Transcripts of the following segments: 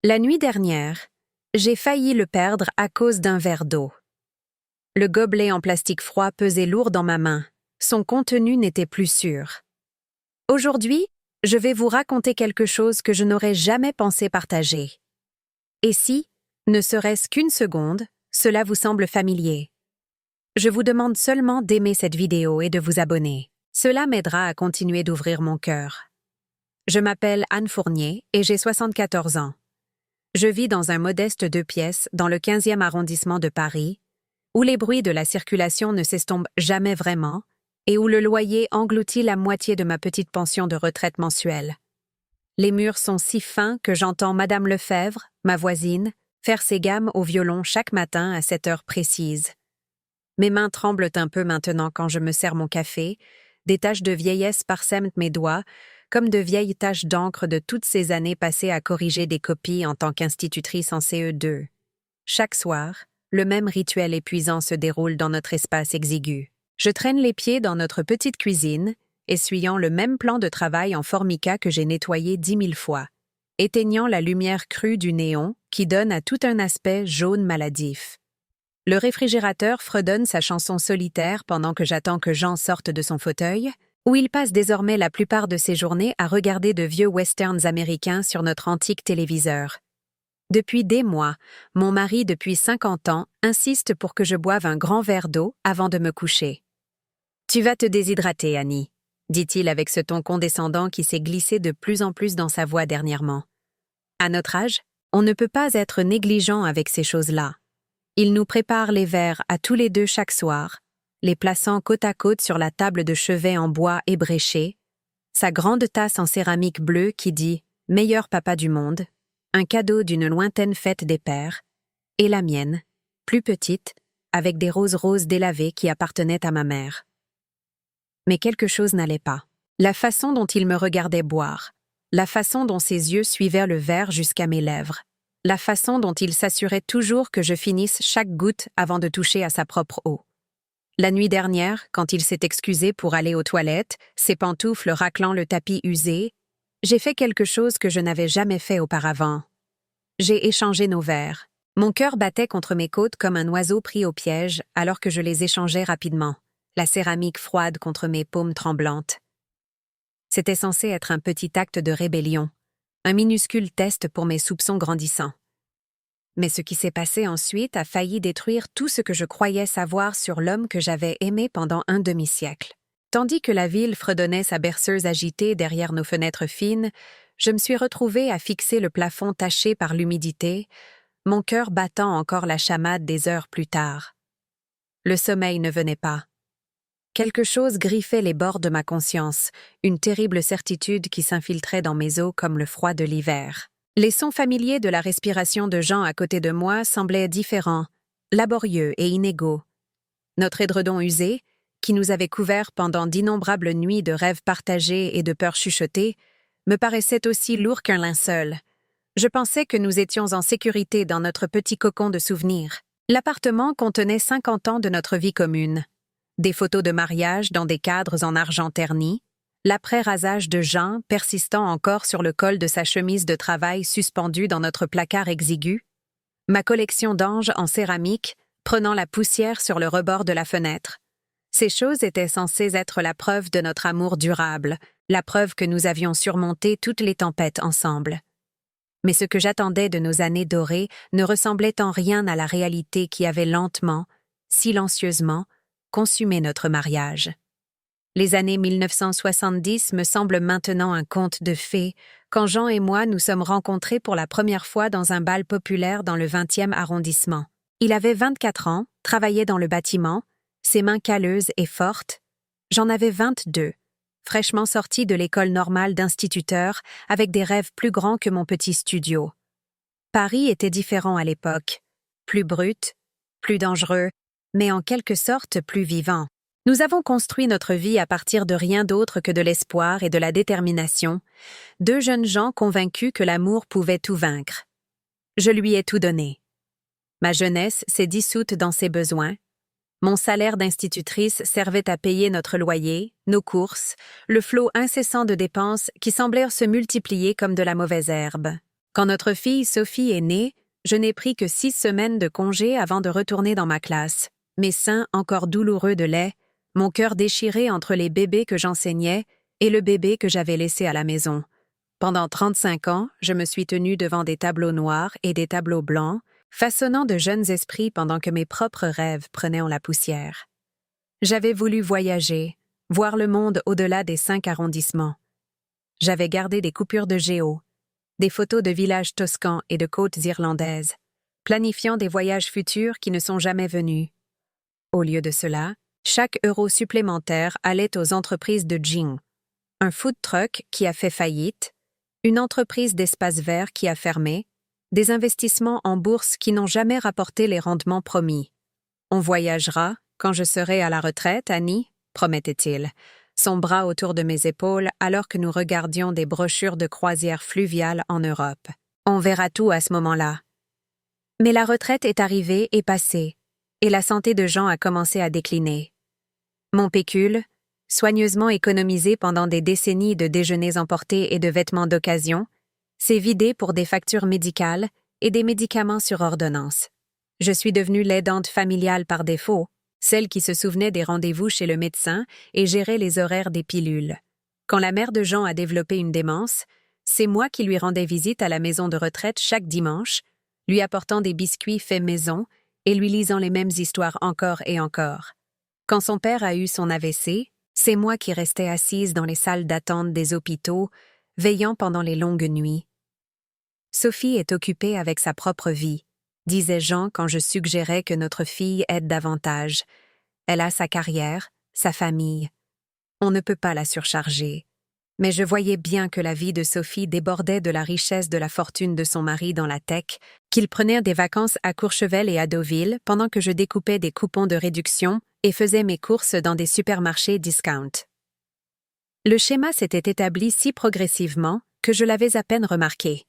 La nuit dernière, j'ai failli le perdre à cause d'un verre d'eau. Le gobelet en plastique froid pesait lourd dans ma main. Son contenu n'était plus sûr. Aujourd'hui, je vais vous raconter quelque chose que je n'aurais jamais pensé partager. Et si, ne serait-ce qu'une seconde, cela vous semble familier? Je vous demande seulement d'aimer cette vidéo et de vous abonner. Cela m'aidera à continuer d'ouvrir mon cœur. Je m'appelle Anne Fournier et j'ai 74 ans. Je vis dans un modeste 2 pièces dans le 15e arrondissement de Paris, où les bruits de la circulation ne s'estompent jamais vraiment et où le loyer engloutit la moitié de ma petite pension de retraite mensuelle. Les murs sont si fins que j'entends Madame Lefebvre, ma voisine, faire ses gammes au violon chaque matin à cette heure précise. Mes mains tremblent un peu maintenant quand je me sers mon café, des taches de vieillesse parsèment mes doigts, comme de vieilles taches d'encre de toutes ces années passées à corriger des copies en tant qu'institutrice en CE2. Chaque soir, le même rituel épuisant se déroule dans notre espace exigu. Je traîne les pieds dans notre petite cuisine, essuyant le même plan de travail en formica que j'ai nettoyé 10 000 fois, éteignant la lumière crue du néon qui donne à tout un aspect jaune maladif. Le réfrigérateur fredonne sa chanson solitaire pendant que j'attends que Jean sorte de son fauteuil, où il passe désormais la plupart de ses journées à regarder de vieux westerns américains sur notre antique téléviseur. Depuis des mois, mon mari depuis 50 ans insiste pour que je boive un grand verre d'eau avant de me coucher. « Tu vas te déshydrater, Annie », dit-il avec ce ton condescendant qui s'est glissé de plus en plus dans sa voix dernièrement. À notre âge, on ne peut pas être négligent avec ces choses-là. Il nous prépare les verres à tous les deux chaque soir, les plaçant côte à côte sur la table de chevet en bois ébréché, sa grande tasse en céramique bleue qui dit « Meilleur papa du monde », un cadeau d'une lointaine fête des pères, et la mienne, plus petite, avec des roses roses délavées qui appartenaient à ma mère. Mais quelque chose n'allait pas. La façon dont il me regardait boire, la façon dont ses yeux suivaient le verre jusqu'à mes lèvres, la façon dont il s'assurait toujours que je finisse chaque goutte avant de toucher à sa propre eau. La nuit dernière, quand il s'est excusé pour aller aux toilettes, ses pantoufles raclant le tapis usé, j'ai fait quelque chose que je n'avais jamais fait auparavant. J'ai échangé nos verres. Mon cœur battait contre mes côtes comme un oiseau pris au piège alors que je les échangeais rapidement, la céramique froide contre mes paumes tremblantes. C'était censé être un petit acte de rébellion, un minuscule test pour mes soupçons grandissants. Mais ce qui s'est passé ensuite a failli détruire tout ce que je croyais savoir sur l'homme que j'avais aimé pendant un demi-siècle. Tandis que la ville fredonnait sa berceuse agitée derrière nos fenêtres fines, je me suis retrouvée à fixer le plafond taché par l'humidité, mon cœur battant encore la chamade des heures plus tard. Le sommeil ne venait pas. Quelque chose griffait les bords de ma conscience, une terrible certitude qui s'infiltrait dans mes os comme le froid de l'hiver. Les sons familiers de la respiration de Jean à côté de moi semblaient différents, laborieux et inégaux. Notre édredon usé, qui nous avait couverts pendant d'innombrables nuits de rêves partagés et de peurs chuchotées, me paraissait aussi lourd qu'un linceul. Je pensais que nous étions en sécurité dans notre petit cocon de souvenirs. L'appartement contenait 50 ans de notre vie commune. Des photos de mariage dans des cadres en argent terni, l'après-rasage de Jean persistant encore sur le col de sa chemise de travail suspendue dans notre placard exigu, ma collection d'anges en céramique prenant la poussière sur le rebord de la fenêtre. Ces choses étaient censées être la preuve de notre amour durable, la preuve que nous avions surmonté toutes les tempêtes ensemble. Mais ce que j'attendais de nos années dorées ne ressemblait en rien à la réalité qui avait lentement, silencieusement, consumé notre mariage. Les années 1970 me semblent maintenant un conte de fées, quand Jean et moi nous sommes rencontrés pour la première fois dans un bal populaire dans le 20e arrondissement. Il avait 24 ans, travaillait dans le bâtiment, ses mains calleuses et fortes. J'en avais 22, fraîchement sorti de l'école normale d'instituteur, avec des rêves plus grands que mon petit studio. Paris était différent à l'époque, plus brut, plus dangereux, mais en quelque sorte plus vivant. Nous avons construit notre vie à partir de rien d'autre que de l'espoir et de la détermination, deux jeunes gens convaincus que l'amour pouvait tout vaincre. Je lui ai tout donné. Ma jeunesse s'est dissoute dans ses besoins. Mon salaire d'institutrice servait à payer notre loyer, nos courses, le flot incessant de dépenses qui semblèrent se multiplier comme de la mauvaise herbe. Quand notre fille Sophie est née, je n'ai pris que 6 semaines de congé avant de retourner dans ma classe. Mes seins encore douloureux de lait, mon cœur déchiré entre les bébés que j'enseignais et le bébé que j'avais laissé à la maison. Pendant 35 ans, je me suis tenue devant des tableaux noirs et des tableaux blancs, façonnant de jeunes esprits pendant que mes propres rêves prenaient en la poussière. J'avais voulu voyager, voir le monde au-delà des 5 arrondissements. J'avais gardé des coupures de géo, des photos de villages toscans et de côtes irlandaises, planifiant des voyages futurs qui ne sont jamais venus. Au lieu de cela, chaque euro supplémentaire allait aux entreprises de Jing, un food truck qui a fait faillite, une entreprise d'espace vert qui a fermé, des investissements en bourse qui n'ont jamais rapporté les rendements promis. On voyagera quand je serai à la retraite, Annie, promettait-il, son bras autour de mes épaules alors que nous regardions des brochures de croisière fluviale en Europe. On verra tout à ce moment-là. Mais la retraite est arrivée et passée, et la santé de Jean a commencé à décliner. Mon pécule, soigneusement économisé pendant des décennies de déjeuners emportés et de vêtements d'occasion, s'est vidé pour des factures médicales et des médicaments sur ordonnance. Je suis devenue l'aidante familiale par défaut, celle qui se souvenait des rendez-vous chez le médecin et gérait les horaires des pilules. Quand la mère de Jean a développé une démence, c'est moi qui lui rendais visite à la maison de retraite chaque dimanche, lui apportant des biscuits faits maison et lui lisant les mêmes histoires encore et encore. Quand son père a eu son AVC, c'est moi qui restais assise dans les salles d'attente des hôpitaux, veillant pendant les longues nuits. Sophie est occupée avec sa propre vie, disait Jean quand je suggérais que notre fille aide davantage. Elle a sa carrière, sa famille. On ne peut pas la surcharger. Mais je voyais bien que la vie de Sophie débordait de la richesse de la fortune de son mari dans la tech, qu'il prenait des vacances à Courchevel et à Deauville pendant que je découpais des coupons de réduction et faisais mes courses dans des supermarchés discount. Le schéma s'était établi si progressivement que je l'avais à peine remarqué.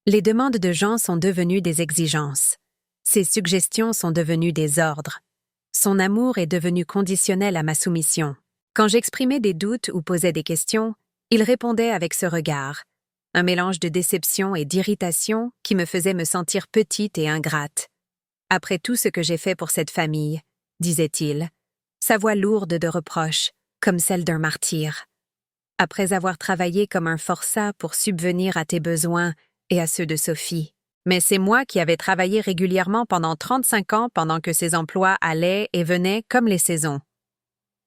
Les demandes de Jean sont devenues des exigences. Ses suggestions sont devenues des ordres. Son amour est devenu conditionnel à ma soumission. Quand j'exprimais des doutes ou posais des questions, il répondait avec ce regard, un mélange de déception et d'irritation qui me faisait me sentir petite et ingrate. Après tout ce que j'ai fait pour cette famille, disait-il, sa voix lourde de reproches, comme celle d'un martyr. Après avoir travaillé comme un forçat pour subvenir à tes besoins et à ceux de Sophie. Mais c'est moi qui avais travaillé régulièrement pendant 35 ans pendant que ses emplois allaient et venaient comme les saisons.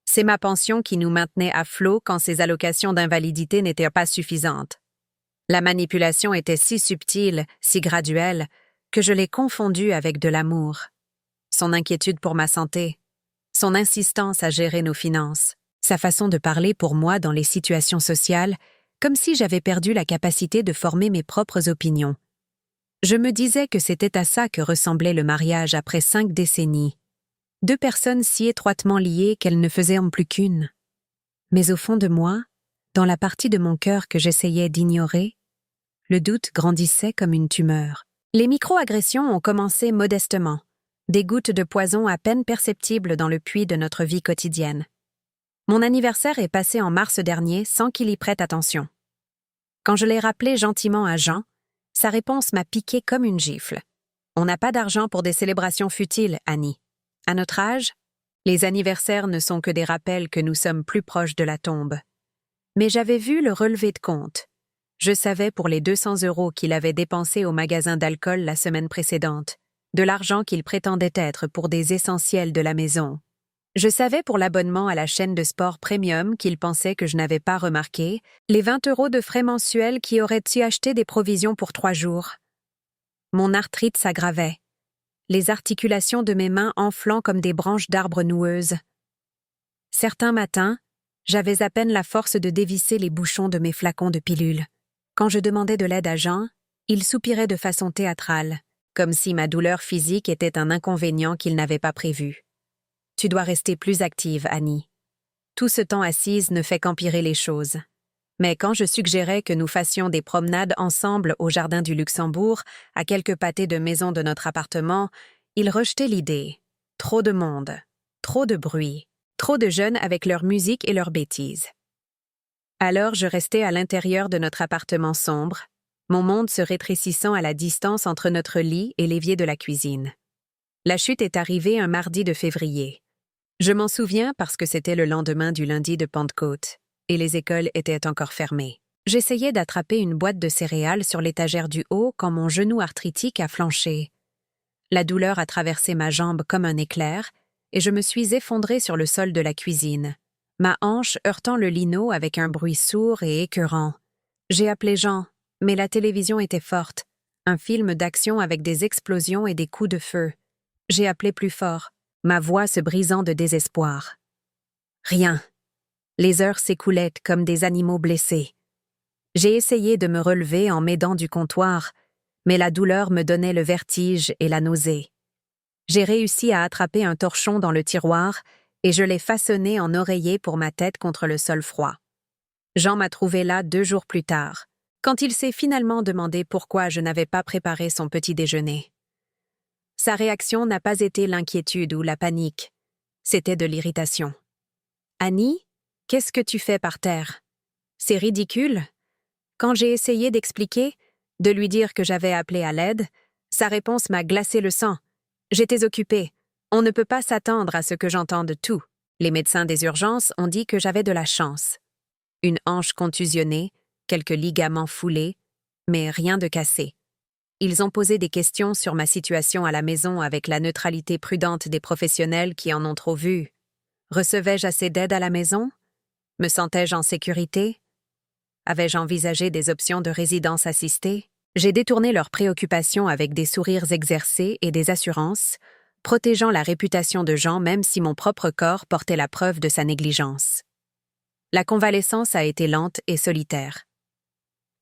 C'est ma pension qui nous maintenait à flot quand ses allocations d'invalidité n'étaient pas suffisantes. La manipulation était si subtile, si graduelle, que je l'ai confondue avec de l'amour. Son inquiétude pour ma santé, son insistance à gérer nos finances, sa façon de parler pour moi dans les situations sociales, comme si j'avais perdu la capacité de former mes propres opinions. Je me disais que c'était à ça que ressemblait le mariage après 5 décennies. 2 personnes si étroitement liées qu'elles ne faisaient en plus qu'une. Mais au fond de moi, dans la partie de mon cœur que j'essayais d'ignorer, le doute grandissait comme une tumeur. Les micro-agressions ont commencé modestement, des gouttes de poison à peine perceptibles dans le puits de notre vie quotidienne. Mon anniversaire est passé en mars dernier sans qu'il y prête attention. Quand je l'ai rappelé gentiment à Jean, sa réponse m'a piqué comme une gifle. On n'a pas d'argent pour des célébrations futiles, Annie. À notre âge, les anniversaires ne sont que des rappels que nous sommes plus proches de la tombe. Mais j'avais vu le relevé de compte. Je savais pour les 200 € qu'il avait dépensés au magasin d'alcool la semaine précédente, de l'argent qu'il prétendait être pour des essentiels de la maison. Je savais pour l'abonnement à la chaîne de sport premium qu'il pensait que je n'avais pas remarqué, les 20 € de frais mensuels qui auraient-ils acheté des provisions pour 3 jours. Mon arthrite s'aggravait, les articulations de mes mains enflant comme des branches d'arbres noueuses. Certains matins, j'avais à peine la force de dévisser les bouchons de mes flacons de pilules. Quand je demandais de l'aide à Jean, il soupirait de façon théâtrale, comme si ma douleur physique était un inconvénient qu'il n'avait pas prévu. Tu dois rester plus active, Annie. Tout ce temps assise ne fait qu'empirer les choses. Mais quand je suggérais que nous fassions des promenades ensemble au jardin du Luxembourg, à quelques pâtés de maison de notre appartement, il rejetait l'idée. Trop de monde, trop de bruit, trop de jeunes avec leur musique et leurs bêtises. Alors je restais à l'intérieur de notre appartement sombre, mon monde se rétrécissant à la distance entre notre lit et l'évier de la cuisine. La chute est arrivée un mardi de février. Je m'en souviens parce que c'était le lendemain du lundi de Pentecôte, et les écoles étaient encore fermées. J'essayais d'attraper une boîte de céréales sur l'étagère du haut quand mon genou arthritique a flanché. La douleur a traversé ma jambe comme un éclair, et je me suis effondrée sur le sol de la cuisine, ma hanche heurtant le lino avec un bruit sourd et écœurant. J'ai appelé Jean, mais la télévision était forte, un film d'action avec des explosions et des coups de feu. J'ai appelé plus fort, ma voix se brisant de désespoir. Rien. Les heures s'écoulaient comme des animaux blessés. J'ai essayé de me relever en m'aidant du comptoir, mais la douleur me donnait le vertige et la nausée. J'ai réussi à attraper un torchon dans le tiroir et je l'ai façonné en oreiller pour ma tête contre le sol froid. Jean m'a trouvé là 2 jours plus tard, quand il s'est finalement demandé pourquoi je n'avais pas préparé son petit déjeuner. Sa réaction n'a pas été l'inquiétude ou la panique, c'était de l'irritation. « Annie, qu'est-ce que tu fais par terre? C'est ridicule. » Quand j'ai essayé d'expliquer, de lui dire que j'avais appelé à l'aide, sa réponse m'a glacé le sang. « J'étais occupée. On ne peut pas s'attendre à ce que j'entende tout. » Les médecins des urgences ont dit que j'avais de la chance. Une hanche contusionnée, quelques ligaments foulés, mais rien de cassé. Ils ont posé des questions sur ma situation à la maison avec la neutralité prudente des professionnels qui en ont trop vu. Recevais-je assez d'aide à la maison? Me sentais-je en sécurité? Avais-je envisagé des options de résidence assistée? J'ai détourné leurs préoccupations avec des sourires exercés et des assurances, protégeant la réputation de Jean même si mon propre corps portait la preuve de sa négligence. La convalescence a été lente et solitaire.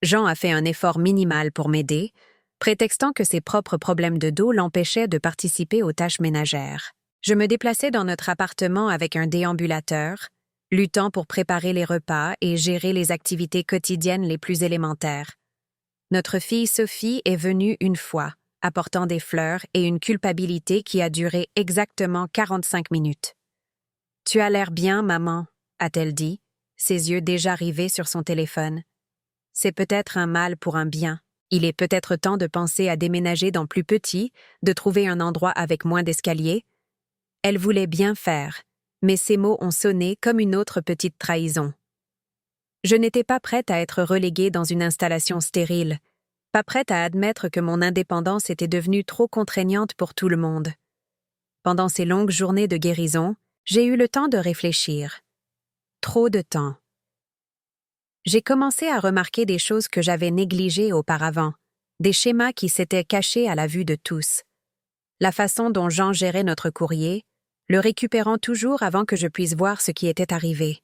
Jean a fait un effort minimal pour m'aider, prétextant que ses propres problèmes de dos l'empêchaient de participer aux tâches ménagères. Je me déplaçais dans notre appartement avec un déambulateur, luttant pour préparer les repas et gérer les activités quotidiennes les plus élémentaires. Notre fille Sophie est venue une fois, apportant des fleurs et une culpabilité qui a duré exactement 45 minutes. « Tu as l'air bien, maman », a-t-elle dit, ses yeux déjà rivés sur son téléphone. « C'est peut-être un mal pour un bien. Il est peut-être temps de penser à déménager dans plus petit, de trouver un endroit avec moins d'escaliers. » Elle voulait bien faire, mais ces mots ont sonné comme une autre petite trahison. Je n'étais pas prête à être reléguée dans une installation stérile, pas prête à admettre que mon indépendance était devenue trop contraignante pour tout le monde. Pendant ces longues journées de guérison, j'ai eu le temps de réfléchir. Trop de temps. J'ai commencé à remarquer des choses que j'avais négligées auparavant, des schémas qui s'étaient cachés à la vue de tous. La façon dont Jean gérait notre courrier, le récupérant toujours avant que je puisse voir ce qui était arrivé.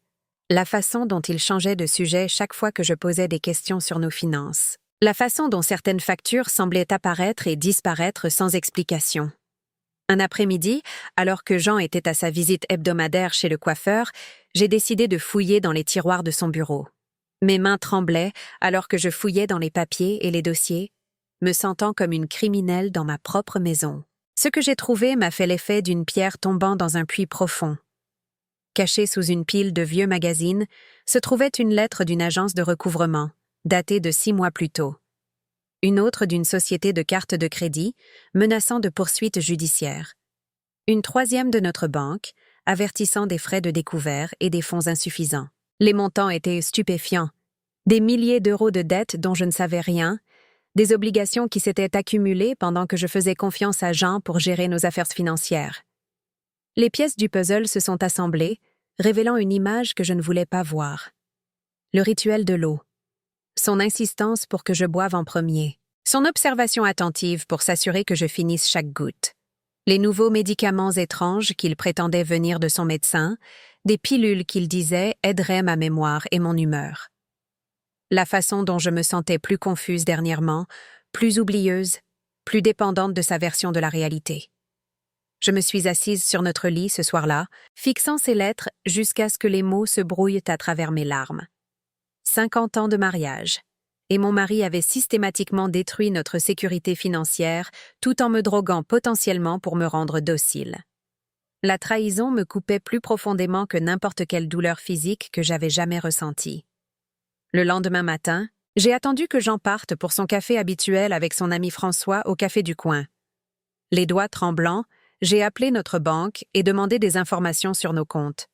La façon dont il changeait de sujet chaque fois que je posais des questions sur nos finances. La façon dont certaines factures semblaient apparaître et disparaître sans explication. Un après-midi, alors que Jean était à sa visite hebdomadaire chez le coiffeur, j'ai décidé de fouiller dans les tiroirs de son bureau. Mes mains tremblaient alors que je fouillais dans les papiers et les dossiers, me sentant comme une criminelle dans ma propre maison. Ce que j'ai trouvé m'a fait l'effet d'une pierre tombant dans un puits profond. Cachée sous une pile de vieux magazines, se trouvait une lettre d'une agence de recouvrement, datée de 6 mois plus tôt. Une autre d'une société de cartes de crédit, menaçant de poursuites judiciaires. Une troisième de notre banque, avertissant des frais de découvert et des fonds insuffisants. Les montants étaient stupéfiants. Des milliers d'euros de dettes dont je ne savais rien, des obligations qui s'étaient accumulées pendant que je faisais confiance à Jean pour gérer nos affaires financières. Les pièces du puzzle se sont assemblées, révélant une image que je ne voulais pas voir. Le rituel de l'eau. Son insistance pour que je boive en premier. Son observation attentive pour s'assurer que je finisse chaque goutte. Les nouveaux médicaments étranges qu'il prétendait venir de son médecin, des pilules qu'il disait aideraient ma mémoire et mon humeur. La façon dont je me sentais plus confuse dernièrement, plus oublieuse, plus dépendante de sa version de la réalité. Je me suis assise sur notre lit ce soir-là, fixant ces lettres jusqu'à ce que les mots se brouillent à travers mes larmes. 50 ans de mariage, et mon mari avait systématiquement détruit notre sécurité financière tout en me droguant potentiellement pour me rendre docile. La trahison me coupait plus profondément que n'importe quelle douleur physique que j'avais jamais ressentie. Le lendemain matin, J'ai attendu que Jean parte pour son café habituel avec son ami François au café du coin. Les doigts tremblants, j'ai appelé notre banque et demandé des informations sur nos comptes.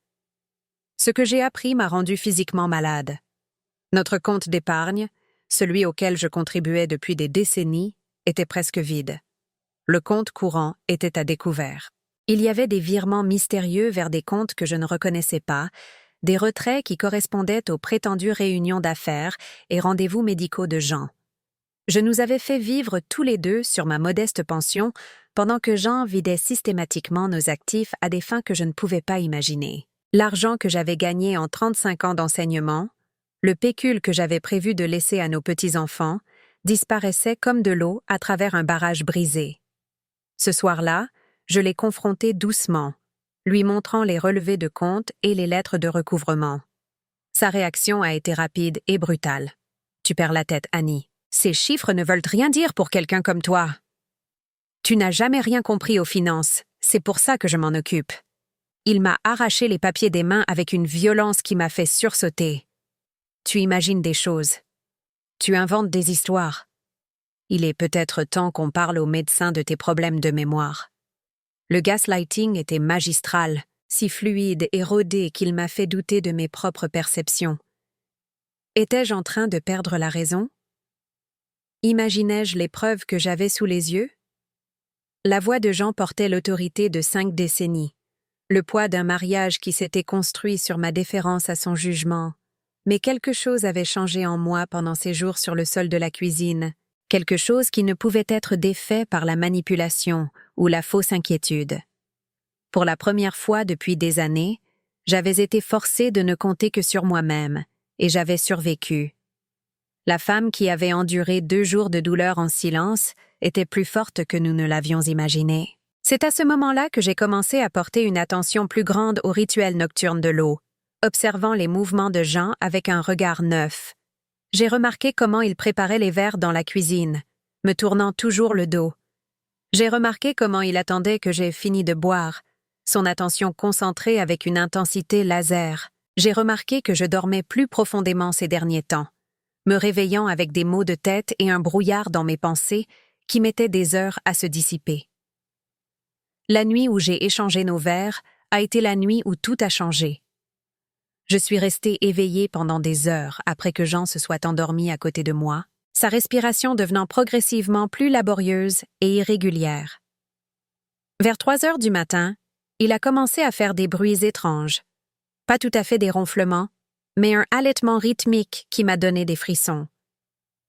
Ce que j'ai appris m'a rendu physiquement malade. Notre compte d'épargne, celui auquel je contribuais depuis des décennies, était presque vide. Le compte courant était à découvert. Il y avait des virements mystérieux vers des comptes que je ne reconnaissais pas, des retraits qui correspondaient aux prétendues réunions d'affaires et rendez-vous médicaux de Jean. Je nous avais fait vivre tous les deux sur ma modeste pension pendant que Jean vidait systématiquement nos actifs à des fins que je ne pouvais pas imaginer. L'argent que j'avais gagné en 35 ans d'enseignement, le pécule que j'avais prévu de laisser à nos petits-enfants, disparaissait comme de l'eau à travers un barrage brisé. Ce soir-là, je l'ai confronté doucement, lui montrant les relevés de compte et les lettres de recouvrement. Sa réaction a été rapide et brutale. « Tu perds la tête, Annie. Ces chiffres ne veulent rien dire pour quelqu'un comme toi. Tu n'as jamais rien compris aux finances, c'est pour ça que je m'en occupe. » Il m'a arraché les papiers des mains avec une violence qui m'a fait sursauter. « Tu imagines des choses. Tu inventes des histoires. Il est peut-être temps qu'on parle aux médecins de tes problèmes de mémoire. » Le gaslighting était magistral, si fluide et rodé qu'il m'a fait douter de mes propres perceptions. Étais-je en train de perdre la raison? Imaginais-je les preuves que j'avais sous les yeux? La voix de Jean portait l'autorité de 5 décennies, le poids d'un mariage qui s'était construit sur ma déférence à son jugement. Mais quelque chose avait changé en moi pendant ces jours sur le sol de la cuisine, quelque chose qui ne pouvait être défait par la manipulation ou la fausse inquiétude. Pour la première fois depuis des années, j'avais été forcée de ne compter que sur moi-même, et j'avais survécu. La femme qui avait enduré 2 jours de douleur en silence était plus forte que nous ne l'avions imaginé. C'est à ce moment-là que j'ai commencé à porter une attention plus grande au rituel nocturne de l'eau, observant les mouvements de Jean avec un regard neuf. J'ai remarqué comment il préparait les verres dans la cuisine, me tournant toujours le dos. J'ai remarqué comment il attendait que j'aie fini de boire, son attention concentrée avec une intensité laser. J'ai remarqué que je dormais plus profondément ces derniers temps, me réveillant avec des maux de tête et un brouillard dans mes pensées qui mettaient des heures à se dissiper. La nuit où j'ai échangé nos verres a été la nuit où tout a changé. Je suis restée éveillée pendant des heures après que Jean se soit endormi à côté de moi, sa respiration devenant progressivement plus laborieuse et irrégulière. Vers 3 heures du matin, il a commencé à faire des bruits étranges. Pas tout à fait des ronflements, mais un halètement rythmique qui m'a donné des frissons.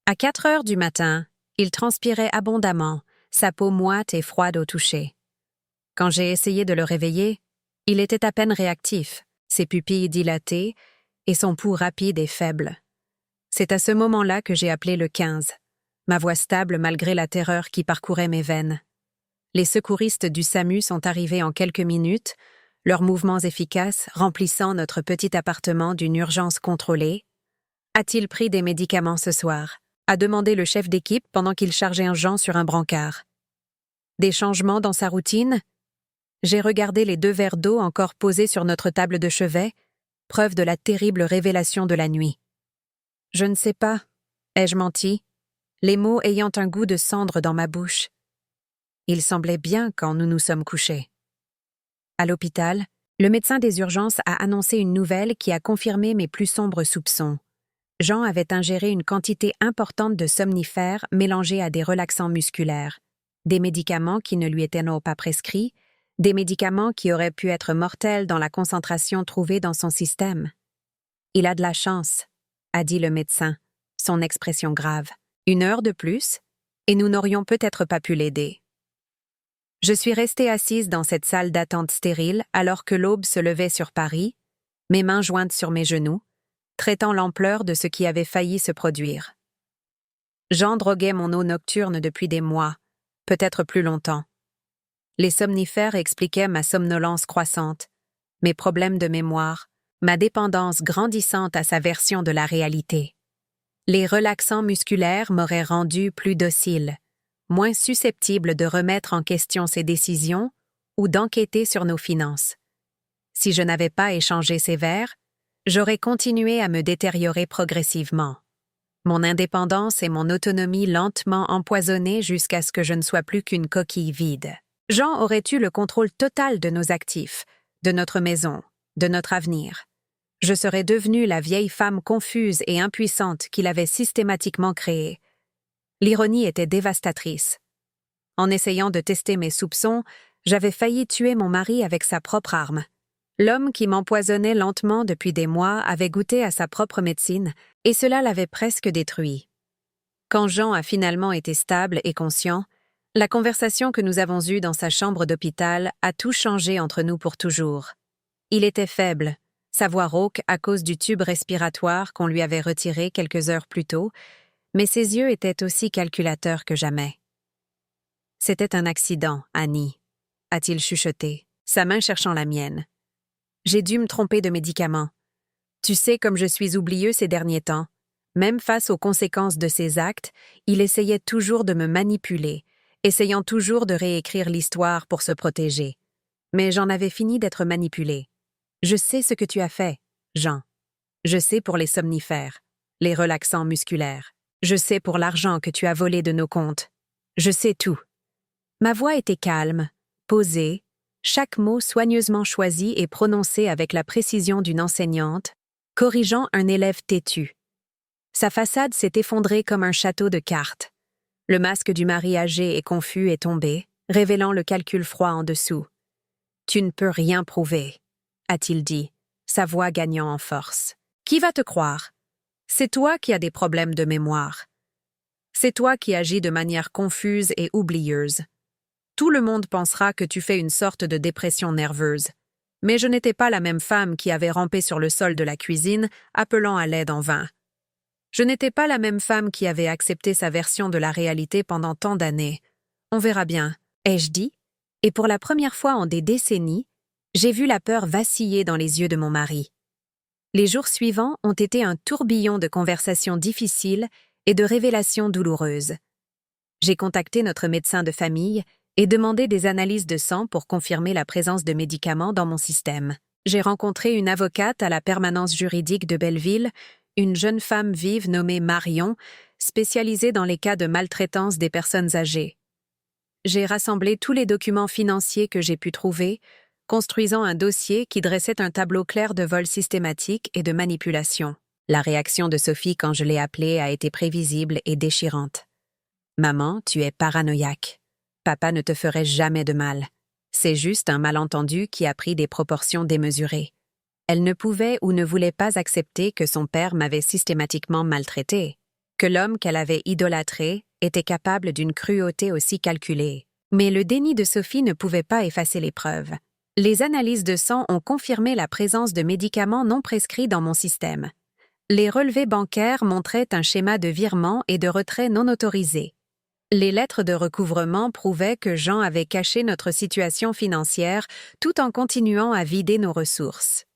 À 4 heures du matin, il transpirait abondamment, sa peau moite et froide au toucher. Quand j'ai essayé de le réveiller, il était à peine réactif, ses pupilles dilatées et son pouls rapide et faible. C'est à ce moment-là que j'ai appelé le 15, ma voix stable malgré la terreur qui parcourait mes veines. Les secouristes du SAMU sont arrivés en quelques minutes, leurs mouvements efficaces remplissant notre petit appartement d'une urgence contrôlée. A-t-il pris des médicaments ce soir? A demandé le chef d'équipe pendant qu'il chargeait un Jean sur un brancard. Des changements dans sa routine? J'ai regardé les 2 verres d'eau encore posés sur notre table de chevet, preuve de la terrible révélation de la nuit. Je ne sais pas, ai-je menti, les mots ayant un goût de cendre dans ma bouche. Il semblait bien quand nous nous sommes couchés. À l'hôpital, le médecin des urgences a annoncé une nouvelle qui a confirmé mes plus sombres soupçons. Jean avait ingéré une quantité importante de somnifères mélangés à des relaxants musculaires, des médicaments qui ne lui étaient pas prescrits, des médicaments qui auraient pu être mortels dans la concentration trouvée dans son système. « Il a de la chance », a dit le médecin, son expression grave. « 1 heure de plus, et nous n'aurions peut-être pas pu l'aider. » Je suis restée assise dans cette salle d'attente stérile alors que l'aube se levait sur Paris, mes mains jointes sur mes genoux, traitant l'ampleur de ce qui avait failli se produire. Jean droguait mon eau nocturne depuis des mois, peut-être plus longtemps. Les somnifères expliquaient ma somnolence croissante, mes problèmes de mémoire, ma dépendance grandissante à sa version de la réalité. Les relaxants musculaires m'auraient rendu plus docile, moins susceptible de remettre en question ses décisions ou d'enquêter sur nos finances. Si je n'avais pas échangé ces verres, j'aurais continué à me détériorer progressivement. Mon indépendance et mon autonomie lentement empoisonnées jusqu'à ce que je ne sois plus qu'une coquille vide. Jean aurait eu le contrôle total de nos actifs, de notre maison, de notre avenir. Je serais devenue la vieille femme confuse et impuissante qu'il avait systématiquement créée. L'ironie était dévastatrice. En essayant de tester mes soupçons, j'avais failli tuer mon mari avec sa propre arme. L'homme qui m'empoisonnait lentement depuis des mois avait goûté à sa propre médecine, et cela l'avait presque détruit. Quand Jean a finalement été stable et conscient, la conversation que nous avons eue dans sa chambre d'hôpital a tout changé entre nous pour toujours. Il était faible, sa voix rauque à cause du tube respiratoire qu'on lui avait retiré quelques heures plus tôt, mais ses yeux étaient aussi calculateurs que jamais. « C'était un accident, Annie », a-t-il chuchoté, sa main cherchant la mienne. « J'ai dû me tromper de médicament. Tu sais comme je suis oublieux ces derniers temps. Même face aux conséquences de ses actes, il essayait toujours de me manipuler, essayant toujours de réécrire l'histoire pour se protéger. Mais j'en avais fini d'être manipulée. Je sais ce que tu as fait, Jean. Je sais pour les somnifères, les relaxants musculaires. Je sais pour l'argent que tu as volé de nos comptes. Je sais tout. » Ma voix était calme, posée, chaque mot soigneusement choisi et prononcé avec la précision d'une enseignante, corrigeant un élève têtu. Sa façade s'est effondrée comme un château de cartes. Le masque du mari âgé et confus est tombé, révélant le calcul froid en dessous. « Tu ne peux rien prouver, » a-t-il dit, sa voix gagnant en force. « Qui va te croire? C'est toi qui as des problèmes de mémoire. C'est toi qui agis de manière confuse et oublieuse. Tout le monde pensera que tu fais une sorte de dépression nerveuse. Mais je n'étais pas la même femme qui avait rampé sur le sol de la cuisine, appelant à l'aide en vain. Je n'étais pas la même femme qui avait accepté sa version de la réalité pendant tant d'années. On verra bien, ai-je dit, et pour la première fois en des décennies, j'ai vu la peur vaciller dans les yeux de mon mari. Les jours suivants ont été un tourbillon de conversations difficiles et de révélations douloureuses. J'ai contacté notre médecin de famille et demandé des analyses de sang pour confirmer la présence de médicaments dans mon système. J'ai rencontré une avocate à la permanence juridique de Belleville, une jeune femme vive nommée Marion, spécialisée dans les cas de maltraitance des personnes âgées. J'ai rassemblé tous les documents financiers que j'ai pu trouver, construisant un dossier qui dressait un tableau clair de vol systématique et de manipulation. La réaction de Sophie quand je l'ai appelée a été prévisible et déchirante. « Maman, tu es paranoïaque. Papa ne te ferait jamais de mal. C'est juste un malentendu qui a pris des proportions démesurées. » Elle ne pouvait ou ne voulait pas accepter que son père m'avait systématiquement maltraitée, que l'homme qu'elle avait idolâtré était capable d'une cruauté aussi calculée. Mais le déni de Sophie ne pouvait pas effacer les preuves. Les analyses de sang ont confirmé la présence de médicaments non prescrits dans mon système. Les relevés bancaires montraient un schéma de virement et de retrait non autorisé. Les lettres de recouvrement prouvaient que Jean avait caché notre situation financière tout en continuant à vider nos ressources.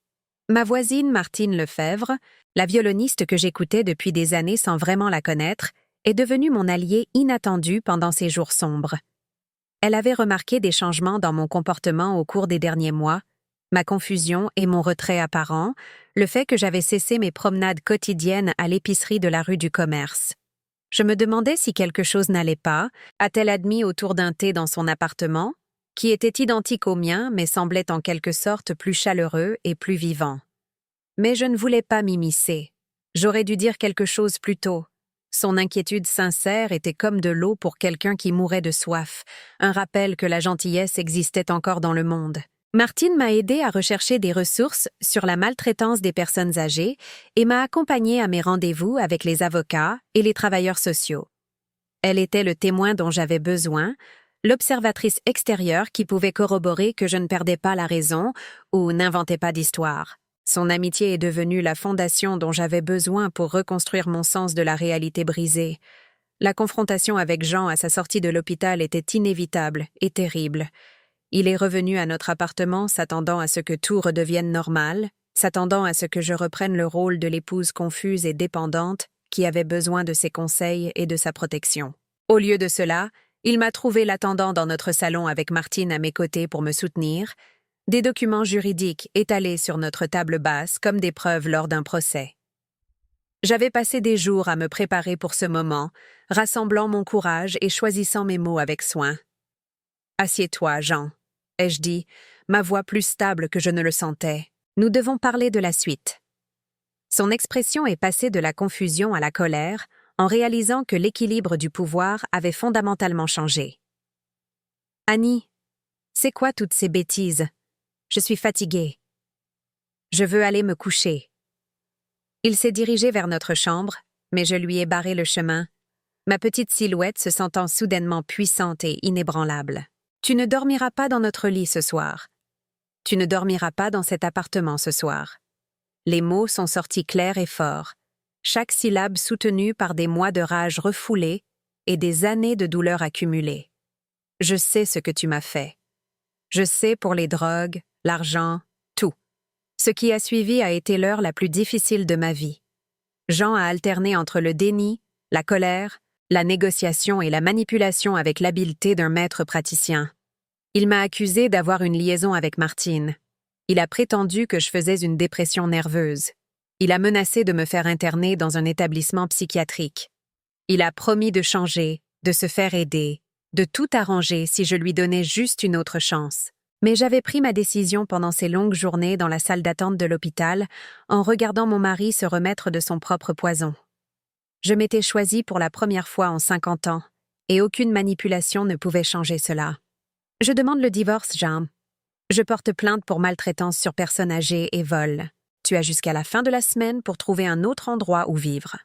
Ma voisine Martine Lefebvre, la violoniste que j'écoutais depuis des années sans vraiment la connaître, est devenue mon alliée inattendue pendant ces jours sombres. Elle avait remarqué des changements dans mon comportement au cours des derniers mois, ma confusion et mon retrait apparent, le fait que j'avais cessé mes promenades quotidiennes à l'épicerie de la rue du Commerce. Je me demandais si quelque chose n'allait pas, a-t-elle admis autour d'un thé dans son appartement, qui était identique au mien mais semblait en quelque sorte plus chaleureux et plus vivant. Mais je ne voulais pas m'immiscer. J'aurais dû dire quelque chose plus tôt. Son inquiétude sincère était comme de l'eau pour quelqu'un qui mourait de soif, un rappel que la gentillesse existait encore dans le monde. Martine m'a aidée à rechercher des ressources sur la maltraitance des personnes âgées et m'a accompagnée à mes rendez-vous avec les avocats et les travailleurs sociaux. Elle était le témoin dont j'avais besoin, l'observatrice extérieure qui pouvait corroborer que je ne perdais pas la raison ou n'inventais pas d'histoire. Son amitié est devenue la fondation dont j'avais besoin pour reconstruire mon sens de la réalité brisée. La confrontation avec Jean à sa sortie de l'hôpital était inévitable et terrible. Il est revenu à notre appartement s'attendant à ce que tout redevienne normal, s'attendant à ce que je reprenne le rôle de l'épouse confuse et dépendante qui avait besoin de ses conseils et de sa protection. Au lieu de cela, il m'a trouvé l'attendant dans notre salon avec Martine à mes côtés pour me soutenir, des documents juridiques étalés sur notre table basse comme des preuves lors d'un procès. J'avais passé des jours à me préparer pour ce moment, rassemblant mon courage et choisissant mes mots avec soin. « Assieds-toi, Jean », ai-je dit, ma voix plus stable que je ne le sentais. « Nous devons parler de la suite. » Son expression est passée de la confusion à la colère, en réalisant que l'équilibre du pouvoir avait fondamentalement changé. « Annie, c'est quoi toutes ces bêtises? Je suis fatiguée. Je veux aller me coucher. » Il s'est dirigé vers notre chambre, mais je lui ai barré le chemin, ma petite silhouette se sentant soudainement puissante et inébranlable. « Tu ne dormiras pas dans notre lit ce soir. Tu ne dormiras pas dans cet appartement ce soir. » Les mots sont sortis clairs et forts, chaque syllabe soutenue par des mois de rage refoulée et des années de douleur accumulées. Je sais ce que tu m'as fait. Je sais pour les drogues, l'argent, tout. Ce qui a suivi a été l'heure la plus difficile de ma vie. Jean a alterné entre le déni, la colère, la négociation et la manipulation avec l'habileté d'un maître praticien. Il m'a accusé d'avoir une liaison avec Martine. Il a prétendu que je faisais une dépression nerveuse. Il a menacé de me faire interner dans un établissement psychiatrique. Il a promis de changer, de se faire aider, de tout arranger si je lui donnais juste une autre chance. Mais j'avais pris ma décision pendant ces longues journées dans la salle d'attente de l'hôpital, en regardant mon mari se remettre de son propre poison. Je m'étais choisie pour la première fois en 50 ans, et aucune manipulation ne pouvait changer cela. Je demande le divorce, Jean. Je porte plainte pour maltraitance sur personne âgée et vol. Tu as jusqu'à la fin de la semaine pour trouver un autre endroit où vivre.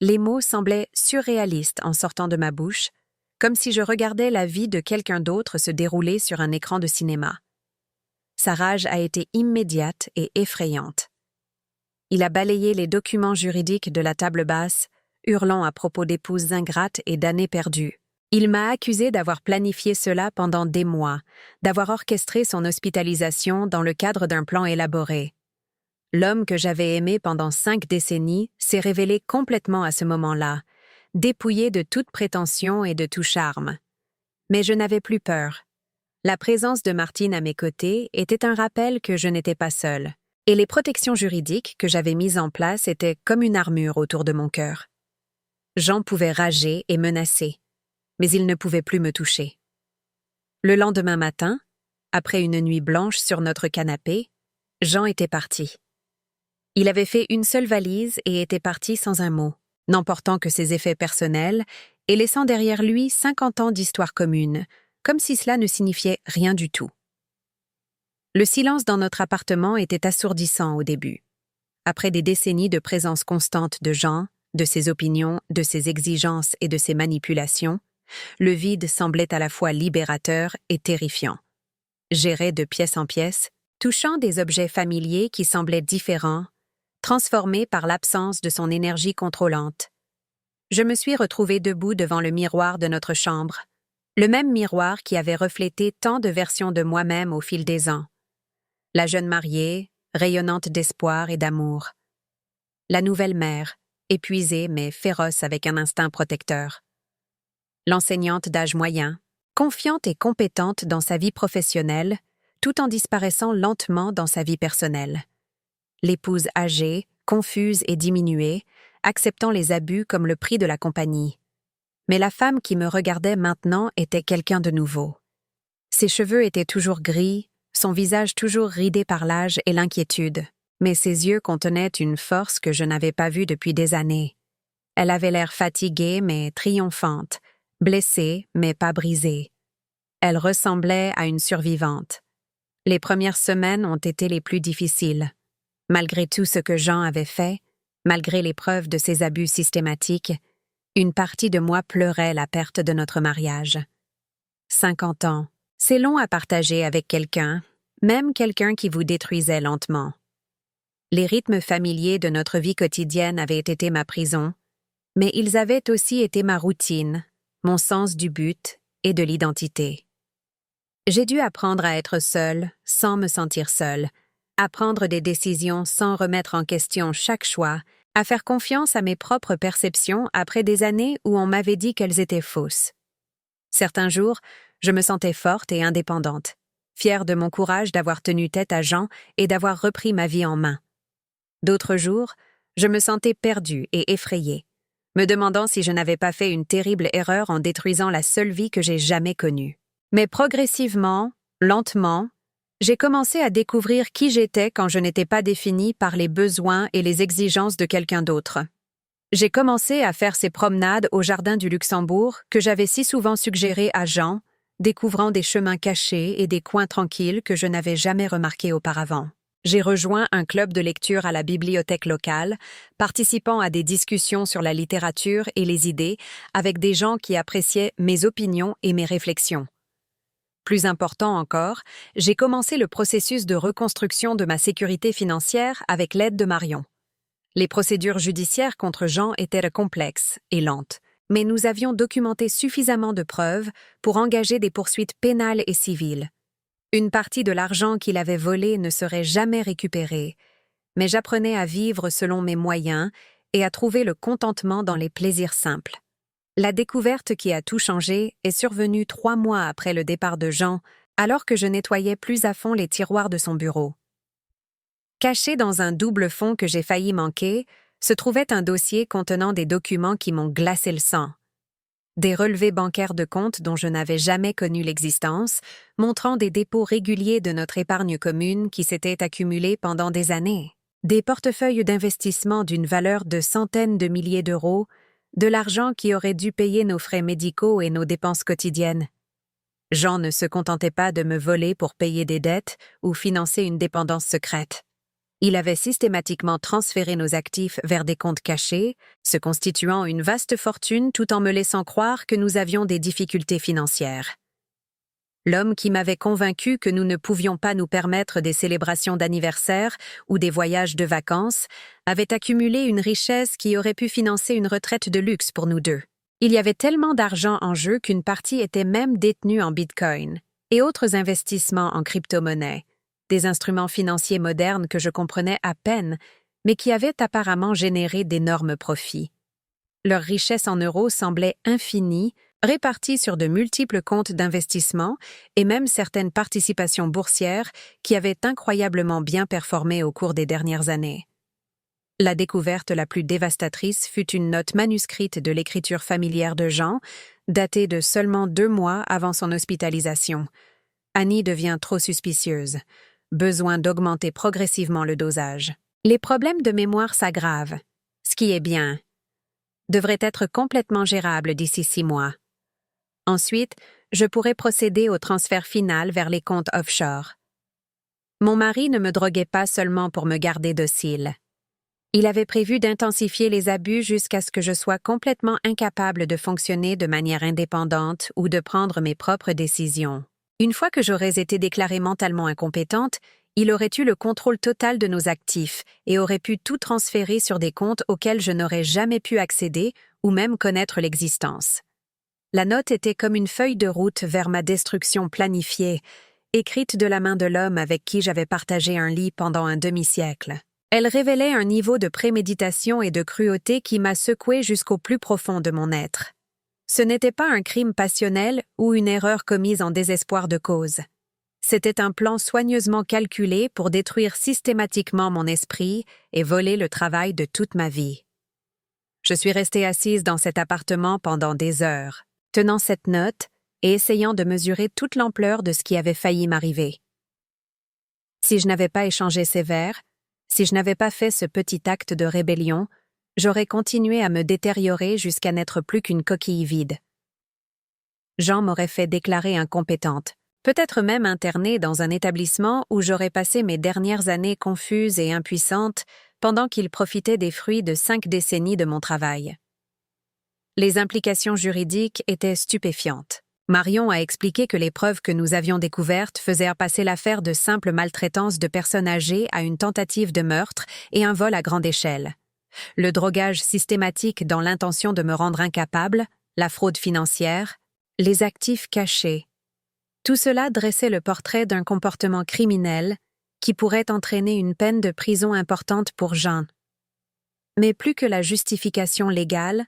Les mots semblaient surréalistes en sortant de ma bouche, comme si je regardais la vie de quelqu'un d'autre se dérouler sur un écran de cinéma. Sa rage a été immédiate et effrayante. Il a balayé les documents juridiques de la table basse, hurlant à propos d'épouses ingrates et d'années perdues. Il m'a accusé d'avoir planifié cela pendant des mois, d'avoir orchestré son hospitalisation dans le cadre d'un plan élaboré. L'homme que j'avais aimé pendant 5 décennies s'est révélé complètement à ce moment-là, dépouillé de toute prétention et de tout charme. Mais je n'avais plus peur. La présence de Martine à mes côtés était un rappel que je n'étais pas seule, et les protections juridiques que j'avais mises en place étaient comme une armure autour de mon cœur. Jean pouvait rager et menacer, mais il ne pouvait plus me toucher. Le lendemain matin, après une nuit blanche sur notre canapé, Jean était parti. Il avait fait une seule valise et était parti sans un mot, n'emportant que ses effets personnels et laissant derrière lui 50 ans d'histoire commune, comme si cela ne signifiait rien du tout. Le silence dans notre appartement était assourdissant au début. Après des décennies de présence constante de Jean, de ses opinions, de ses exigences et de ses manipulations, le vide semblait à la fois libérateur et terrifiant. J'errais de pièce en pièce, touchant des objets familiers qui semblaient différents, transformés par l'absence de son énergie contrôlante. Je me suis retrouvée debout devant le miroir de notre chambre, le même miroir qui avait reflété tant de versions de moi-même au fil des ans. La jeune mariée, rayonnante d'espoir et d'amour. La nouvelle mère, épuisée mais féroce avec un instinct protecteur. L'enseignante d'âge moyen, confiante et compétente dans sa vie professionnelle, tout en disparaissant lentement dans sa vie personnelle. L'épouse âgée, confuse et diminuée, acceptant les abus comme le prix de la compagnie. Mais la femme qui me regardait maintenant était quelqu'un de nouveau. Ses cheveux étaient toujours gris, son visage toujours ridé par l'âge et l'inquiétude, mais ses yeux contenaient une force que je n'avais pas vue depuis des années. Elle avait l'air fatiguée mais triomphante, blessée mais pas brisée. Elle ressemblait à une survivante. Les premières semaines ont été les plus difficiles. Malgré tout ce que Jean avait fait, malgré les preuves de ses abus systématiques, une partie de moi pleurait la perte de notre mariage. 50 ans, c'est long à partager avec quelqu'un, même quelqu'un qui vous détruisait lentement. Les rythmes familiers de notre vie quotidienne avaient été ma prison, mais ils avaient aussi été ma routine, mon sens du but et de l'identité. J'ai dû apprendre à être seule, sans me sentir seule, à prendre des décisions sans remettre en question chaque choix, à faire confiance à mes propres perceptions après des années où on m'avait dit qu'elles étaient fausses. Certains jours, je me sentais forte et indépendante, fière de mon courage d'avoir tenu tête à Jean et d'avoir repris ma vie en main. D'autres jours, Je me sentais perdue et effrayée, me demandant si je n'avais pas fait une terrible erreur en détruisant la seule vie que j'ai jamais connue. Mais progressivement, lentement, j'ai commencé à découvrir qui j'étais quand je n'étais pas définie par les besoins et les exigences de quelqu'un d'autre. J'ai commencé à faire ces promenades au jardin du Luxembourg que j'avais si souvent suggérées à Jean, découvrant des chemins cachés et des coins tranquilles que je n'avais jamais remarqués auparavant. J'ai rejoint un club de lecture à la bibliothèque locale, participant à des discussions sur la littérature et les idées avec des gens qui appréciaient mes opinions et mes réflexions. Plus important encore, j'ai commencé le processus de reconstruction de ma sécurité financière avec l'aide de Marion. Les procédures judiciaires contre Jean étaient complexes et lentes, mais nous avions documenté suffisamment de preuves pour engager des poursuites pénales et civiles. Une partie de l'argent qu'il avait volé ne serait jamais récupérée, mais j'apprenais à vivre selon mes moyens et à trouver le contentement dans les plaisirs simples. La découverte qui a tout changé est survenue 3 mois après le départ de Jean, alors que je nettoyais plus à fond les tiroirs de son bureau. Caché dans un double fond que j'ai failli manquer, se trouvait un dossier contenant des documents qui m'ont glacé le sang. Des relevés bancaires de compte dont je n'avais jamais connu l'existence, montrant des dépôts réguliers de notre épargne commune qui s'étaient accumulés pendant des années. Des portefeuilles d'investissement d'une valeur de centaines de milliers d'euros, de l'argent qui aurait dû payer nos frais médicaux et nos dépenses quotidiennes. Jean ne se contentait pas de me voler pour payer des dettes ou financer une dépendance secrète. Il avait systématiquement transféré nos actifs vers des comptes cachés, se constituant une vaste fortune tout en me laissant croire que nous avions des difficultés financières. L'homme qui m'avait convaincu que nous ne pouvions pas nous permettre des célébrations d'anniversaire ou des voyages de vacances avait accumulé une richesse qui aurait pu financer une retraite de luxe pour nous deux. Il y avait tellement d'argent en jeu qu'une partie était même détenue en bitcoin et autres investissements en crypto-monnaies, des instruments financiers modernes que je comprenais à peine, mais qui avaient apparemment généré d'énormes profits. Leur richesse en euros semblait infinie, répartis sur de multiples comptes d'investissement et même certaines participations boursières qui avaient incroyablement bien performé au cours des dernières années. La découverte la plus dévastatrice fut une note manuscrite de l'écriture familière de Jean, datée de seulement 2 mois avant son hospitalisation. Annie devient trop suspicieuse. Besoin d'augmenter progressivement le dosage. Les problèmes de mémoire s'aggravent, ce qui est bien. Devrait être complètement gérable d'ici 6 mois. Ensuite, je pourrais procéder au transfert final vers les comptes offshore. Mon mari ne me droguait pas seulement pour me garder docile. Il avait prévu d'intensifier les abus jusqu'à ce que je sois complètement incapable de fonctionner de manière indépendante ou de prendre mes propres décisions. Une fois que j'aurais été déclarée mentalement incompétente, il aurait eu le contrôle total de nos actifs et aurait pu tout transférer sur des comptes auxquels je n'aurais jamais pu accéder ou même connaître l'existence. La note était comme une feuille de route vers ma destruction planifiée, écrite de la main de l'homme avec qui j'avais partagé un lit pendant un demi-siècle. Elle révélait un niveau de préméditation et de cruauté qui m'a secoué jusqu'au plus profond de mon être. Ce n'était pas un crime passionnel ou une erreur commise en désespoir de cause. C'était un plan soigneusement calculé pour détruire systématiquement mon esprit et voler le travail de toute ma vie. Je suis restée assise dans cet appartement pendant des heures, tenant cette note et essayant de mesurer toute l'ampleur de ce qui avait failli m'arriver. Si je n'avais pas échangé ces vers, si je n'avais pas fait ce petit acte de rébellion, j'aurais continué à me détériorer jusqu'à n'être plus qu'une coquille vide. Jean m'aurait fait déclarer incompétente, peut-être même internée dans un établissement où j'aurais passé mes dernières années confuses et impuissantes pendant qu'il profitait des fruits de 5 décennies de mon travail. Les implications juridiques étaient stupéfiantes. Marion a expliqué que les preuves que nous avions découvertes faisaient passer l'affaire de simple maltraitance de personnes âgées à une tentative de meurtre et un vol à grande échelle. Le drogage systématique dans l'intention de me rendre incapable, la fraude financière, les actifs cachés. Tout cela dressait le portrait d'un comportement criminel qui pourrait entraîner une peine de prison importante pour Jean. Mais plus que la justification légale,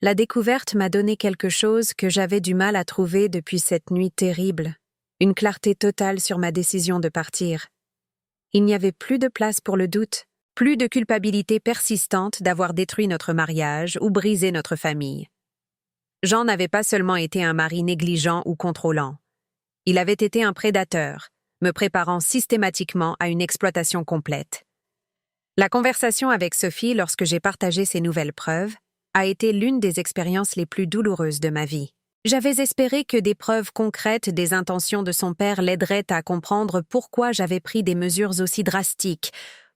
la découverte m'a donné quelque chose que j'avais du mal à trouver depuis cette nuit terrible, une clarté totale sur ma décision de partir. Il n'y avait plus de place pour le doute. Plus de culpabilité persistante d'avoir détruit notre mariage ou brisé notre famille. Jean n'avait pas seulement été un mari négligent ou contrôlant. Il avait été un prédateur, me préparant systématiquement à une exploitation complète. La conversation avec Sophie lorsque j'ai partagé ces nouvelles preuves a été l'une des expériences les plus douloureuses de ma vie. J'avais espéré que des preuves concrètes des intentions de son père l'aideraient à comprendre pourquoi j'avais pris des mesures aussi drastiques,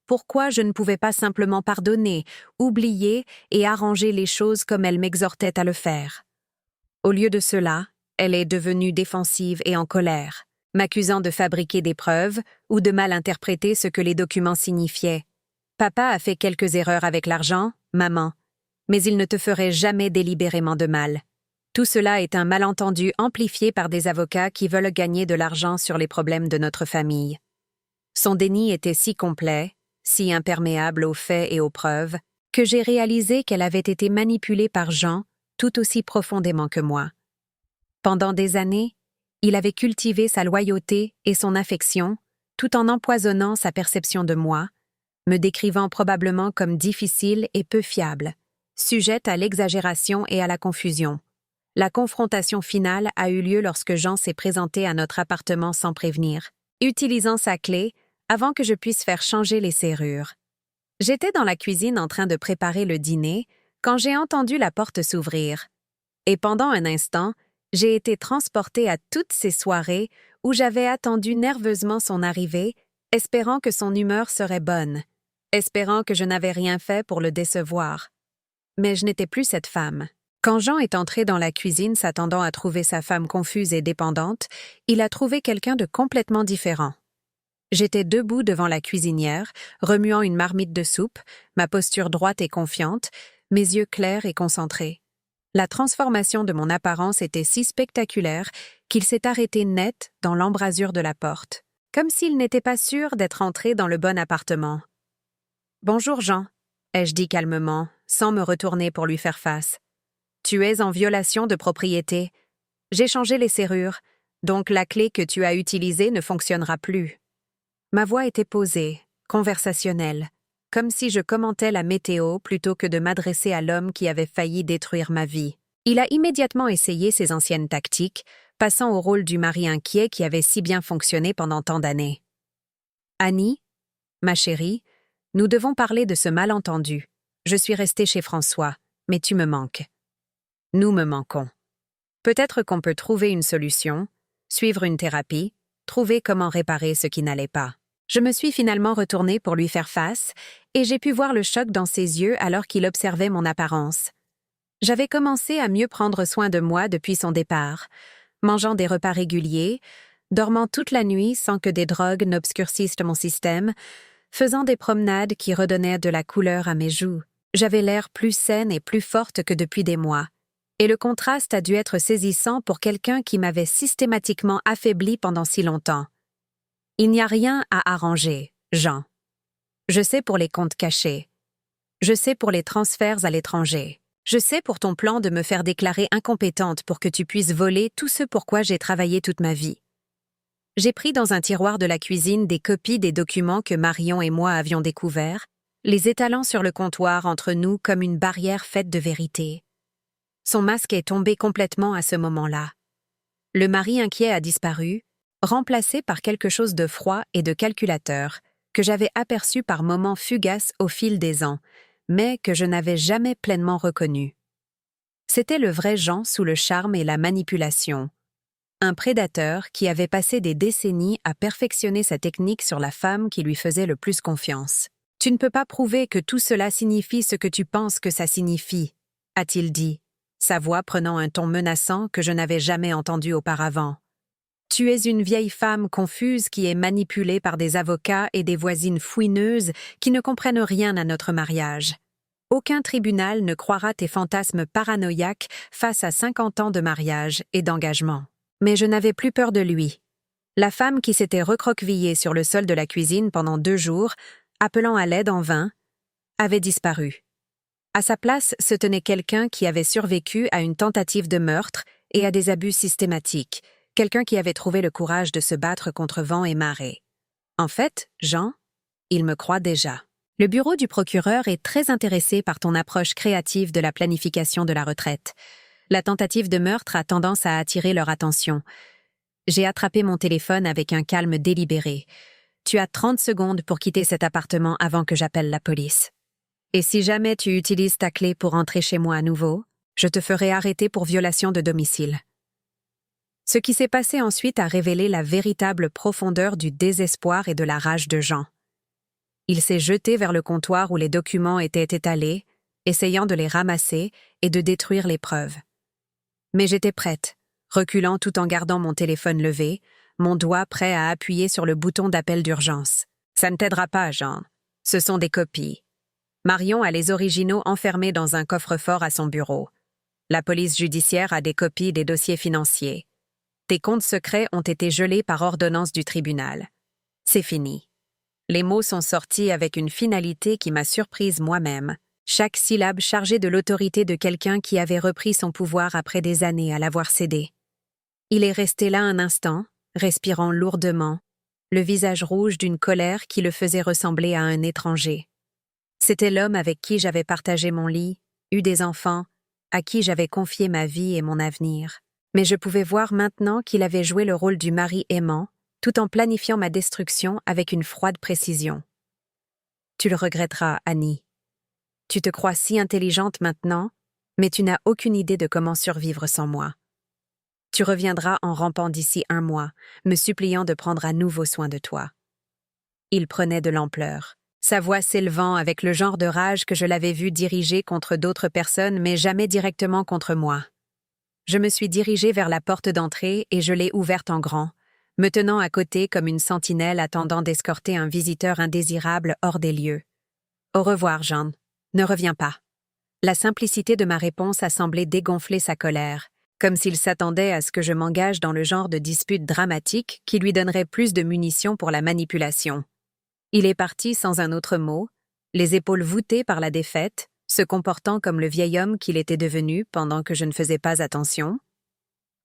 pourquoi je ne pouvais pas simplement pardonner, oublier et arranger les choses comme elle m'exhortait à le faire. Au lieu de cela, elle est devenue défensive et en colère, m'accusant de fabriquer des preuves ou de mal interpréter ce que les documents signifiaient. Papa a fait quelques erreurs avec l'argent, maman, mais il ne te ferait jamais délibérément de mal. Tout cela est un malentendu amplifié par des avocats qui veulent gagner de l'argent sur les problèmes de notre famille. Son déni était si complet, si imperméable aux faits et aux preuves, que j'ai réalisé qu'elle avait été manipulée par Jean tout aussi profondément que moi. Pendant des années, il avait cultivé sa loyauté et son affection, tout en empoisonnant sa perception de moi, me décrivant probablement comme difficile et peu fiable, sujette à l'exagération et à la confusion. La confrontation finale a eu lieu lorsque Jean s'est présenté à notre appartement sans prévenir, utilisant sa clé avant que je puisse faire changer les serrures. J'étais dans la cuisine en train de préparer le dîner quand j'ai entendu la porte s'ouvrir. Et pendant un instant, j'ai été transportée à toutes ces soirées où j'avais attendu nerveusement son arrivée, espérant que son humeur serait bonne, espérant que je n'avais rien fait pour le décevoir. Mais je n'étais plus cette femme. Quand Jean est entré dans la cuisine s'attendant à trouver sa femme confuse et dépendante, il a trouvé quelqu'un de complètement différent. J'étais debout devant la cuisinière, remuant une marmite de soupe, ma posture droite et confiante, mes yeux clairs et concentrés. La transformation de mon apparence était si spectaculaire qu'il s'est arrêté net dans l'embrasure de la porte, comme s'il n'était pas sûr d'être entré dans le bon appartement. « Bonjour Jean », ai-je dit calmement, sans me retourner pour lui faire face. « Tu es en violation de propriété. J'ai changé les serrures, donc la clé que tu as utilisée ne fonctionnera plus. » Ma voix était posée, conversationnelle, comme si je commentais la météo plutôt que de m'adresser à l'homme qui avait failli détruire ma vie. Il a immédiatement essayé ses anciennes tactiques, passant au rôle du mari inquiet qui avait si bien fonctionné pendant tant d'années. « Annie, ma chérie, nous devons parler de ce malentendu. Je suis restée chez François, mais tu me manques. Nous me manquons. Peut-être qu'on peut trouver une solution, suivre une thérapie, trouver comment réparer ce qui n'allait pas. » Je me suis finalement retournée pour lui faire face, et j'ai pu voir le choc dans ses yeux alors qu'il observait mon apparence. J'avais commencé à mieux prendre soin de moi depuis son départ, mangeant des repas réguliers, dormant toute la nuit sans que des drogues n'obscurcissent mon système, faisant des promenades qui redonnaient de la couleur à mes joues. J'avais l'air plus saine et plus forte que depuis des mois, et le contraste a dû être saisissant pour quelqu'un qui m'avait systématiquement affaiblie pendant si longtemps. Il n'y a rien à arranger, Jean. Je sais pour les comptes cachés. Je sais pour les transferts à l'étranger. Je sais pour ton plan de me faire déclarer incompétente pour que tu puisses voler tout ce pour quoi j'ai travaillé toute ma vie. J'ai pris dans un tiroir de la cuisine des copies des documents que Marion et moi avions découverts, les étalant sur le comptoir entre nous comme une barrière faite de vérité. Son masque est tombé complètement à ce moment-là. Le mari inquiet a disparu, remplacé par quelque chose de froid et de calculateur, que j'avais aperçu par moments fugaces au fil des ans, mais que je n'avais jamais pleinement reconnu. C'était le vrai Jean sous le charme et la manipulation. Un prédateur qui avait passé des décennies à perfectionner sa technique sur la femme qui lui faisait le plus confiance. « Tu ne peux pas prouver que tout cela signifie ce que tu penses que ça signifie, » a-t-il dit, sa voix prenant un ton menaçant que je n'avais jamais entendu auparavant. Tu es une vieille femme confuse qui est manipulée par des avocats et des voisines fouineuses qui ne comprennent rien à notre mariage. Aucun tribunal ne croira tes fantasmes paranoïaques face à 50 ans de mariage et d'engagement. Mais je n'avais plus peur de lui. La femme qui s'était recroquevillée sur le sol de la cuisine pendant 2 jours, appelant à l'aide en vain, avait disparu. À sa place se tenait quelqu'un qui avait survécu à une tentative de meurtre et à des abus systématiques, quelqu'un qui avait trouvé le courage de se battre contre vent et marée. En fait, Jean, il me croit déjà. Le bureau du procureur est très intéressé par ton approche créative de la planification de la retraite. La tentative de meurtre a tendance à attirer leur attention. J'ai attrapé mon téléphone avec un calme délibéré. Tu as 30 secondes pour quitter cet appartement avant que j'appelle la police. Et si jamais tu utilises ta clé pour entrer chez moi à nouveau, je te ferai arrêter pour violation de domicile. Ce qui s'est passé ensuite a révélé la véritable profondeur du désespoir et de la rage de Jean. Il s'est jeté vers le comptoir où les documents étaient étalés, essayant de les ramasser et de détruire les preuves. Mais j'étais prête, reculant tout en gardant mon téléphone levé, mon doigt prêt à appuyer sur le bouton d'appel d'urgence. Ça ne t'aidera pas, Jean. Ce sont des copies. Marion a les originaux enfermés dans un coffre-fort à son bureau. La police judiciaire a des copies des dossiers financiers. Tes comptes secrets ont été gelés par ordonnance du tribunal. C'est fini. Les mots sont sortis avec une finalité qui m'a surprise moi-même, chaque syllabe chargée de l'autorité de quelqu'un qui avait repris son pouvoir après des années à l'avoir cédé. Il est resté là un instant, respirant lourdement, le visage rouge d'une colère qui le faisait ressembler à un étranger. C'était l'homme avec qui j'avais partagé mon lit, eu des enfants, à qui j'avais confié ma vie et mon avenir. Mais je pouvais voir maintenant qu'il avait joué le rôle du mari aimant, tout en planifiant ma destruction avec une froide précision. Tu le regretteras, Annie. Tu te crois si intelligente maintenant, mais tu n'as aucune idée de comment survivre sans moi. Tu reviendras en rampant d'ici 1 mois, me suppliant de prendre à nouveau soin de toi. Il prenait de l'ampleur, sa voix s'élevant avec le genre de rage que je l'avais vu diriger contre d'autres personnes, mais jamais directement contre moi. Je me suis dirigée vers la porte d'entrée et je l'ai ouverte en grand, me tenant à côté comme une sentinelle attendant d'escorter un visiteur indésirable hors des lieux. Au revoir, Jean. Ne reviens pas. La simplicité de ma réponse a semblé dégonfler sa colère, comme s'il s'attendait à ce que je m'engage dans le genre de dispute dramatique qui lui donnerait plus de munitions pour la manipulation. Il est parti sans un autre mot, les épaules voûtées par la défaite, se comportant comme le vieil homme qu'il était devenu pendant que je ne faisais pas attention.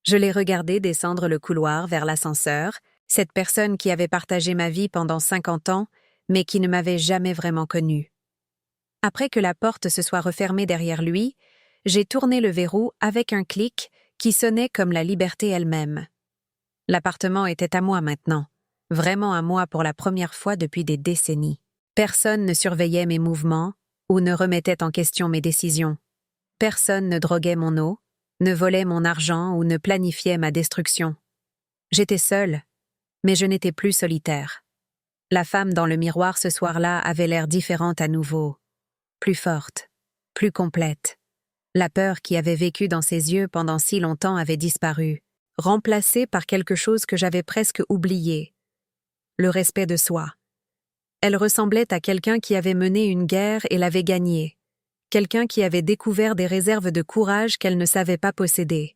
Je l'ai regardé descendre le couloir vers l'ascenseur, cette personne qui avait partagé ma vie pendant 50 ans, mais qui ne m'avait jamais vraiment connue. Après que la porte se soit refermée derrière lui, j'ai tourné le verrou avec un clic qui sonnait comme la liberté elle-même. L'appartement était à moi maintenant, vraiment à moi pour la première fois depuis des décennies. Personne ne surveillait mes mouvements ou ne remettait en question mes décisions. Personne ne droguait mon eau, ne volait mon argent ou ne planifiait ma destruction. J'étais seule, mais je n'étais plus solitaire. La femme dans le miroir ce soir-là avait l'air différente à nouveau, plus forte, plus complète. La peur qui avait vécu dans ses yeux pendant si longtemps avait disparu, remplacée par quelque chose que j'avais presque oublié, le respect de soi. Elle ressemblait à quelqu'un qui avait mené une guerre et l'avait gagnée. Quelqu'un qui avait découvert des réserves de courage qu'elle ne savait pas posséder.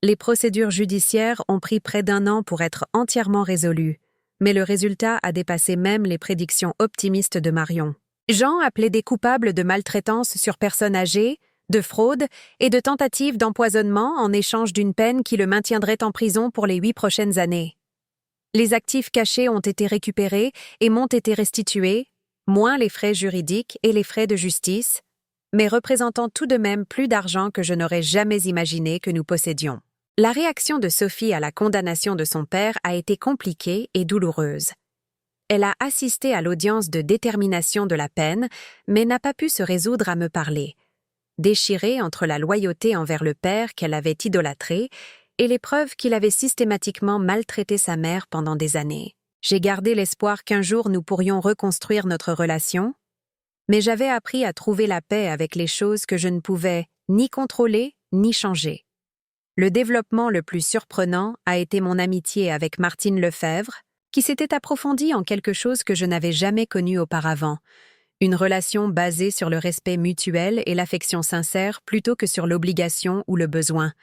Les procédures judiciaires ont pris près d'1 an pour être entièrement résolues, mais le résultat a dépassé même les prédictions optimistes de Marion. Jean a plaidé coupable de maltraitance sur personnes âgées, de fraude et de tentative d'empoisonnement en échange d'une peine qui le maintiendrait en prison pour les 8 prochaines années. Les actifs cachés ont été récupérés et m'ont été restitués, moins les frais juridiques et les frais de justice, mais représentant tout de même plus d'argent que je n'aurais jamais imaginé que nous possédions. La réaction de Sophie à la condamnation de son père a été compliquée et douloureuse. Elle a assisté à l'audience de détermination de la peine, mais n'a pas pu se résoudre à me parler, déchirée entre la loyauté envers le père qu'elle avait idolâtré et les preuves qu'il avait systématiquement maltraité sa mère pendant des années. J'ai gardé l'espoir qu'un jour nous pourrions reconstruire notre relation, mais j'avais appris à trouver la paix avec les choses que je ne pouvais ni contrôler ni changer. Le développement le plus surprenant a été mon amitié avec Martine Lefebvre, qui s'était approfondie en quelque chose que je n'avais jamais connu auparavant, une relation basée sur le respect mutuel et l'affection sincère plutôt que sur l'obligation ou le besoin.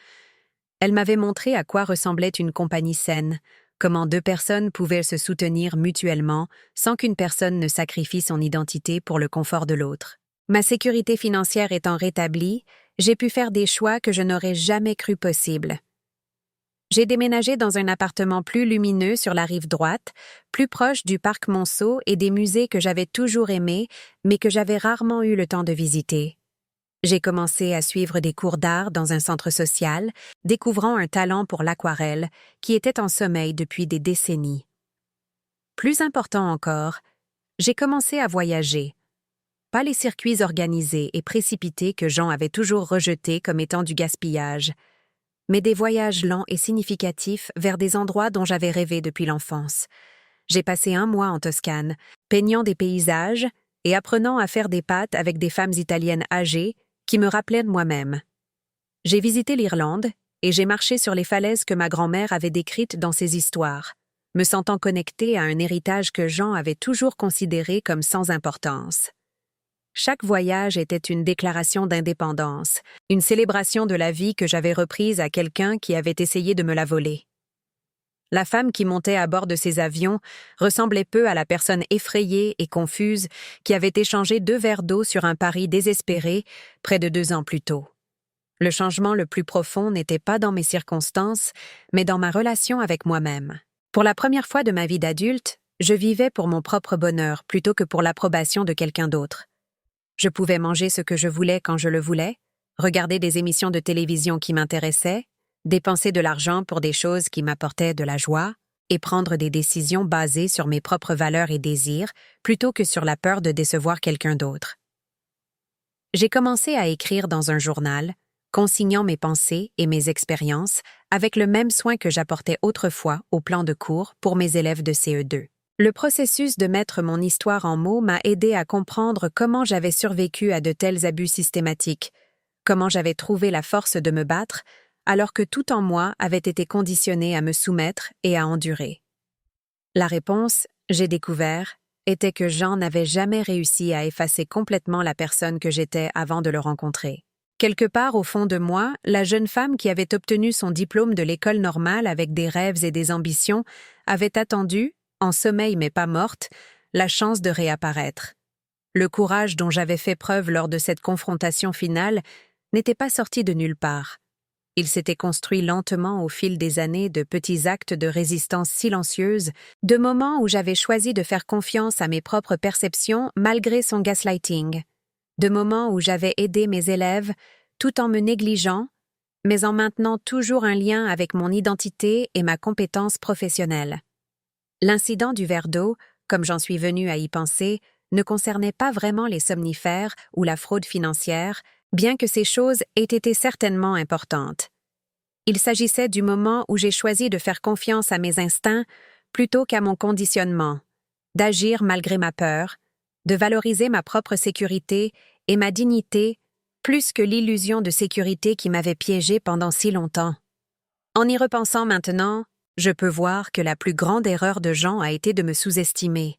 Elle m'avait montré à quoi ressemblait une compagnie saine, comment 2 personnes pouvaient se soutenir mutuellement sans qu'une personne ne sacrifie son identité pour le confort de l'autre. Ma sécurité financière étant rétablie, j'ai pu faire des choix que je n'aurais jamais cru possibles. J'ai déménagé dans un appartement plus lumineux sur la rive droite, plus proche du parc Monceau et des musées que j'avais toujours aimés, mais que j'avais rarement eu le temps de visiter. J'ai commencé à suivre des cours d'art dans un centre social, découvrant un talent pour l'aquarelle qui était en sommeil depuis des décennies. Plus important encore, j'ai commencé à voyager. Pas les circuits organisés et précipités que Jean avait toujours rejetés comme étant du gaspillage, mais des voyages lents et significatifs vers des endroits dont j'avais rêvé depuis l'enfance. J'ai passé 1 mois en Toscane, peignant des paysages et apprenant à faire des pâtes avec des femmes italiennes âgées qui me rappelaient de moi-même. J'ai visité l'Irlande et j'ai marché sur les falaises que ma grand-mère avait décrites dans ses histoires, me sentant connectée à un héritage que Jean avait toujours considéré comme sans importance. Chaque voyage était une déclaration d'indépendance, une célébration de la vie que j'avais reprise à quelqu'un qui avait essayé de me la voler. La femme qui montait à bord de ces avions ressemblait peu à la personne effrayée et confuse qui avait échangé 2 verres d'eau sur un pari désespéré près de 2 ans plus tôt. Le changement le plus profond n'était pas dans mes circonstances, mais dans ma relation avec moi-même. Pour la première fois de ma vie d'adulte, je vivais pour mon propre bonheur plutôt que pour l'approbation de quelqu'un d'autre. Je pouvais manger ce que je voulais quand je le voulais, regarder des émissions de télévision qui m'intéressaient, dépenser de l'argent pour des choses qui m'apportaient de la joie et prendre des décisions basées sur mes propres valeurs et désirs plutôt que sur la peur de décevoir quelqu'un d'autre. J'ai commencé à écrire dans un journal, consignant mes pensées et mes expériences avec le même soin que j'apportais autrefois au plan de cours pour mes élèves de CE2. Le processus de mettre mon histoire en mots m'a aidé à comprendre comment j'avais survécu à de tels abus systématiques, comment j'avais trouvé la force de me battre, alors que tout en moi avait été conditionné à me soumettre et à endurer. La réponse, j'ai découvert, était que Jean n'avait jamais réussi à effacer complètement la personne que j'étais avant de le rencontrer. Quelque part au fond de moi, la jeune femme qui avait obtenu son diplôme de l'école normale avec des rêves et des ambitions avait attendu, en sommeil mais pas morte, la chance de réapparaître. Le courage dont j'avais fait preuve lors de cette confrontation finale n'était pas sorti de nulle part. Il s'était construit lentement au fil des années de petits actes de résistance silencieuse, de moments où j'avais choisi de faire confiance à mes propres perceptions malgré son gaslighting, de moments où j'avais aidé mes élèves tout en me négligeant, mais en maintenant toujours un lien avec mon identité et ma compétence professionnelle. L'incident du verre d'eau, comme j'en suis venue à y penser, ne concernait pas vraiment les somnifères ou la fraude financière, bien que ces choses aient été certainement importantes. Il s'agissait du moment où j'ai choisi de faire confiance à mes instincts plutôt qu'à mon conditionnement, d'agir malgré ma peur, de valoriser ma propre sécurité et ma dignité plus que l'illusion de sécurité qui m'avait piégée pendant si longtemps. En y repensant maintenant, je peux voir que la plus grande erreur de Jean a été de me sous-estimer.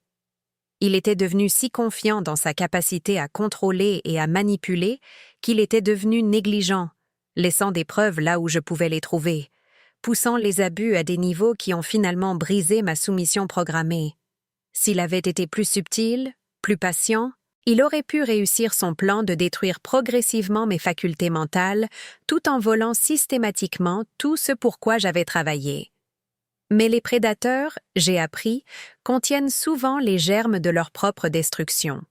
Il était devenu si confiant dans sa capacité à contrôler et à manipuler qu'il était devenu négligent, laissant des preuves là où je pouvais les trouver, poussant les abus à des niveaux qui ont finalement brisé ma soumission programmée. S'il avait été plus subtil, plus patient, il aurait pu réussir son plan de détruire progressivement mes facultés mentales tout en volant systématiquement tout ce pour quoi j'avais travaillé. Mais les prédateurs, j'ai appris, contiennent souvent les germes de leur propre destruction.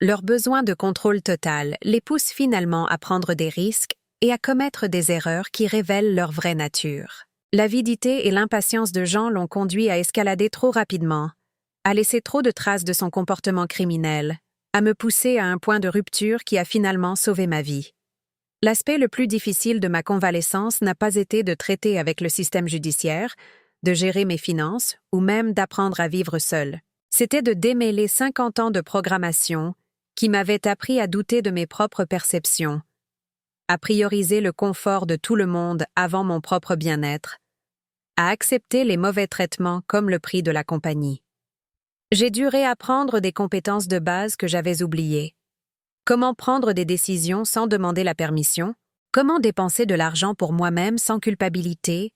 Leur besoin de contrôle total les pousse finalement à prendre des risques et à commettre des erreurs qui révèlent leur vraie nature. L'avidité et l'impatience de Jean l'ont conduit à escalader trop rapidement, à laisser trop de traces de son comportement criminel, à me pousser à un point de rupture qui a finalement sauvé ma vie. L'aspect le plus difficile de ma convalescence n'a pas été de traiter avec le système judiciaire, de gérer mes finances ou même d'apprendre à vivre seul. C'était de démêler 50 ans de programmation qui m'avaient appris à douter de mes propres perceptions, à prioriser le confort de tout le monde avant mon propre bien-être, à accepter les mauvais traitements comme le prix de la compagnie. J'ai dû réapprendre des compétences de base que j'avais oubliées. Comment prendre des décisions sans demander la permission? Comment dépenser de l'argent pour moi-même sans culpabilité?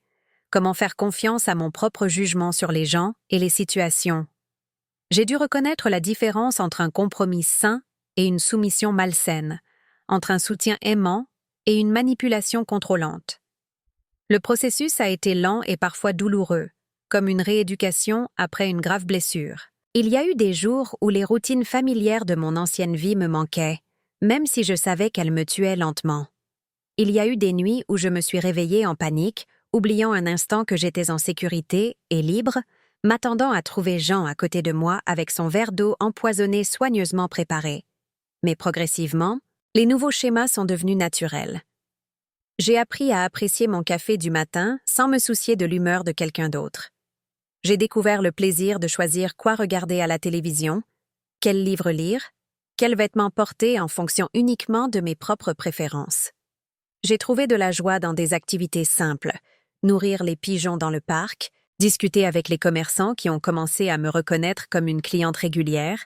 Comment faire confiance à mon propre jugement sur les gens et les situations? J'ai dû reconnaître la différence entre un compromis sain et une soumission malsaine, entre un soutien aimant et une manipulation contrôlante. Le processus a été lent et parfois douloureux, comme une rééducation après une grave blessure. Il y a eu des jours où les routines familières de mon ancienne vie me manquaient, même si je savais qu'elles me tuaient lentement. Il y a eu des nuits où je me suis réveillée en panique, oubliant un instant que j'étais en sécurité et libre, m'attendant à trouver Jean à côté de moi avec son verre d'eau empoisonné soigneusement préparé. Mais progressivement, les nouveaux schémas sont devenus naturels. J'ai appris à apprécier mon café du matin sans me soucier de l'humeur de quelqu'un d'autre. J'ai découvert le plaisir de choisir quoi regarder à la télévision, quel livre lire, quels vêtements porter en fonction uniquement de mes propres préférences. J'ai trouvé de la joie dans des activités simples, nourrir les pigeons dans le parc, discuter avec les commerçants qui ont commencé à me reconnaître comme une cliente régulière,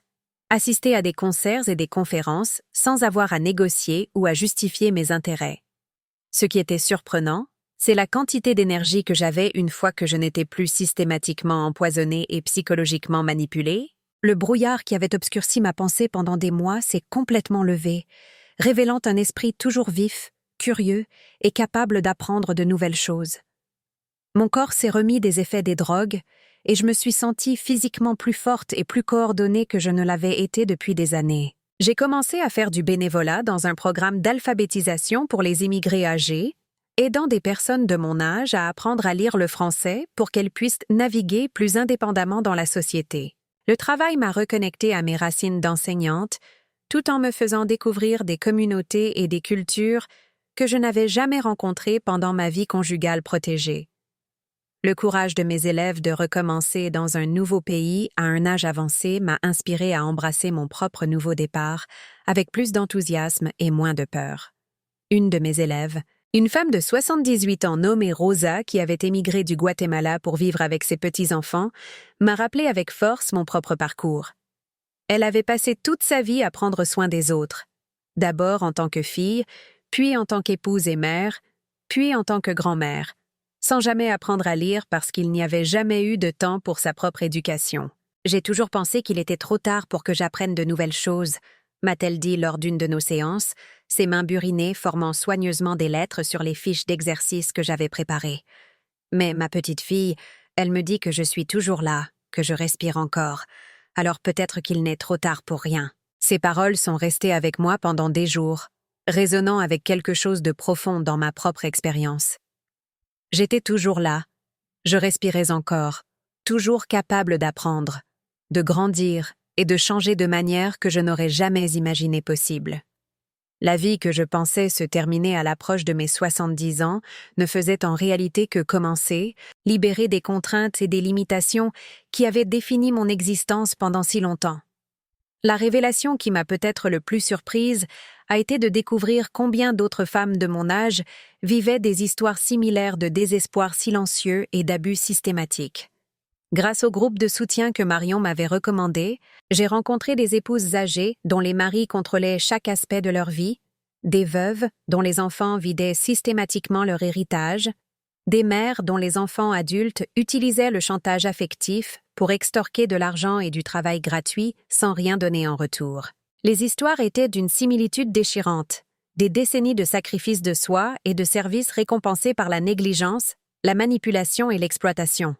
assister à des concerts et des conférences sans avoir à négocier ou à justifier mes intérêts. Ce qui était surprenant, c'est la quantité d'énergie que j'avais une fois que je n'étais plus systématiquement empoisonnée et psychologiquement manipulée. Le brouillard qui avait obscurci ma pensée pendant des mois s'est complètement levé, révélant un esprit toujours vif, curieux et capable d'apprendre de nouvelles choses. Mon corps s'est remis des effets des drogues et je me suis sentie physiquement plus forte et plus coordonnée que je ne l'avais été depuis des années. J'ai commencé à faire du bénévolat dans un programme d'alphabétisation pour les immigrés âgés, aidant des personnes de mon âge à apprendre à lire le français pour qu'elles puissent naviguer plus indépendamment dans la société. Le travail m'a reconnectée à mes racines d'enseignante, tout en me faisant découvrir des communautés et des cultures que je n'avais jamais rencontrées pendant ma vie conjugale protégée. Le courage de mes élèves de recommencer dans un nouveau pays à un âge avancé m'a inspiré à embrasser mon propre nouveau départ avec plus d'enthousiasme et moins de peur. Une de mes élèves, une femme de 78 ans nommée Rosa qui avait émigré du Guatemala pour vivre avec ses petits-enfants, m'a rappelé avec force mon propre parcours. Elle avait passé toute sa vie à prendre soin des autres, d'abord en tant que fille, puis en tant qu'épouse et mère, puis en tant que grand-mère, sans jamais apprendre à lire parce qu'il n'y avait jamais eu de temps pour sa propre éducation. J'ai toujours pensé qu'il était trop tard pour que j'apprenne de nouvelles choses, m'a-t-elle dit lors d'une de nos séances, ses mains burinées formant soigneusement des lettres sur les fiches d'exercice que j'avais préparées. Mais ma petite fille, elle me dit que je suis toujours là, que je respire encore, alors peut-être qu'il n'est trop tard pour rien. Ces paroles sont restées avec moi pendant des jours, résonnant avec quelque chose de profond dans ma propre expérience. J'étais toujours là, je respirais encore, toujours capable d'apprendre, de grandir et de changer de manière que je n'aurais jamais imaginé possible. La vie que je pensais se terminer à l'approche de mes 70 ans ne faisait en réalité que commencer, libérée des contraintes et des limitations qui avaient défini mon existence pendant si longtemps. La révélation qui m'a peut-être le plus surprise a été de découvrir combien d'autres femmes de mon âge vivaient des histoires similaires de désespoir silencieux et d'abus systématiques. Grâce au groupe de soutien que Marion m'avait recommandé, j'ai rencontré des épouses âgées dont les maris contrôlaient chaque aspect de leur vie, des veuves dont les enfants vidaient systématiquement leur héritage, des mères dont les enfants adultes utilisaient le chantage affectif pour extorquer de l'argent et du travail gratuit sans rien donner en retour. Les histoires étaient d'une similitude déchirante, des décennies de sacrifices de soi et de services récompensés par la négligence, la manipulation et l'exploitation.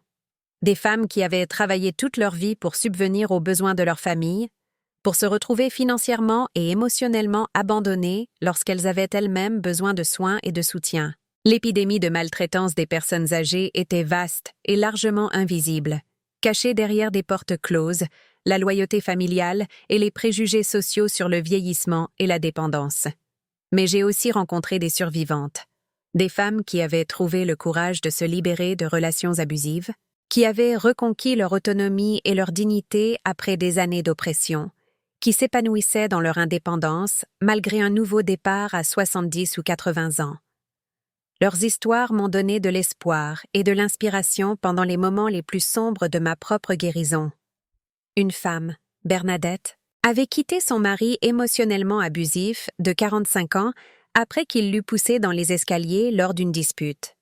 Des femmes qui avaient travaillé toute leur vie pour subvenir aux besoins de leur famille, pour se retrouver financièrement et émotionnellement abandonnées lorsqu'elles avaient elles-mêmes besoin de soins et de soutien. L'épidémie de maltraitance des personnes âgées était vaste et largement invisible, cachée derrière des portes closes, la loyauté familiale et les préjugés sociaux sur le vieillissement et la dépendance. Mais j'ai aussi rencontré des survivantes, des femmes qui avaient trouvé le courage de se libérer de relations abusives, qui avaient reconquis leur autonomie et leur dignité après des années d'oppression, qui s'épanouissaient dans leur indépendance malgré un nouveau départ à 70 ou 80 ans. Leurs histoires m'ont donné de l'espoir et de l'inspiration pendant les moments les plus sombres de ma propre guérison. Une femme, Bernadette, avait quitté son mari émotionnellement abusif de 45 ans après qu'il l'eut poussée dans les escaliers lors d'une dispute.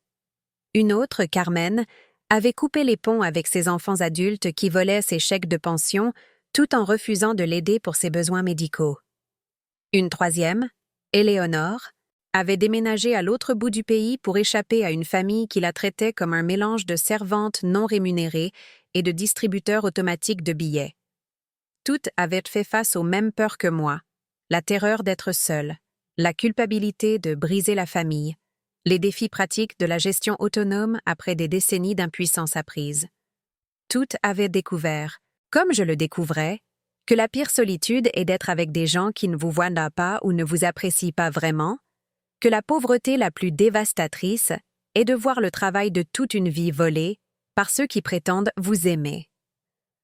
Une autre, Carmen, avait coupé les ponts avec ses enfants adultes qui volaient ses chèques de pension tout en refusant de l'aider pour ses besoins médicaux. Une troisième, Éléonore, avait déménagé à l'autre bout du pays pour échapper à une famille qui la traitait comme un mélange de servante non rémunérée et de distributeur automatique de billets. Toutes avaient fait face aux mêmes peurs que moi, la terreur d'être seule, la culpabilité de briser la famille, les défis pratiques de la gestion autonome après des décennies d'impuissance apprise. Toutes avaient découvert, comme je le découvrais, que la pire solitude est d'être avec des gens qui ne vous voient pas ou ne vous apprécient pas vraiment, que la pauvreté la plus dévastatrice est de voir le travail de toute une vie volé par ceux qui prétendent vous aimer.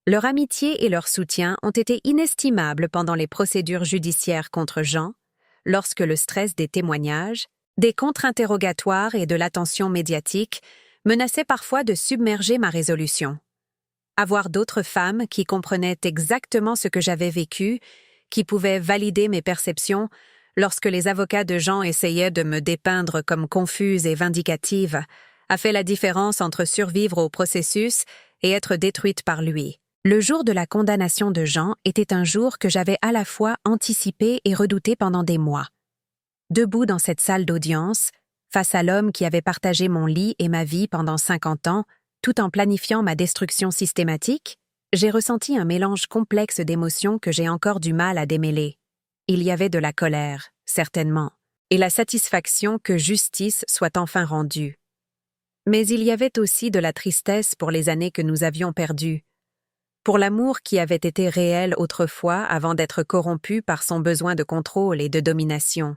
Leur amitié et leur soutien ont été inestimables pendant les procédures judiciaires contre Jean, lorsque le stress des témoignages, des contre-interrogatoires et de l'attention médiatique menaçait parfois de submerger ma résolution. Avoir d'autres femmes qui comprenaient exactement ce que j'avais vécu, qui pouvaient valider mes perceptions lorsque les avocats de Jean essayaient de me dépeindre comme confuse et vindicative, a fait la différence entre survivre au processus et être détruite par lui. Le jour de la condamnation de Jean était un jour que j'avais à la fois anticipé et redouté pendant des mois. Debout dans cette salle d'audience, face à l'homme qui avait partagé mon lit et ma vie pendant 50 ans, tout en planifiant ma destruction systématique, j'ai ressenti un mélange complexe d'émotions que j'ai encore du mal à démêler. Il y avait de la colère, certainement, et la satisfaction que justice soit enfin rendue. Mais il y avait aussi de la tristesse pour les années que nous avions perdues, pour l'amour qui avait été réel autrefois avant d'être corrompu par son besoin de contrôle et de domination.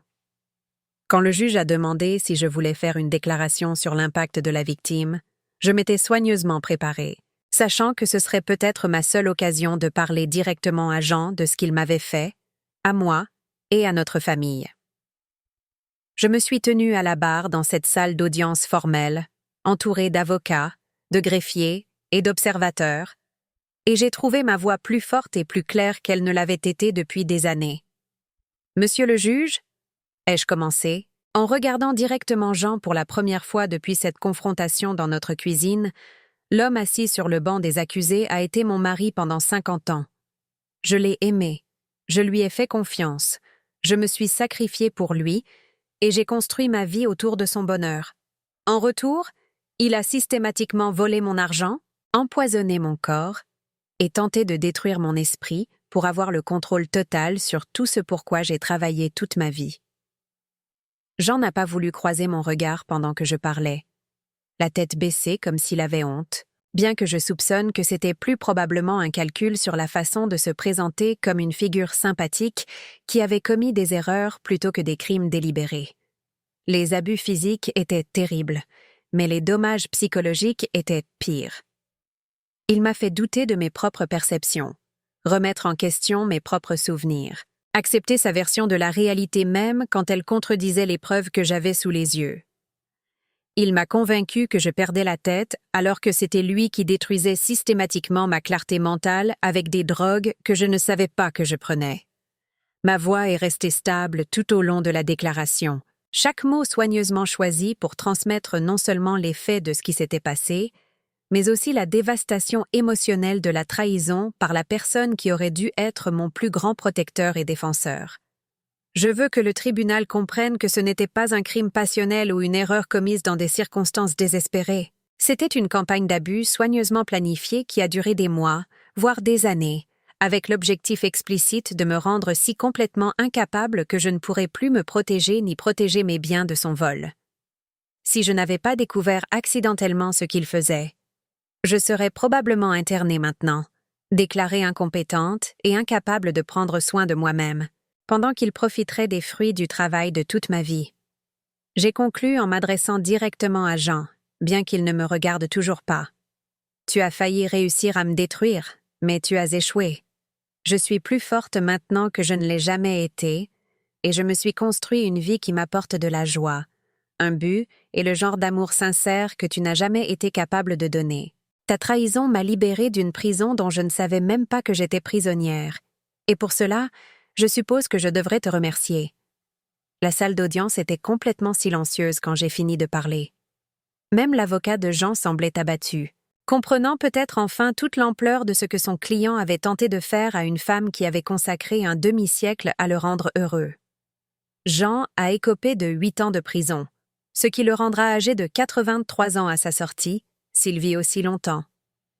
Quand le juge a demandé si je voulais faire une déclaration sur l'impact de la victime, je m'étais soigneusement préparée, sachant que ce serait peut-être ma seule occasion de parler directement à Jean de ce qu'il m'avait fait, à moi et à notre famille. Je me suis tenue à la barre dans cette salle d'audience formelle, entourée d'avocats, de greffiers et d'observateurs, et j'ai trouvé ma voix plus forte et plus claire qu'elle ne l'avait été depuis des années. « Monsieur le juge » ai-je commencé, en regardant directement Jean pour la première fois depuis cette confrontation dans notre cuisine. L'homme assis sur le banc des accusés a été mon mari pendant 50 ans. Je l'ai aimé, je lui ai fait confiance, je me suis sacrifiée pour lui, et j'ai construit ma vie autour de son bonheur. En retour, il a systématiquement volé mon argent, empoisonné mon corps, et tenté de détruire mon esprit pour avoir le contrôle total sur tout ce pourquoi j'ai travaillé toute ma vie. Jean n'a pas voulu croiser mon regard pendant que je parlais, la tête baissée comme s'il avait honte, bien que je soupçonne que c'était plus probablement un calcul sur la façon de se présenter comme une figure sympathique qui avait commis des erreurs plutôt que des crimes délibérés. Les abus physiques étaient terribles, mais les dommages psychologiques étaient pires. Il m'a fait douter de mes propres perceptions, remettre en question mes propres souvenirs, accepter sa version de la réalité même quand elle contredisait les preuves que j'avais sous les yeux. Il m'a convaincu que je perdais la tête alors que c'était lui qui détruisait systématiquement ma clarté mentale avec des drogues que je ne savais pas que je prenais. Ma voix est restée stable tout au long de la déclaration, chaque mot soigneusement choisi pour transmettre non seulement les faits de ce qui s'était passé, mais aussi la dévastation émotionnelle de la trahison par la personne qui aurait dû être mon plus grand protecteur et défenseur. Je veux que le tribunal comprenne que ce n'était pas un crime passionnel ou une erreur commise dans des circonstances désespérées. C'était une campagne d'abus soigneusement planifiée qui a duré des mois, voire des années, avec l'objectif explicite de me rendre si complètement incapable que je ne pourrais plus me protéger ni protéger mes biens de son vol. Si je n'avais pas découvert accidentellement ce qu'il faisait, je serais probablement internée maintenant, déclarée incompétente et incapable de prendre soin de moi-même, pendant qu'il profiterait des fruits du travail de toute ma vie. J'ai conclu en m'adressant directement à Jean, bien qu'il ne me regarde toujours pas. « Tu as failli réussir à me détruire, mais tu as échoué. Je suis plus forte maintenant que je ne l'ai jamais été, et je me suis construit une vie qui m'apporte de la joie, un but et le genre d'amour sincère que tu n'as jamais été capable de donner. Ta trahison m'a libérée d'une prison dont je ne savais même pas que j'étais prisonnière, et pour cela, je suppose que je devrais te remercier. » La salle d'audience était complètement silencieuse quand j'ai fini de parler. Même l'avocat de Jean semblait abattu, comprenant peut-être enfin toute l'ampleur de ce que son client avait tenté de faire à une femme qui avait consacré un demi-siècle à le rendre heureux. Jean a écopé de 8 ans de prison, ce qui le rendra âgé de 83 ans à sa sortie, s'il vit aussi longtemps.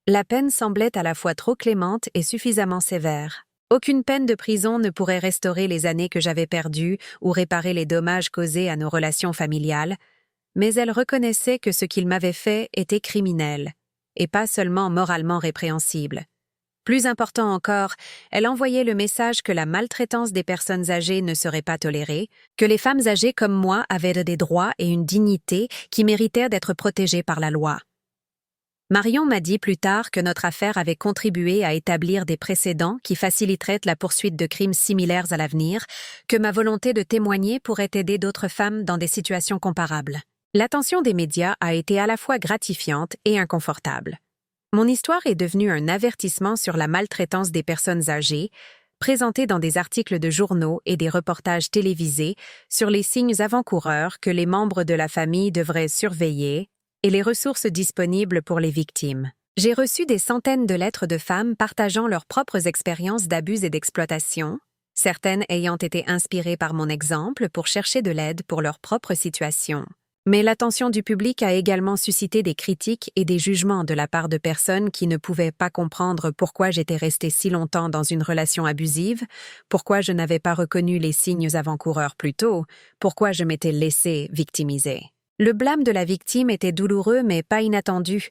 La peine semblait à la fois trop clémente et suffisamment sévère. Aucune peine de prison ne pourrait restaurer les années que j'avais perdues ou réparer les dommages causés à nos relations familiales, mais elle reconnaissait que ce qu'il m'avait fait était criminel, et pas seulement moralement répréhensible. Plus important encore, elle envoyait le message que la maltraitance des personnes âgées ne serait pas tolérée, que les femmes âgées comme moi avaient des droits et une dignité qui méritaient d'être protégées par la loi. Marion m'a dit plus tard que notre affaire avait contribué à établir des précédents qui faciliteraient la poursuite de crimes similaires à l'avenir, que ma volonté de témoigner pourrait aider d'autres femmes dans des situations comparables. L'attention des médias a été à la fois gratifiante et inconfortable. Mon histoire est devenue un avertissement sur la maltraitance des personnes âgées, présenté dans des articles de journaux et des reportages télévisés sur les signes avant-coureurs que les membres de la famille devraient surveiller et les ressources disponibles pour les victimes. J'ai reçu des centaines de lettres de femmes partageant leurs propres expériences d'abus et d'exploitation, certaines ayant été inspirées par mon exemple pour chercher de l'aide pour leur propre situation. Mais l'attention du public a également suscité des critiques et des jugements de la part de personnes qui ne pouvaient pas comprendre pourquoi j'étais restée si longtemps dans une relation abusive, pourquoi je n'avais pas reconnu les signes avant-coureurs plus tôt, pourquoi je m'étais laissée victimiser. Le blâme de la victime était douloureux mais pas inattendu.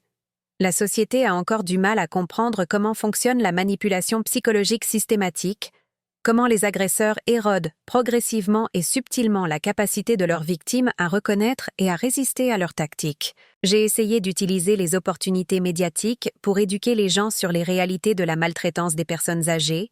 La société a encore du mal à comprendre comment fonctionne la manipulation psychologique systématique, comment les agresseurs érodent progressivement et subtilement la capacité de leurs victimes à reconnaître et à résister à leurs tactiques. J'ai essayé d'utiliser les opportunités médiatiques pour éduquer les gens sur les réalités de la maltraitance des personnes âgées,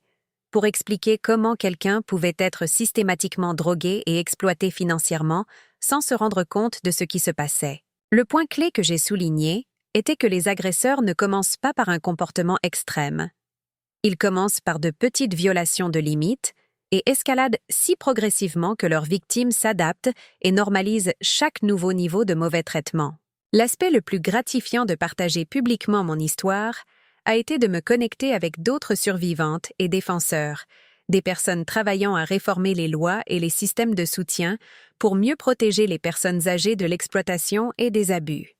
pour expliquer comment quelqu'un pouvait être systématiquement drogué et exploité financièrement sans se rendre compte de ce qui se passait. Le point clé que j'ai souligné était que les agresseurs ne commencent pas par un comportement extrême. Ils commencent par de petites violations de limites et escaladent si progressivement que leurs victimes s'adaptent et normalisent chaque nouveau niveau de mauvais traitement. L'aspect le plus gratifiant de partager publiquement mon histoire a été de me connecter avec d'autres survivantes et défenseurs, des personnes travaillant à réformer les lois et les systèmes de soutien pour mieux protéger les personnes âgées de l'exploitation et des abus.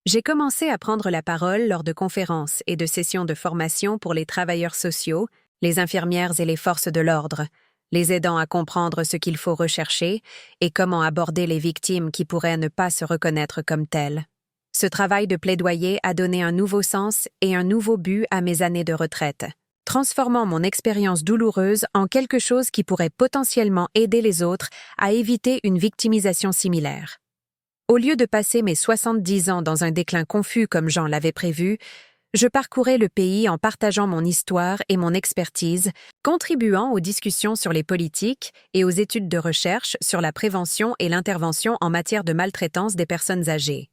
J'ai commencé à prendre la parole lors de conférences et de sessions de formation pour les travailleurs sociaux, les infirmières et les forces de l'ordre, les aidant à comprendre ce qu'il faut rechercher et comment aborder les victimes qui pourraient ne pas se reconnaître comme telles. Ce travail de plaidoyer a donné un nouveau sens et un nouveau but à mes années de retraite, transformant mon expérience douloureuse en quelque chose qui pourrait potentiellement aider les autres à éviter une victimisation similaire. Au lieu de passer mes 70 ans dans un déclin confus comme Jean l'avait prévu, je parcourais le pays en partageant mon histoire et mon expertise, contribuant aux discussions sur les politiques et aux études de recherche sur la prévention et l'intervention en matière de maltraitance des personnes âgées.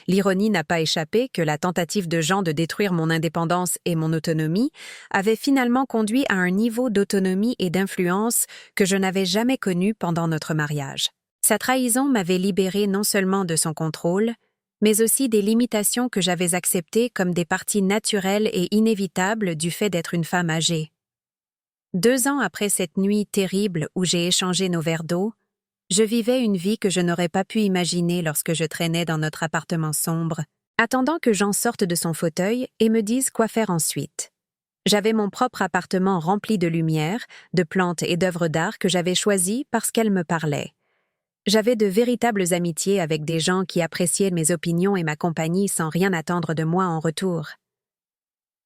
L'ironie n'a pas échappé que la tentative de Jean de détruire mon indépendance et mon autonomie avait finalement conduit à un niveau d'autonomie et d'influence que je n'avais jamais connu pendant notre mariage. Sa trahison m'avait libérée non seulement de son contrôle, mais aussi des limitations que j'avais acceptées comme des parties naturelles et inévitables du fait d'être une femme âgée. 2 ans après cette nuit terrible où j'ai échangé nos verres d'eau, je vivais une vie que je n'aurais pas pu imaginer lorsque je traînais dans notre appartement sombre, attendant que Jean sorte de son fauteuil et me dise quoi faire ensuite. J'avais mon propre appartement rempli de lumière, de plantes et d'œuvres d'art que j'avais choisies parce qu'elles me parlaient. J'avais de véritables amitiés avec des gens qui appréciaient mes opinions et ma compagnie sans rien attendre de moi en retour.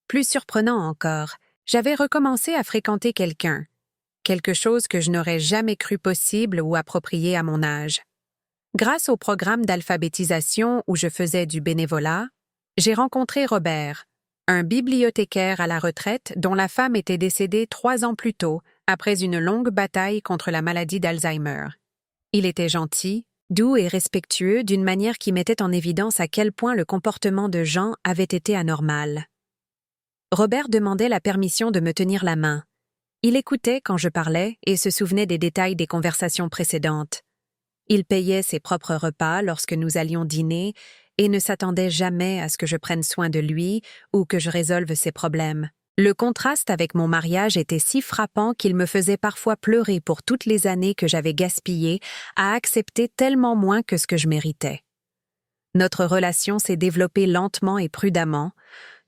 Plus surprenant encore, j'avais recommencé à fréquenter quelqu'un, quelque chose que je n'aurais jamais cru possible ou approprié à mon âge. Grâce au programme d'alphabétisation où je faisais du bénévolat, j'ai rencontré Robert, un bibliothécaire à la retraite dont la femme était décédée 3 ans plus tôt après une longue bataille contre la maladie d'Alzheimer. Il était gentil, doux et respectueux d'une manière qui mettait en évidence à quel point le comportement de Jean avait été anormal. Robert demandait la permission de me tenir la main. Il écoutait quand je parlais et se souvenait des détails des conversations précédentes. Il payait ses propres repas lorsque nous allions dîner et ne s'attendait jamais à ce que je prenne soin de lui ou que je résolve ses problèmes. Le contraste avec mon mariage était si frappant qu'il me faisait parfois pleurer pour toutes les années que j'avais gaspillées à accepter tellement moins que ce que je méritais. Notre relation s'est développée lentement et prudemment,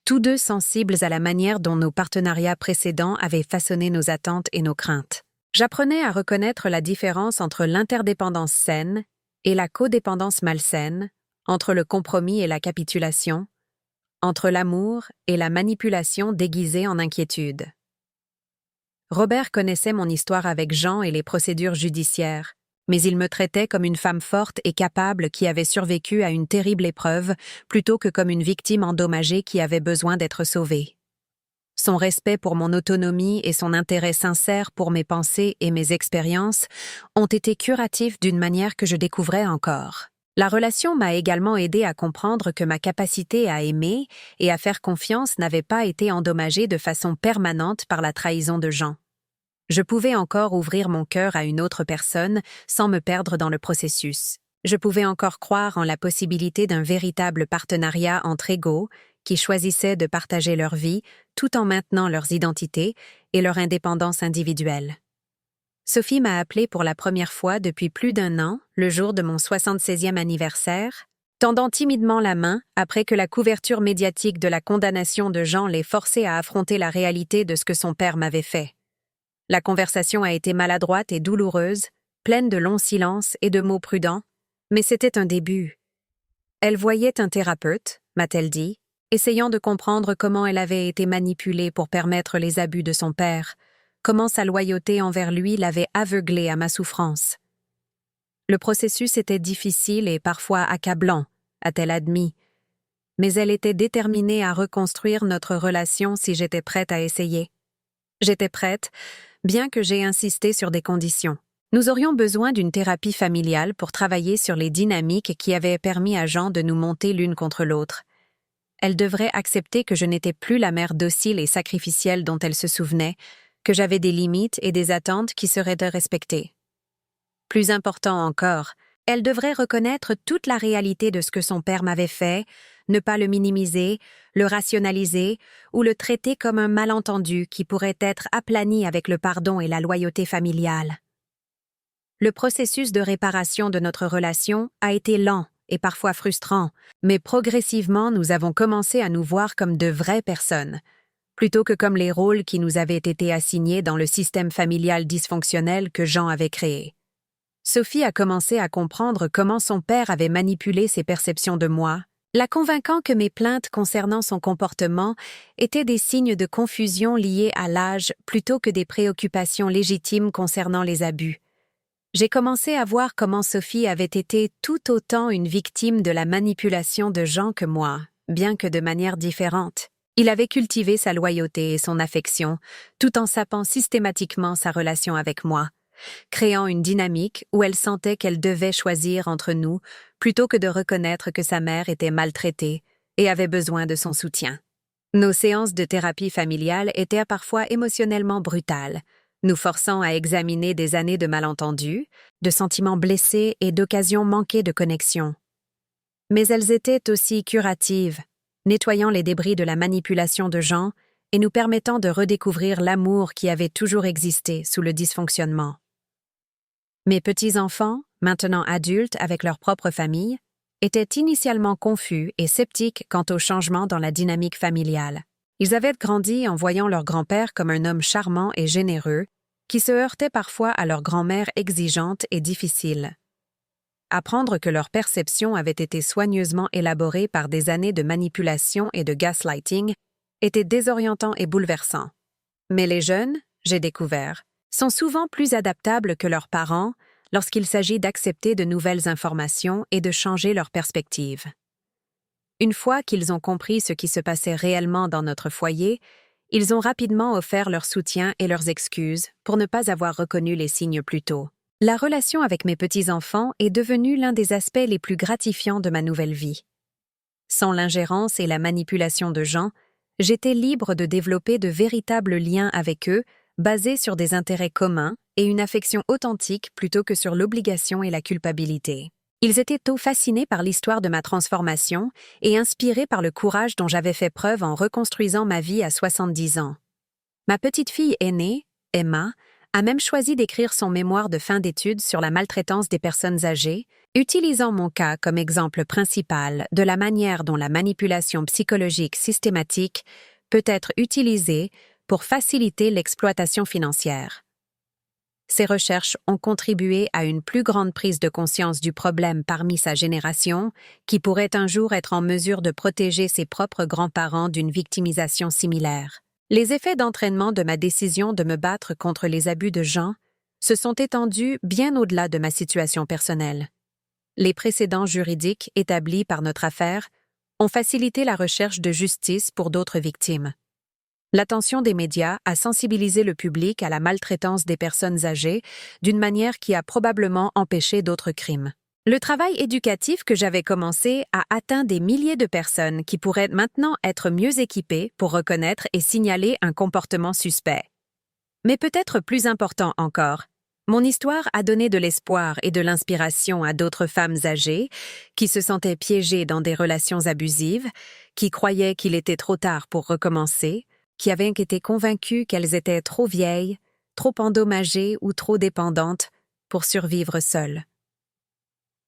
tous deux sensibles à la manière dont nos partenariats précédents avaient façonné nos attentes et nos craintes. J'apprenais à reconnaître la différence entre l'interdépendance saine et la codépendance malsaine, entre le compromis et la capitulation, entre l'amour et la manipulation déguisée en inquiétude. Robert connaissait mon histoire avec Jean et les procédures judiciaires, mais il me traitait comme une femme forte et capable qui avait survécu à une terrible épreuve plutôt que comme une victime endommagée qui avait besoin d'être sauvée. Son respect pour mon autonomie et son intérêt sincère pour mes pensées et mes expériences ont été curatifs d'une manière que je découvrais encore. La relation m'a également aidé à comprendre que ma capacité à aimer et à faire confiance n'avait pas été endommagée de façon permanente par la trahison de Jean. Je pouvais encore ouvrir mon cœur à une autre personne sans me perdre dans le processus. Je pouvais encore croire en la possibilité d'un véritable partenariat entre égaux qui choisissaient de partager leur vie tout en maintenant leurs identités et leur indépendance individuelle. Sophie m'a appelée pour la première fois depuis plus d'1 an, le jour de mon 76e anniversaire, tendant timidement la main après que la couverture médiatique de la condamnation de Jean l'ait forcé à affronter la réalité de ce que son père m'avait fait. La conversation a été maladroite et douloureuse, pleine de longs silences et de mots prudents, mais c'était un début. Elle voyait un thérapeute, m'a-t-elle dit, essayant de comprendre comment elle avait été manipulée pour permettre les abus de son père, comment sa loyauté envers lui l'avait aveuglée à ma souffrance. Le processus était difficile et parfois accablant, a-t-elle admis, mais elle était déterminée à reconstruire notre relation si j'étais prête à essayer. J'étais prête, bien que j'ai insisté sur des conditions. Nous aurions besoin d'une thérapie familiale pour travailler sur les dynamiques qui avaient permis à Jean de nous monter l'une contre l'autre. Elle devrait accepter que je n'étais plus la mère docile et sacrificielle dont elle se souvenait, que j'avais des limites et des attentes qui seraient respectées. Plus important encore, elle devrait reconnaître toute la réalité de ce que son père m'avait fait, ne pas le minimiser, le rationaliser ou le traiter comme un malentendu qui pourrait être aplani avec le pardon et la loyauté familiale. Le processus de réparation de notre relation a été lent et parfois frustrant, mais progressivement nous avons commencé à nous voir comme de vraies personnes, plutôt que comme les rôles qui nous avaient été assignés dans le système familial dysfonctionnel que Jean avait créé. Sophie a commencé à comprendre comment son père avait manipulé ses perceptions de moi, la convainquant que mes plaintes concernant son comportement étaient des signes de confusion liés à l'âge plutôt que des préoccupations légitimes concernant les abus. J'ai commencé à voir comment Sophie avait été tout autant une victime de la manipulation de Jean que moi, bien que de manière différente. Il avait cultivé sa loyauté et son affection, tout en sapant systématiquement sa relation avec moi, créant une dynamique où elle sentait qu'elle devait choisir entre nous plutôt que de reconnaître que sa mère était maltraitée et avait besoin de son soutien. Nos séances de thérapie familiale étaient parfois émotionnellement brutales, nous forçant à examiner des années de malentendus, de sentiments blessés et d'occasions manquées de connexion. Mais elles étaient aussi curatives, nettoyant les débris de la manipulation de Jean et nous permettant de redécouvrir l'amour qui avait toujours existé sous le dysfonctionnement. Mes petits-enfants, maintenant adultes avec leur propre famille, étaient initialement confus et sceptiques quant au changement dans la dynamique familiale. Ils avaient grandi en voyant leur grand-père comme un homme charmant et généreux, qui se heurtait parfois à leur grand-mère exigeante et difficile. Apprendre que leur perception avait été soigneusement élaborée par des années de manipulation et de gaslighting était désorientant et bouleversant. Mais les jeunes, j'ai découvert, sont souvent plus adaptables que leurs parents lorsqu'il s'agit d'accepter de nouvelles informations et de changer leur perspective. Une fois qu'ils ont compris ce qui se passait réellement dans notre foyer, ils ont rapidement offert leur soutien et leurs excuses pour ne pas avoir reconnu les signes plus tôt. La relation avec mes petits-enfants est devenue l'un des aspects les plus gratifiants de ma nouvelle vie. Sans l'ingérence et la manipulation de Jean, j'étais libre de développer de véritables liens avec eux, basés sur des intérêts communs et une affection authentique plutôt que sur l'obligation et la culpabilité. Ils étaient tôt fascinés par l'histoire de ma transformation et inspirés par le courage dont j'avais fait preuve en reconstruisant ma vie à 70 ans. Ma petite fille aînée, Emma, a même choisi d'écrire son mémoire de fin d'études sur la maltraitance des personnes âgées, utilisant mon cas comme exemple principal de la manière dont la manipulation psychologique systématique peut être utilisée pour faciliter l'exploitation financière. Ces recherches ont contribué à une plus grande prise de conscience du problème parmi sa génération, qui pourrait un jour être en mesure de protéger ses propres grands-parents d'une victimisation similaire. Les effets d'entraînement de ma décision de me battre contre les abus de Jean se sont étendus bien au-delà de ma situation personnelle. Les précédents juridiques établis par notre affaire ont facilité la recherche de justice pour d'autres victimes. L'attention des médias a sensibilisé le public à la maltraitance des personnes âgées d'une manière qui a probablement empêché d'autres crimes. Le travail éducatif que j'avais commencé a atteint des milliers de personnes qui pourraient maintenant être mieux équipées pour reconnaître et signaler un comportement suspect. Mais peut-être plus important encore, mon histoire a donné de l'espoir et de l'inspiration à d'autres femmes âgées qui se sentaient piégées dans des relations abusives, qui croyaient qu'il était trop tard pour recommencer, qui avaient été convaincues qu'elles étaient trop vieilles, trop endommagées ou trop dépendantes pour survivre seules.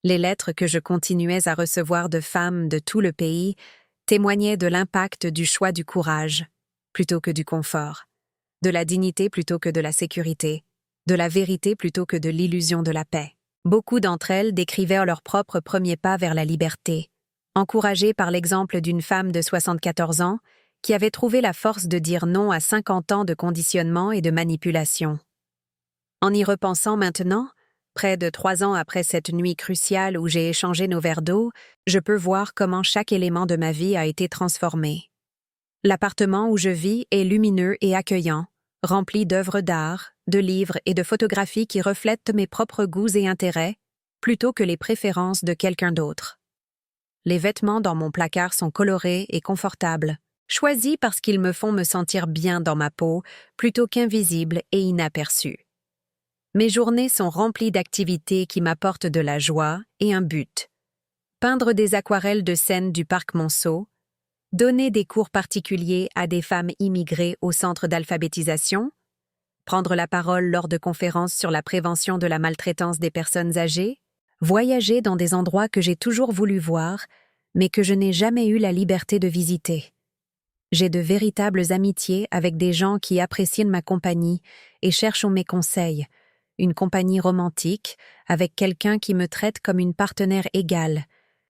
Les lettres que je continuais à recevoir de femmes de tout le pays témoignaient de l'impact du choix du courage plutôt que du confort, de la dignité plutôt que de la sécurité, de la vérité plutôt que de l'illusion de la paix. Beaucoup d'entre elles décrivaient leur propre premier pas vers la liberté, encouragées par l'exemple d'une femme de 74 ans qui avait trouvé la force de dire non à 50 ans de conditionnement et de manipulation. En y repensant maintenant, près de 3 ans après cette nuit cruciale où j'ai échangé nos verres d'eau, je peux voir comment chaque élément de ma vie a été transformé. L'appartement où je vis est lumineux et accueillant, rempli d'œuvres d'art, de livres et de photographies qui reflètent mes propres goûts et intérêts, plutôt que les préférences de quelqu'un d'autre. Les vêtements dans mon placard sont colorés et confortables, choisis parce qu'ils me font me sentir bien dans ma peau, plutôt qu'invisibles et inaperçus. Mes journées sont remplies d'activités qui m'apportent de la joie et un but. Peindre des aquarelles de scènes du parc Monceau, donner des cours particuliers à des femmes immigrées au centre d'alphabétisation, prendre la parole lors de conférences sur la prévention de la maltraitance des personnes âgées, voyager dans des endroits que j'ai toujours voulu voir, mais que je n'ai jamais eu la liberté de visiter. J'ai de véritables amitiés avec des gens qui apprécient ma compagnie et cherchent mes conseils, une compagnie romantique avec quelqu'un qui me traite comme une partenaire égale,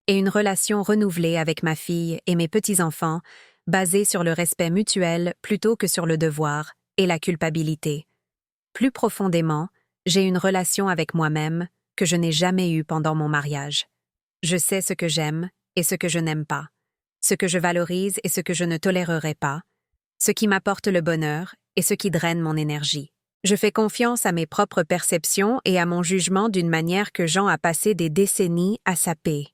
et une relation renouvelée avec ma fille et mes petits-enfants, basée sur le respect mutuel plutôt que sur le devoir et la culpabilité. Plus profondément, j'ai une relation avec moi-même que je n'ai jamais eue pendant mon mariage. Je sais ce que j'aime et ce que je n'aime pas, ce que je valorise et ce que je ne tolérerai pas, ce qui m'apporte le bonheur et ce qui draine mon énergie. Je fais confiance à mes propres perceptions et à mon jugement d'une manière que Jean a passé des décennies à saper.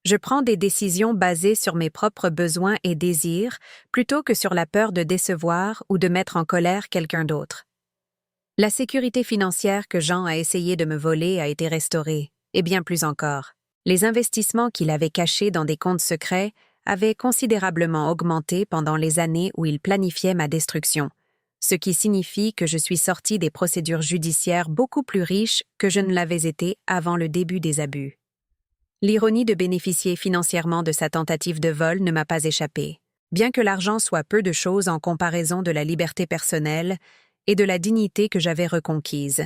Je prends des décisions basées sur mes propres besoins et désirs plutôt que sur la peur de décevoir ou de mettre en colère quelqu'un d'autre. La sécurité financière que Jean a essayé de me voler a été restaurée, et bien plus encore. Les investissements qu'il avait cachés dans des comptes secrets avaient considérablement augmenté pendant les années où il planifiait ma destruction, ce qui signifie que je suis sortie des procédures judiciaires beaucoup plus riches que je ne l'avais été avant le début des abus. L'ironie de bénéficier financièrement de sa tentative de vol ne m'a pas échappé. Bien que l'argent soit peu de choses en comparaison de la liberté personnelle et de la dignité que j'avais reconquise,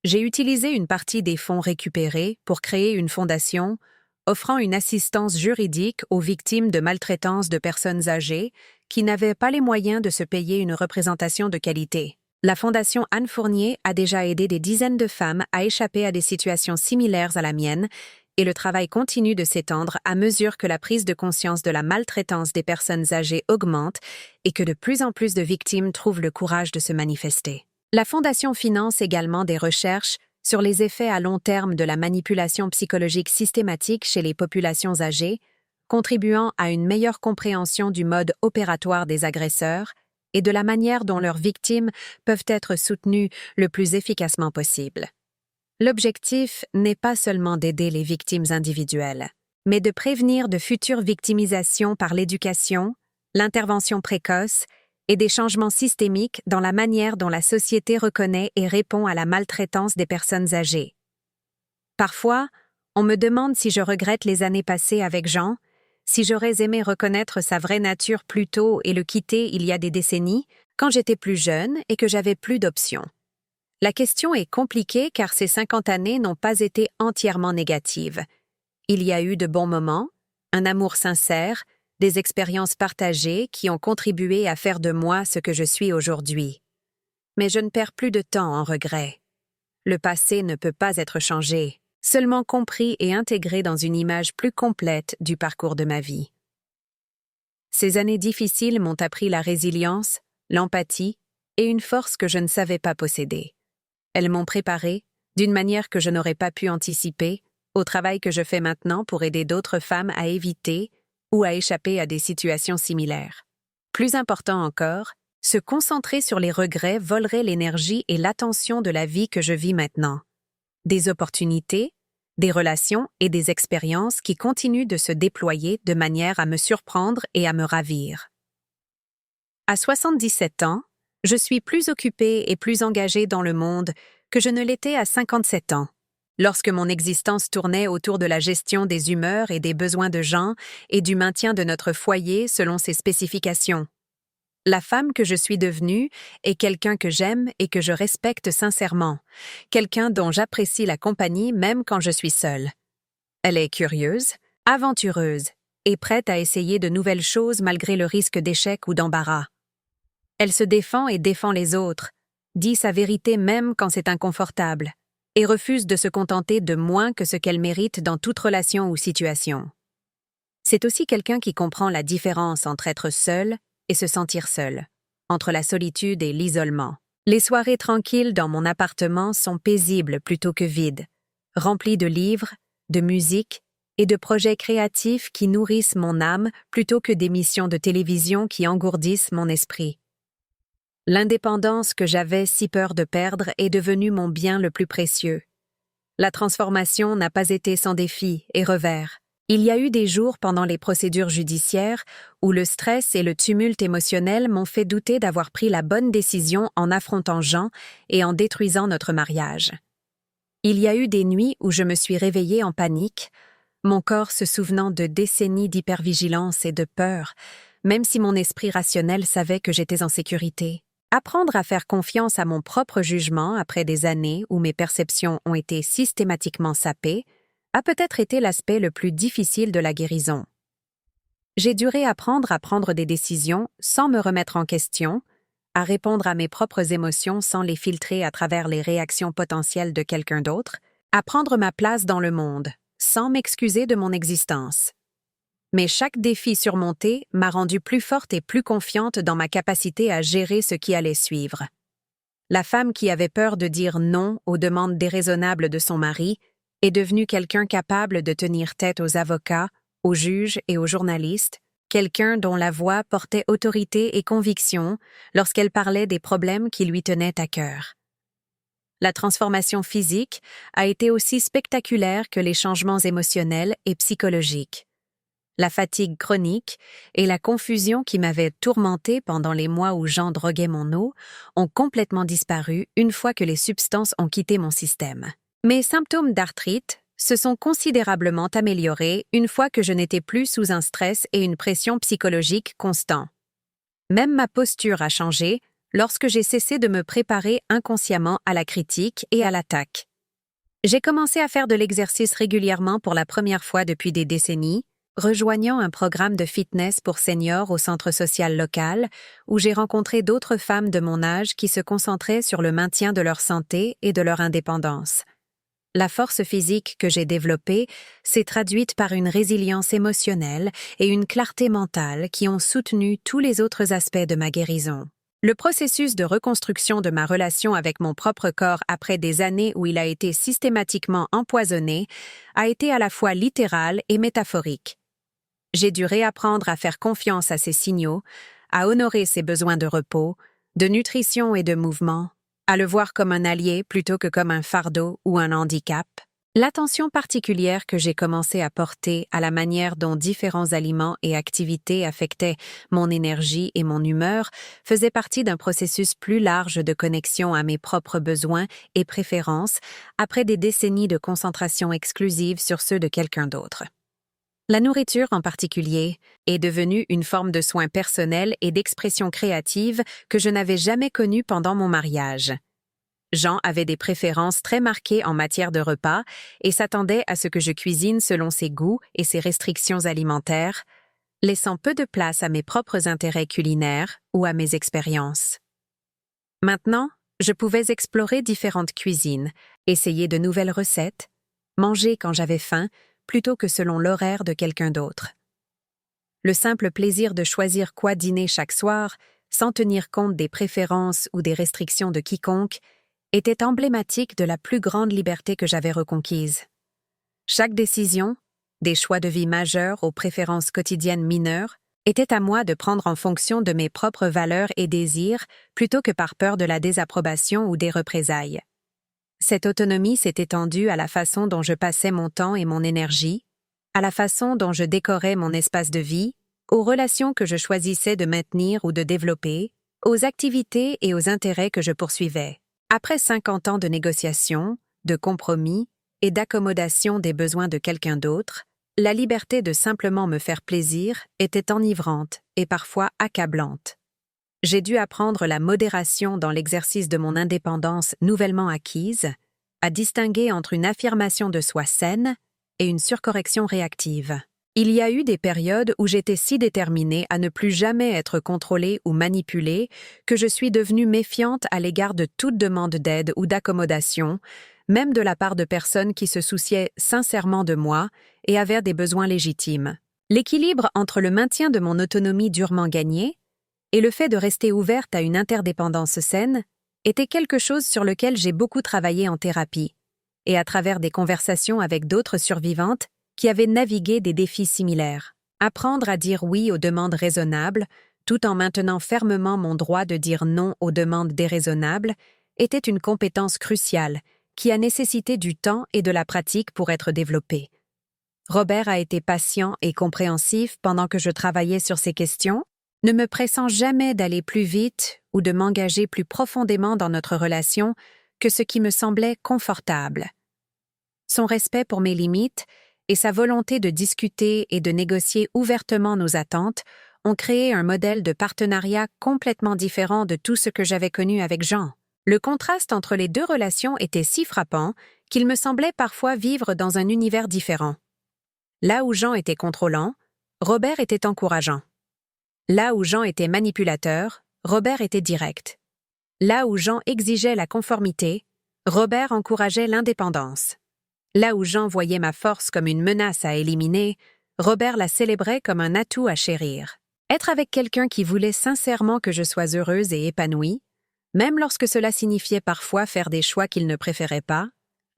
j'ai utilisé une partie des fonds récupérés pour créer une fondation offrant une assistance juridique aux victimes de maltraitance de personnes âgées qui n'avaient pas les moyens de se payer une représentation de qualité. La Fondation Anne Fournier a déjà aidé des dizaines de femmes à échapper à des situations similaires à la mienne, et le travail continue de s'étendre à mesure que la prise de conscience de la maltraitance des personnes âgées augmente et que de plus en plus de victimes trouvent le courage de se manifester. La Fondation finance également des recherches sur les effets à long terme de la manipulation psychologique systématique chez les populations âgées, contribuant à une meilleure compréhension du mode opératoire des agresseurs et de la manière dont leurs victimes peuvent être soutenues le plus efficacement possible. L'objectif n'est pas seulement d'aider les victimes individuelles, mais de prévenir de futures victimisations par l'éducation, l'intervention précoce et des changements systémiques dans la manière dont la société reconnaît et répond à la maltraitance des personnes âgées. Parfois, on me demande si je regrette les années passées avec Jean, si j'aurais aimé reconnaître sa vraie nature plus tôt et le quitter il y a des décennies, quand j'étais plus jeune et que j'avais plus d'options. La question est compliquée car ces 50 années n'ont pas été entièrement négatives. Il y a eu de bons moments, un amour sincère, des expériences partagées qui ont contribué à faire de moi ce que je suis aujourd'hui. Mais je ne perds plus de temps en regret. Le passé ne peut pas être changé, seulement compris et intégré dans une image plus complète du parcours de ma vie. Ces années difficiles m'ont appris la résilience, l'empathie et une force que je ne savais pas posséder. Elles m'ont préparé, d'une manière que je n'aurais pas pu anticiper, au travail que je fais maintenant pour aider d'autres femmes à éviter ou à échapper à des situations similaires. Plus important encore, se concentrer sur les regrets volerait l'énergie et l'attention de la vie que je vis maintenant. Des opportunités, des relations et des expériences qui continuent de se déployer de manière à me surprendre et à me ravir. À 77 ans, je suis plus occupée et plus engagée dans le monde que je ne l'étais à 57 ans, lorsque mon existence tournait autour de la gestion des humeurs et des besoins de Jean et du maintien de notre foyer selon ses spécifications. La femme que je suis devenue est quelqu'un que j'aime et que je respecte sincèrement, quelqu'un dont j'apprécie la compagnie même quand je suis seule. Elle est curieuse, aventureuse et prête à essayer de nouvelles choses malgré le risque d'échec ou d'embarras. Elle se défend et défend les autres, dit sa vérité même quand c'est inconfortable, et refuse de se contenter de moins que ce qu'elle mérite dans toute relation ou situation. C'est aussi quelqu'un qui comprend la différence entre être seul et se sentir seul, entre la solitude et l'isolement. Les soirées tranquilles dans mon appartement sont paisibles plutôt que vides, remplies de livres, de musique et de projets créatifs qui nourrissent mon âme plutôt que d'émissions de télévision qui engourdissent mon esprit. L'indépendance que j'avais si peur de perdre est devenue mon bien le plus précieux. La transformation n'a pas été sans défis et revers. Il y a eu des jours pendant les procédures judiciaires où le stress et le tumulte émotionnel m'ont fait douter d'avoir pris la bonne décision en affrontant Jean et en détruisant notre mariage. Il y a eu des nuits où je me suis réveillée en panique, mon corps se souvenant de décennies d'hypervigilance et de peur, même si mon esprit rationnel savait que j'étais en sécurité. Apprendre à faire confiance à mon propre jugement après des années où mes perceptions ont été systématiquement sapées a peut-être été l'aspect le plus difficile de la guérison. J'ai dû réapprendre à prendre des décisions sans me remettre en question, à répondre à mes propres émotions sans les filtrer à travers les réactions potentielles de quelqu'un d'autre, à prendre ma place dans le monde, sans m'excuser de mon existence. Mais chaque défi surmonté m'a rendue plus forte et plus confiante dans ma capacité à gérer ce qui allait suivre. La femme qui avait peur de dire non aux demandes déraisonnables de son mari est devenue quelqu'un capable de tenir tête aux avocats, aux juges et aux journalistes, quelqu'un dont la voix portait autorité et conviction lorsqu'elle parlait des problèmes qui lui tenaient à cœur. La transformation physique a été aussi spectaculaire que les changements émotionnels et psychologiques. La fatigue chronique et la confusion qui m'avaient tourmentée pendant les mois où Jean droguait mon eau ont complètement disparu une fois que les substances ont quitté mon système. Mes symptômes d'arthrite se sont considérablement améliorés une fois que je n'étais plus sous un stress et une pression psychologique constants. Même ma posture a changé lorsque j'ai cessé de me préparer inconsciemment à la critique et à l'attaque. J'ai commencé à faire de l'exercice régulièrement pour la première fois depuis des décennies, rejoignant un programme de fitness pour seniors au centre social local, où j'ai rencontré d'autres femmes de mon âge qui se concentraient sur le maintien de leur santé et de leur indépendance. La force physique que j'ai développée s'est traduite par une résilience émotionnelle et une clarté mentale qui ont soutenu tous les autres aspects de ma guérison. Le processus de reconstruction de ma relation avec mon propre corps après des années où il a été systématiquement empoisonné a été à la fois littéral et métaphorique. J'ai dû réapprendre à faire confiance à ses signaux, à honorer ses besoins de repos, de nutrition et de mouvement, à le voir comme un allié plutôt que comme un fardeau ou un handicap. L'attention particulière que j'ai commencé à porter à la manière dont différents aliments et activités affectaient mon énergie et mon humeur faisait partie d'un processus plus large de connexion à mes propres besoins et préférences après des décennies de concentration exclusive sur ceux de quelqu'un d'autre. La nourriture, en particulier, est devenue une forme de soin personnel et d'expression créative que je n'avais jamais connue pendant mon mariage. Jean avait des préférences très marquées en matière de repas et s'attendait à ce que je cuisine selon ses goûts et ses restrictions alimentaires, laissant peu de place à mes propres intérêts culinaires ou à mes expériences. Maintenant, je pouvais explorer différentes cuisines, essayer de nouvelles recettes, manger quand j'avais faim plutôt que selon l'horaire de quelqu'un d'autre. Le simple plaisir de choisir quoi dîner chaque soir, sans tenir compte des préférences ou des restrictions de quiconque, était emblématique de la plus grande liberté que j'avais reconquise. Chaque décision, des choix de vie majeurs aux préférences quotidiennes mineures, était à moi de prendre en fonction de mes propres valeurs et désirs plutôt que par peur de la désapprobation ou des représailles. Cette autonomie s'est étendue à la façon dont je passais mon temps et mon énergie, à la façon dont je décorais mon espace de vie, aux relations que je choisissais de maintenir ou de développer, aux activités et aux intérêts que je poursuivais. Après 50 ans de négociations, de compromis et d'accommodation des besoins de quelqu'un d'autre, la liberté de simplement me faire plaisir était enivrante et parfois accablante. J'ai dû apprendre la modération dans l'exercice de mon indépendance nouvellement acquise, à distinguer entre une affirmation de soi saine et une surcorrection réactive. Il y a eu des périodes où j'étais si déterminée à ne plus jamais être contrôlée ou manipulée que je suis devenue méfiante à l'égard de toute demande d'aide ou d'accommodation, même de la part de personnes qui se souciaient sincèrement de moi et avaient des besoins légitimes. L'équilibre entre le maintien de mon autonomie durement gagnée et le fait de rester ouverte à une interdépendance saine était quelque chose sur lequel j'ai beaucoup travaillé en thérapie, et à travers des conversations avec d'autres survivantes qui avaient navigué des défis similaires. Apprendre à dire oui aux demandes raisonnables, tout en maintenant fermement mon droit de dire non aux demandes déraisonnables, était une compétence cruciale qui a nécessité du temps et de la pratique pour être développée. Robert a été patient et compréhensif pendant que je travaillais sur ces questions, ne me pressant jamais d'aller plus vite ou de m'engager plus profondément dans notre relation que ce qui me semblait confortable. Son respect pour mes limites et sa volonté de discuter et de négocier ouvertement nos attentes ont créé un modèle de partenariat complètement différent de tout ce que j'avais connu avec Jean. Le contraste entre les deux relations était si frappant qu'il me semblait parfois vivre dans un univers différent. Là où Jean était contrôlant, Robert était encourageant. Là où Jean était manipulateur, Robert était direct. Là où Jean exigeait la conformité, Robert encourageait l'indépendance. Là où Jean voyait ma force comme une menace à éliminer, Robert la célébrait comme un atout à chérir. Être avec quelqu'un qui voulait sincèrement que je sois heureuse et épanouie, même lorsque cela signifiait parfois faire des choix qu'il ne préférait pas,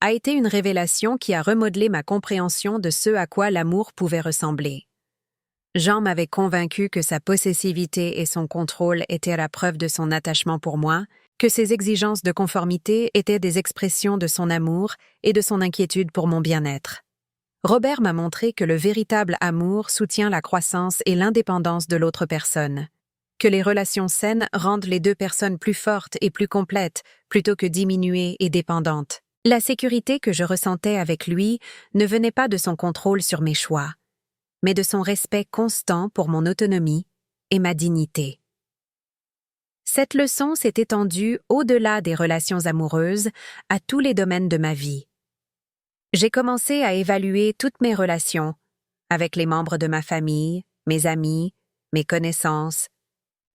a été une révélation qui a remodelé ma compréhension de ce à quoi l'amour pouvait ressembler. Jean m'avait convaincu que sa possessivité et son contrôle étaient la preuve de son attachement pour moi, que ses exigences de conformité étaient des expressions de son amour et de son inquiétude pour mon bien-être. Robert m'a montré que le véritable amour soutient la croissance et l'indépendance de l'autre personne, que les relations saines rendent les deux personnes plus fortes et plus complètes plutôt que diminuées et dépendantes. La sécurité que je ressentais avec lui ne venait pas de son contrôle sur mes choix, mais de son respect constant pour mon autonomie et ma dignité. Cette leçon s'est étendue au-delà des relations amoureuses à tous les domaines de ma vie. J'ai commencé à évaluer toutes mes relations, avec les membres de ma famille, mes amis, mes connaissances,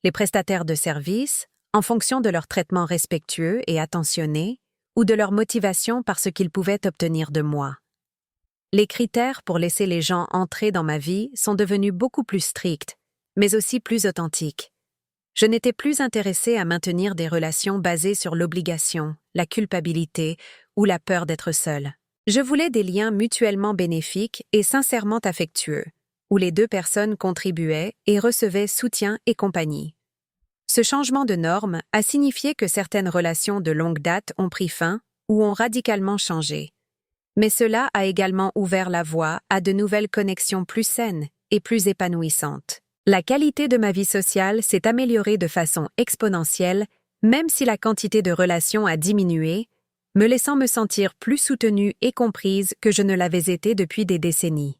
les prestataires de services, en fonction de leur traitement respectueux et attentionné, ou de leur motivation par ce qu'ils pouvaient obtenir de moi. Les critères pour laisser les gens entrer dans ma vie sont devenus beaucoup plus stricts, mais aussi plus authentiques. Je n'étais plus intéressée à maintenir des relations basées sur l'obligation, la culpabilité ou la peur d'être seule. Je voulais des liens mutuellement bénéfiques et sincèrement affectueux, où les deux personnes contribuaient et recevaient soutien et compagnie. Ce changement de norme a signifié que certaines relations de longue date ont pris fin ou ont radicalement changé, Mais cela a également ouvert la voie à de nouvelles connexions plus saines et plus épanouissantes. La qualité de ma vie sociale s'est améliorée de façon exponentielle, même si la quantité de relations a diminué, me laissant me sentir plus soutenue et comprise que je ne l'avais été depuis des décennies.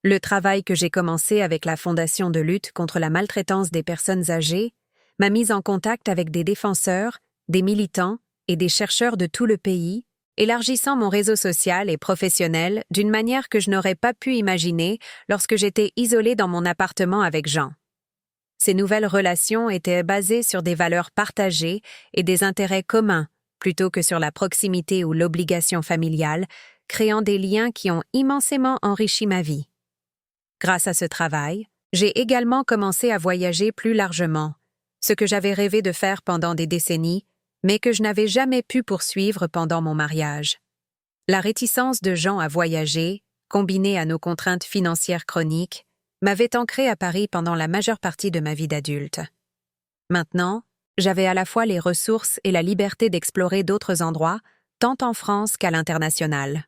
Le travail que j'ai commencé avec la Fondation de lutte contre la maltraitance des personnes âgées m'a mise en contact avec des défenseurs, des militants et des chercheurs de tout le pays, élargissant mon réseau social et professionnel d'une manière que je n'aurais pas pu imaginer lorsque j'étais isolée dans mon appartement avec Jean. Ces nouvelles relations étaient basées sur des valeurs partagées et des intérêts communs, plutôt que sur la proximité ou l'obligation familiale, créant des liens qui ont immensément enrichi ma vie. Grâce à ce travail, j'ai également commencé à voyager plus largement, ce que j'avais rêvé de faire pendant des décennies, mais que je n'avais jamais pu poursuivre pendant mon mariage. La réticence de Jean à voyager, combinée à nos contraintes financières chroniques, m'avait ancrée à Paris pendant la majeure partie de ma vie d'adulte. Maintenant, j'avais à la fois les ressources et la liberté d'explorer d'autres endroits, tant en France qu'à l'international.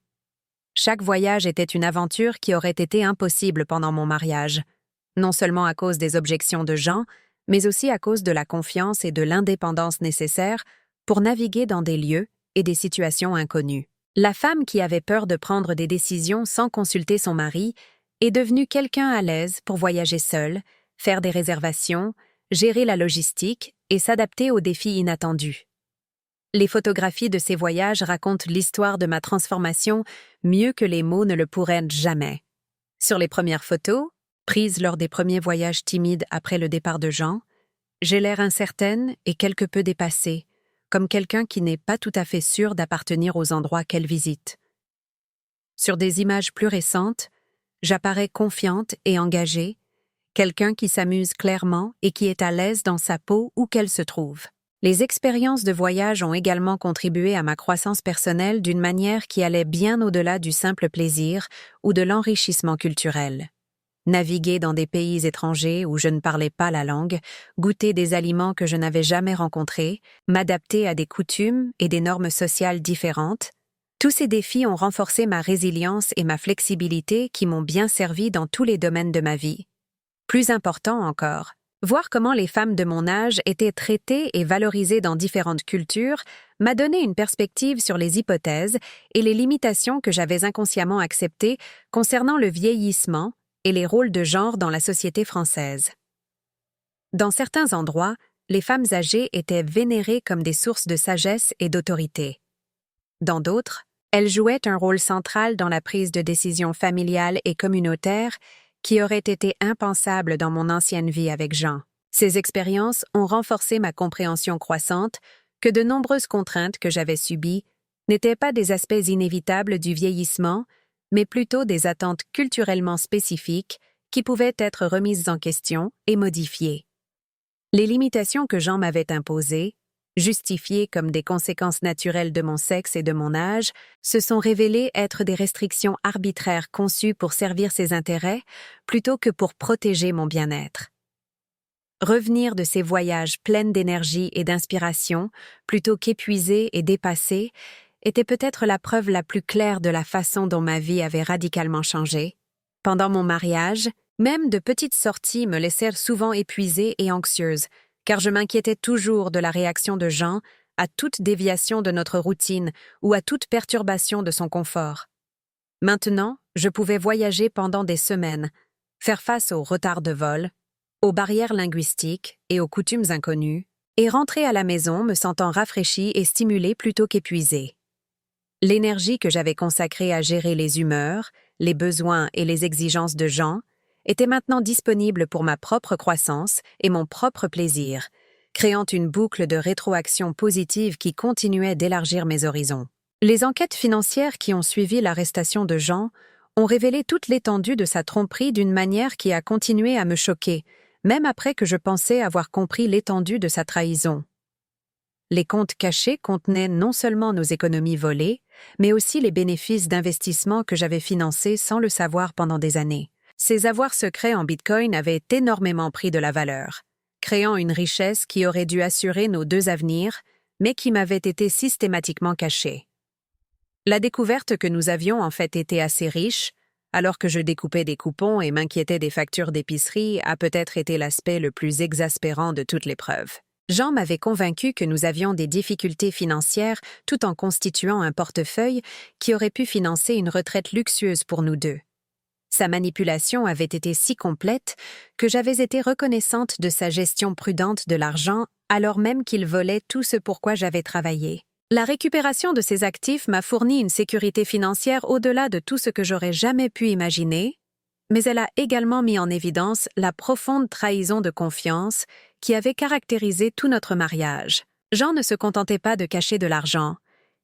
Chaque voyage était une aventure qui aurait été impossible pendant mon mariage, non seulement à cause des objections de Jean, mais aussi à cause de la confiance et de l'indépendance nécessaires pour naviguer dans des lieux et des situations inconnues. La femme qui avait peur de prendre des décisions sans consulter son mari est devenue quelqu'un à l'aise pour voyager seule, faire des réservations, gérer la logistique et s'adapter aux défis inattendus. Les photographies de ces voyages racontent l'histoire de ma transformation mieux que les mots ne le pourraient jamais. Sur les premières photos, prises lors des premiers voyages timides après le départ de Jean, j'ai l'air incertaine et quelque peu dépassée, comme quelqu'un qui n'est pas tout à fait sûr d'appartenir aux endroits qu'elle visite. Sur des images plus récentes, j'apparais confiante et engagée, quelqu'un qui s'amuse clairement et qui est à l'aise dans sa peau où qu'elle se trouve. Les expériences de voyage ont également contribué à ma croissance personnelle d'une manière qui allait bien au-delà du simple plaisir ou de l'enrichissement culturel. Naviguer dans des pays étrangers où je ne parlais pas la langue, goûter des aliments que je n'avais jamais rencontrés, m'adapter à des coutumes et des normes sociales différentes, tous ces défis ont renforcé ma résilience et ma flexibilité qui m'ont bien servi dans tous les domaines de ma vie. Plus important encore, voir comment les femmes de mon âge étaient traitées et valorisées dans différentes cultures m'a donné une perspective sur les hypothèses et les limitations que j'avais inconsciemment acceptées concernant le vieillissement et les rôles de genre dans la société française. Dans certains endroits, les femmes âgées étaient vénérées comme des sources de sagesse et d'autorité. Dans d'autres, elles jouaient un rôle central dans la prise de décisions familiales et communautaires qui aurait été impensable dans mon ancienne vie avec Jean. Ces expériences ont renforcé ma compréhension croissante que de nombreuses contraintes que j'avais subies n'étaient pas des aspects inévitables du vieillissement, mais plutôt des attentes culturellement spécifiques qui pouvaient être remises en question et modifiées. Les limitations que Jean m'avait imposées, justifiées comme des conséquences naturelles de mon sexe et de mon âge, se sont révélées être des restrictions arbitraires conçues pour servir ses intérêts plutôt que pour protéger mon bien-être. Revenir de ces voyages pleines d'énergie et d'inspiration, plutôt qu'épuisée et dépassée, était peut-être la preuve la plus claire de la façon dont ma vie avait radicalement changé. Pendant mon mariage, même de petites sorties me laissèrent souvent épuisée et anxieuse, car je m'inquiétais toujours de la réaction de Jean à toute déviation de notre routine ou à toute perturbation de son confort. Maintenant, je pouvais voyager pendant des semaines, faire face aux retards de vol, aux barrières linguistiques et aux coutumes inconnues, et rentrer à la maison me sentant rafraîchie et stimulée plutôt qu'épuisée. L'énergie que j'avais consacrée à gérer les humeurs, les besoins et les exigences de Jean était maintenant disponible pour ma propre croissance et mon propre plaisir, créant une boucle de rétroaction positive qui continuait d'élargir mes horizons. Les enquêtes financières qui ont suivi l'arrestation de Jean ont révélé toute l'étendue de sa tromperie d'une manière qui a continué à me choquer, même après que je pensais avoir compris l'étendue de sa trahison. Les comptes cachés contenaient non seulement nos économies volées, mais aussi les bénéfices d'investissement que j'avais financés sans le savoir pendant des années. Ces avoirs secrets en Bitcoin avaient énormément pris de la valeur, créant une richesse qui aurait dû assurer nos deux avenirs, mais qui m'avait été systématiquement cachée. La découverte que nous avions en fait été assez riche, alors que je découpais des coupons et m'inquiétais des factures d'épicerie, a peut-être été l'aspect le plus exaspérant de toute l'épreuve. Jean m'avait convaincu que nous avions des difficultés financières tout en constituant un portefeuille qui aurait pu financer une retraite luxueuse pour nous deux. Sa manipulation avait été si complète que j'avais été reconnaissante de sa gestion prudente de l'argent alors même qu'il volait tout ce pour quoi j'avais travaillé. La récupération de ces actifs m'a fourni une sécurité financière au-delà de tout ce que j'aurais jamais pu imaginer, mais elle a également mis en évidence la profonde trahison de confiance qui avait caractérisé tout notre mariage. Jean ne se contentait pas de cacher de l'argent.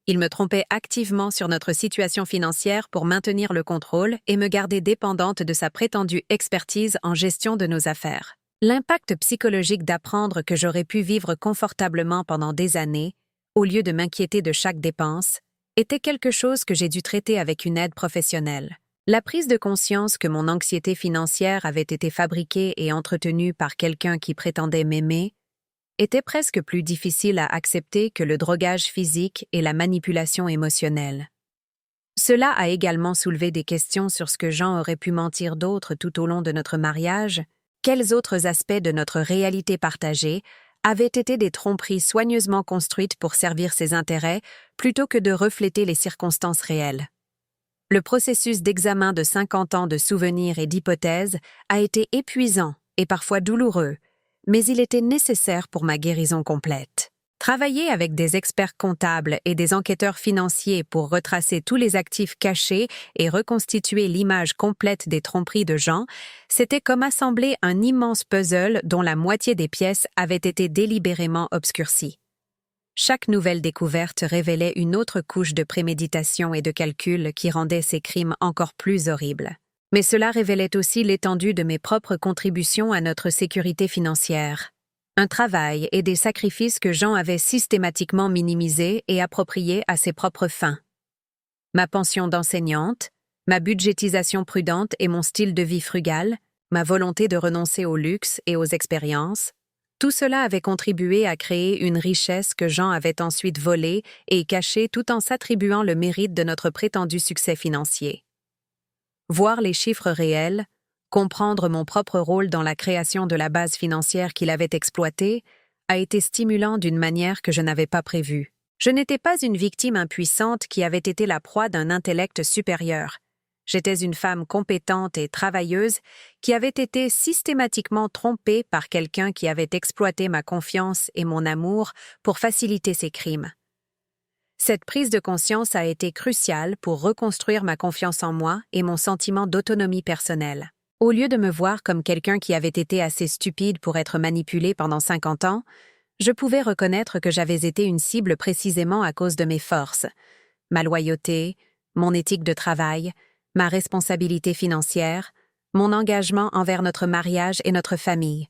Il me trompait activement sur notre situation financière pour maintenir le contrôle et me garder dépendante de sa prétendue expertise en gestion de nos affaires. L'impact psychologique d'apprendre que j'aurais pu vivre confortablement pendant des années, au lieu de m'inquiéter de chaque dépense, était quelque chose que j'ai dû traiter avec une aide professionnelle. La prise de conscience que mon anxiété financière avait été fabriquée et entretenue par quelqu'un qui prétendait m'aimer était presque plus difficile à accepter que le drogage physique et la manipulation émotionnelle. Cela a également soulevé des questions sur ce que Jean aurait pu mentir d'autre tout au long de notre mariage, quels autres aspects de notre réalité partagée avaient été des tromperies soigneusement construites pour servir ses intérêts plutôt que de refléter les circonstances réelles. Le processus d'examen de 50 ans de souvenirs et d'hypothèses a été épuisant et parfois douloureux, mais il était nécessaire pour ma guérison complète. Travailler avec des experts comptables et des enquêteurs financiers pour retracer tous les actifs cachés et reconstituer l'image complète des tromperies de Jean, c'était comme assembler un immense puzzle dont la moitié des pièces avaient été délibérément obscurcies. Chaque nouvelle découverte révélait une autre couche de préméditation et de calcul qui rendait ces crimes encore plus horribles. Mais cela révélait aussi l'étendue de mes propres contributions à notre sécurité financière. Un travail et des sacrifices que Jean avait systématiquement minimisés et appropriés à ses propres fins. Ma pension d'enseignante, ma budgétisation prudente et mon style de vie frugal, ma volonté de renoncer au luxe et aux expériences, tout cela avait contribué à créer une richesse que Jean avait ensuite volée et cachée tout en s'attribuant le mérite de notre prétendu succès financier. Voir les chiffres réels, comprendre mon propre rôle dans la création de la base financière qu'il avait exploitée, a été stimulant d'une manière que je n'avais pas prévue. Je n'étais pas une victime impuissante qui avait été la proie d'un intellect supérieur. J'étais une femme compétente et travailleuse qui avait été systématiquement trompée par quelqu'un qui avait exploité ma confiance et mon amour pour faciliter ses crimes. Cette prise de conscience a été cruciale pour reconstruire ma confiance en moi et mon sentiment d'autonomie personnelle. Au lieu de me voir comme quelqu'un qui avait été assez stupide pour être manipulé pendant 50 ans, je pouvais reconnaître que j'avais été une cible précisément à cause de mes forces, ma loyauté, mon éthique de travail, ma responsabilité financière, mon engagement envers notre mariage et notre famille.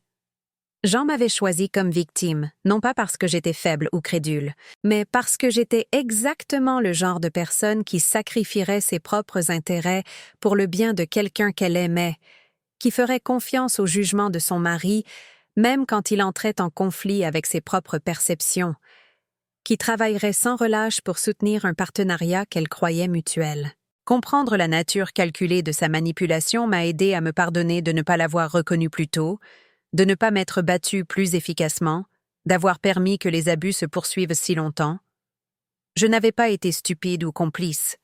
Jean m'avait choisi comme victime, non pas parce que j'étais faible ou crédule, mais parce que j'étais exactement le genre de personne qui sacrifierait ses propres intérêts pour le bien de quelqu'un qu'elle aimait, qui ferait confiance au jugement de son mari, même quand il entrait en conflit avec ses propres perceptions, qui travaillerait sans relâche pour soutenir un partenariat qu'elle croyait mutuel. Comprendre la nature calculée de sa manipulation m'a aidé à me pardonner de ne pas l'avoir reconnu plus tôt, de ne pas m'être battue plus efficacement, d'avoir permis que les abus se poursuivent si longtemps. Je n'avais pas été stupide ou complice.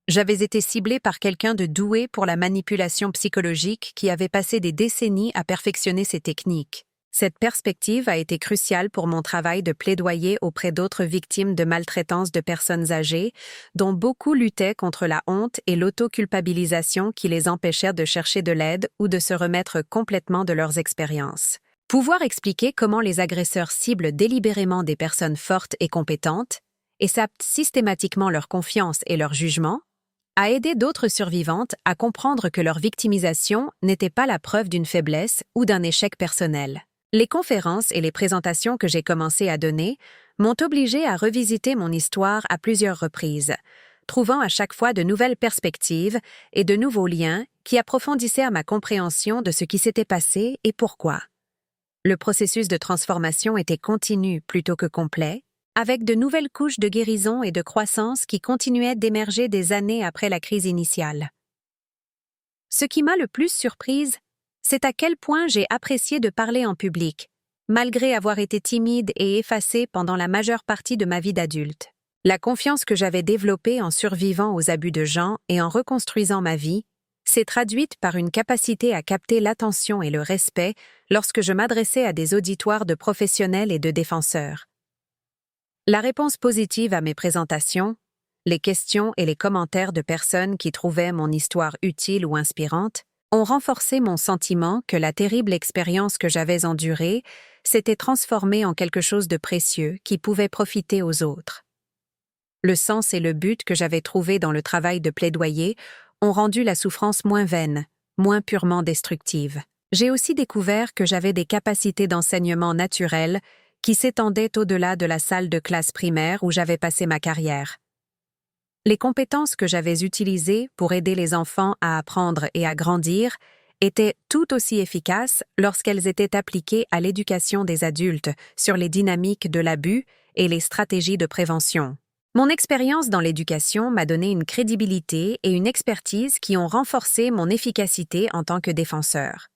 J'avais été ciblée par quelqu'un de doué pour la manipulation psychologique qui avait passé des décennies à perfectionner ses techniques. Cette perspective a été cruciale pour mon travail de plaidoyer auprès d'autres victimes de maltraitance de personnes âgées, dont beaucoup luttaient contre la honte et l'autoculpabilisation qui les empêchèrent de chercher de l'aide ou de se remettre complètement de leurs expériences. Pouvoir expliquer comment les agresseurs ciblent délibérément des personnes fortes et compétentes et sapent systématiquement leur confiance et leur jugement, a aidé d'autres survivantes à comprendre que leur victimisation n'était pas la preuve d'une faiblesse ou d'un échec personnel. Les conférences et les présentations que j'ai commencé à donner m'ont obligée à revisiter mon histoire à plusieurs reprises, trouvant à chaque fois de nouvelles perspectives et de nouveaux liens qui approfondissaient ma compréhension de ce qui s'était passé et pourquoi. Le processus de transformation était continu plutôt que complet, avec de nouvelles couches de guérison et de croissance qui continuaient d'émerger des années après la crise initiale. Ce qui m'a le plus surprise, c'est à quel point j'ai apprécié de parler en public, malgré avoir été timide et effacée pendant la majeure partie de ma vie d'adulte. La confiance que j'avais développée en survivant aux abus de Jean et en reconstruisant ma vie s'est traduite par une capacité à capter l'attention et le respect lorsque je m'adressais à des auditoires de professionnels et de défenseurs. La réponse positive à mes présentations, les questions et les commentaires de personnes qui trouvaient mon histoire utile ou inspirante, ont renforcé mon sentiment que la terrible expérience que j'avais endurée s'était transformée en quelque chose de précieux qui pouvait profiter aux autres. Le sens et le but que j'avais trouvé dans le travail de plaidoyer ont rendu la souffrance moins vaine, moins purement destructive. J'ai aussi découvert que j'avais des capacités d'enseignement naturelles qui s'étendaient au-delà de la salle de classe primaire où j'avais passé ma carrière. Les compétences que j'avais utilisées pour aider les enfants à apprendre et à grandir étaient tout aussi efficaces lorsqu'elles étaient appliquées à l'éducation des adultes sur les dynamiques de l'abus et les stratégies de prévention. Mon expérience dans l'éducation m'a donné une crédibilité et une expertise qui ont renforcé mon efficacité en tant que défenseur.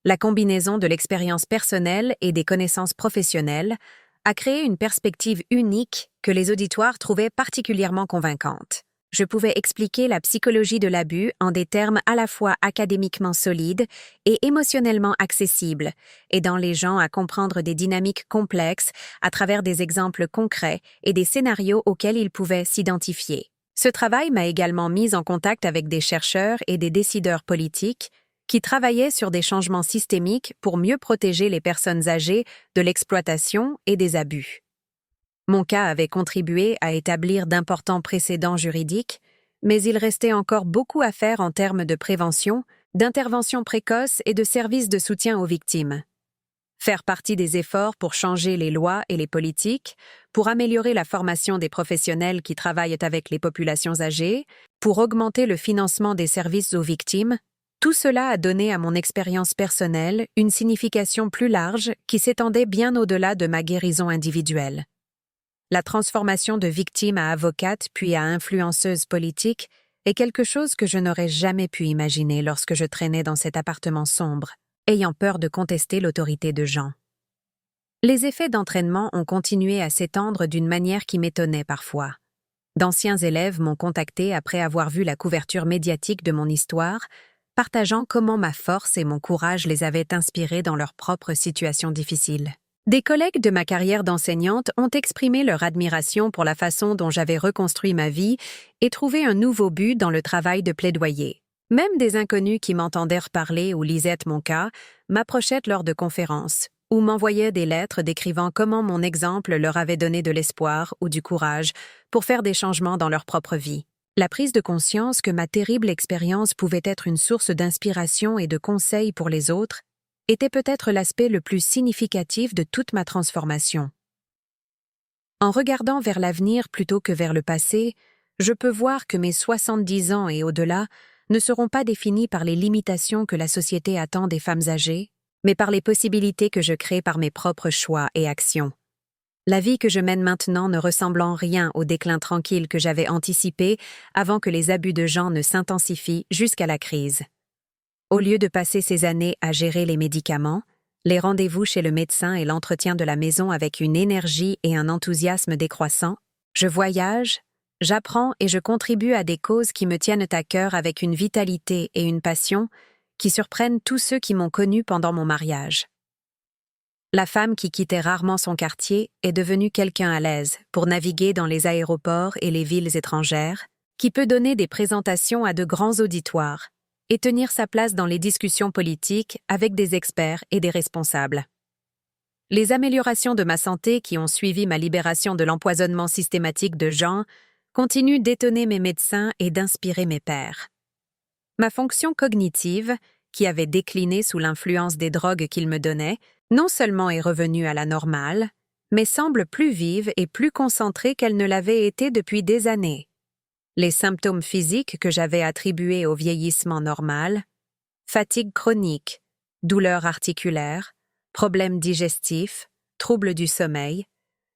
La combinaison de l'expérience personnelle et des connaissances professionnelles a créé une perspective unique que les auditoires trouvaient particulièrement convaincante. Je pouvais expliquer la psychologie de l'abus en des termes à la fois académiquement solides et émotionnellement accessibles, aidant les gens à comprendre des dynamiques complexes à travers des exemples concrets et des scénarios auxquels ils pouvaient s'identifier. Ce travail m'a également mise en contact avec des chercheurs et des décideurs politiques qui travaillaient sur des changements systémiques pour mieux protéger les personnes âgées de l'exploitation et des abus. Mon cas avait contribué à établir d'importants précédents juridiques, mais il restait encore beaucoup à faire en termes de prévention, d'intervention précoce et de services de soutien aux victimes. Faire partie des efforts pour changer les lois et les politiques, pour améliorer la formation des professionnels qui travaillent avec les populations âgées, pour augmenter le financement des services aux victimes, tout cela a donné à mon expérience personnelle une signification plus large qui s'étendait bien au-delà de ma guérison individuelle. La transformation de victime à avocate puis à influenceuse politique est quelque chose que je n'aurais jamais pu imaginer lorsque je traînais dans cet appartement sombre, ayant peur de contester l'autorité de Jean. Les effets d'entraînement ont continué à s'étendre d'une manière qui m'étonnait parfois. D'anciens élèves m'ont contacté après avoir vu la couverture médiatique de mon histoire, partageant comment ma force et mon courage les avaient inspirés dans leurs propres situations difficiles. Des collègues de ma carrière d'enseignante ont exprimé leur admiration pour la façon dont j'avais reconstruit ma vie et trouvé un nouveau but dans le travail de plaidoyer. Même des inconnus qui m'entendèrent parler ou lisaient mon cas m'approchaient lors de conférences ou m'envoyaient des lettres décrivant comment mon exemple leur avait donné de l'espoir ou du courage pour faire des changements dans leur propre vie. La prise de conscience que ma terrible expérience pouvait être une source d'inspiration et de conseils pour les autres était peut-être l'aspect le plus significatif de toute ma transformation. En regardant vers l'avenir plutôt que vers le passé, je peux voir que mes 70 ans et au-delà ne seront pas définis par les limitations que la société attend des femmes âgées, mais par les possibilités que je crée par mes propres choix et actions. La vie que je mène maintenant ne ressemble en rien au déclin tranquille que j'avais anticipé avant que les abus de Jean ne s'intensifient jusqu'à la crise. Au lieu de passer ces années à gérer les médicaments, les rendez-vous chez le médecin et l'entretien de la maison avec une énergie et un enthousiasme décroissants, je voyage, j'apprends et je contribue à des causes qui me tiennent à cœur avec une vitalité et une passion qui surprennent tous ceux qui m'ont connue pendant mon mariage. La femme qui quittait rarement son quartier est devenue quelqu'un à l'aise pour naviguer dans les aéroports et les villes étrangères, qui peut donner des présentations à de grands auditoires et tenir sa place dans les discussions politiques avec des experts et des responsables. Les améliorations de ma santé qui ont suivi ma libération de l'empoisonnement systématique de Jean continuent d'étonner mes médecins et d'inspirer mes pairs. Ma fonction cognitive, qui avait décliné sous l'influence des drogues qu'il me donnait, non seulement est revenue à la normale, mais semble plus vive et plus concentrée qu'elle ne l'avait été depuis des années. Les symptômes physiques que j'avais attribués au vieillissement normal, fatigue chronique, douleurs articulaires, problèmes digestifs, troubles du sommeil,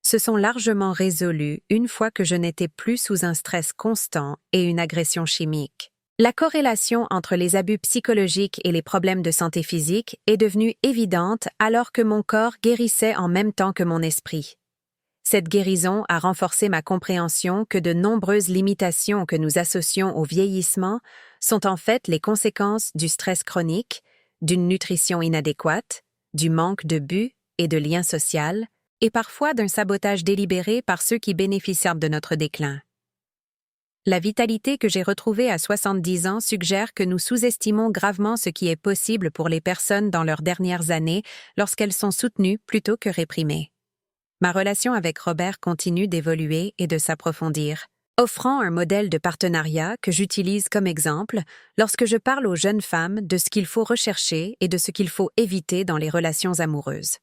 se sont largement résolues une fois que je n'étais plus sous un stress constant et une agression chimique. La corrélation entre les abus psychologiques et les problèmes de santé physique est devenue évidente alors que mon corps guérissait en même temps que mon esprit. Cette guérison a renforcé ma compréhension que de nombreuses limitations que nous associons au vieillissement sont en fait les conséquences du stress chronique, d'une nutrition inadéquate, du manque de but et de lien social, et parfois d'un sabotage délibéré par ceux qui bénéficient de notre déclin. La vitalité que j'ai retrouvée à 70 ans suggère que nous sous-estimons gravement ce qui est possible pour les personnes dans leurs dernières années lorsqu'elles sont soutenues plutôt que réprimées. Ma relation avec Robert continue d'évoluer et de s'approfondir, offrant un modèle de partenariat que j'utilise comme exemple lorsque je parle aux jeunes femmes de ce qu'il faut rechercher et de ce qu'il faut éviter dans les relations amoureuses.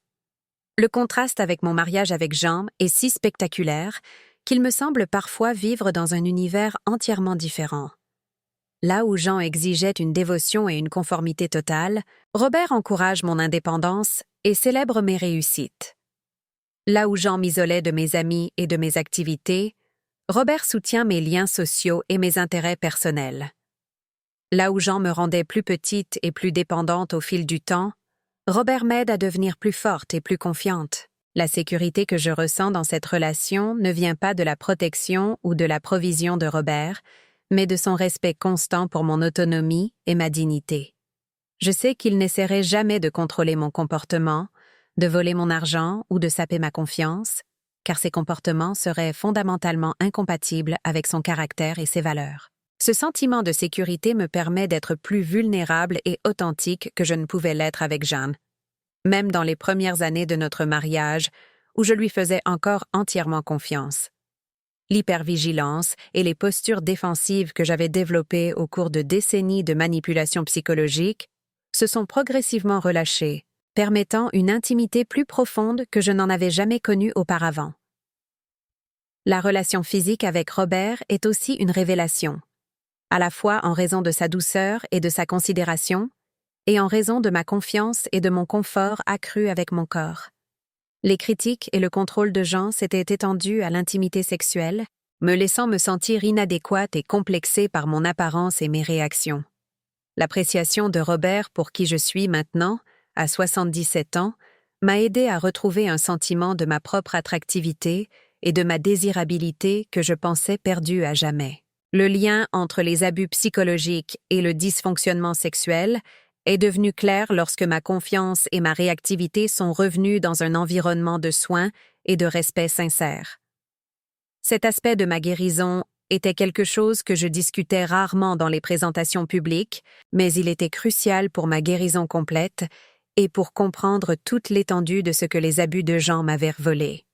Le contraste avec mon mariage avec Jean est si spectaculaire qu'il me semble parfois vivre dans un univers entièrement différent. Là où Jean exigeait une dévotion et une conformité totale, Robert encourage mon indépendance et célèbre mes réussites. Là où Jean m'isolait de mes amis et de mes activités, Robert soutient mes liens sociaux et mes intérêts personnels. Là où Jean me rendait plus petite et plus dépendante au fil du temps, Robert m'aide à devenir plus forte et plus confiante. La sécurité que je ressens dans cette relation ne vient pas de la protection ou de la provision de Robert, mais de son respect constant pour mon autonomie et ma dignité. Je sais qu'il n'essaierait jamais de contrôler mon comportement, de voler mon argent ou de saper ma confiance, car ces comportements seraient fondamentalement incompatibles avec son caractère et ses valeurs. Ce sentiment de sécurité me permet d'être plus vulnérable et authentique que je ne pouvais l'être avec Jeanne, même dans les premières années de notre mariage, où je lui faisais encore entièrement confiance. L'hypervigilance et les postures défensives que j'avais développées au cours de décennies de manipulation psychologique se sont progressivement relâchées, permettant une intimité plus profonde que je n'en avais jamais connue auparavant. La relation physique avec Robert est aussi une révélation, à la fois en raison de sa douceur et de sa considération, et en raison de ma confiance et de mon confort accru avec mon corps. Les critiques et le contrôle de Jean s'étaient étendus à l'intimité sexuelle, me laissant me sentir inadéquate et complexée par mon apparence et mes réactions. L'appréciation de Robert pour qui je suis maintenant, à 77 ans, m'a aidé à retrouver un sentiment de ma propre attractivité et de ma désirabilité que je pensais perdue à jamais. Le lien entre les abus psychologiques et le dysfonctionnement sexuel est devenu clair lorsque ma confiance et ma réactivité sont revenues dans un environnement de soins et de respect sincère. Cet aspect de ma guérison était quelque chose que je discutais rarement dans les présentations publiques, mais il était crucial pour ma guérison complète et pour comprendre toute l'étendue de ce que les abus de Jean m'avaient volé.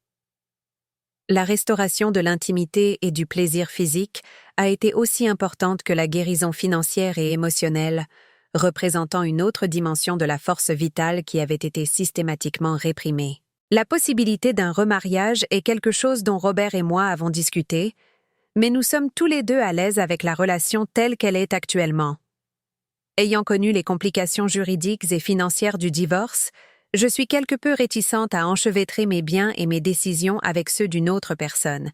La restauration de l'intimité et du plaisir physique a été aussi importante que la guérison financière et émotionnelle, représentant une autre dimension de la force vitale qui avait été systématiquement réprimée. La possibilité d'un remariage est quelque chose dont Robert et moi avons discuté, mais nous sommes tous les deux à l'aise avec la relation telle qu'elle est actuellement. Ayant connu les complications juridiques et financières du divorce, je suis quelque peu réticente à enchevêtrer mes biens et mes décisions avec ceux d'une autre personne,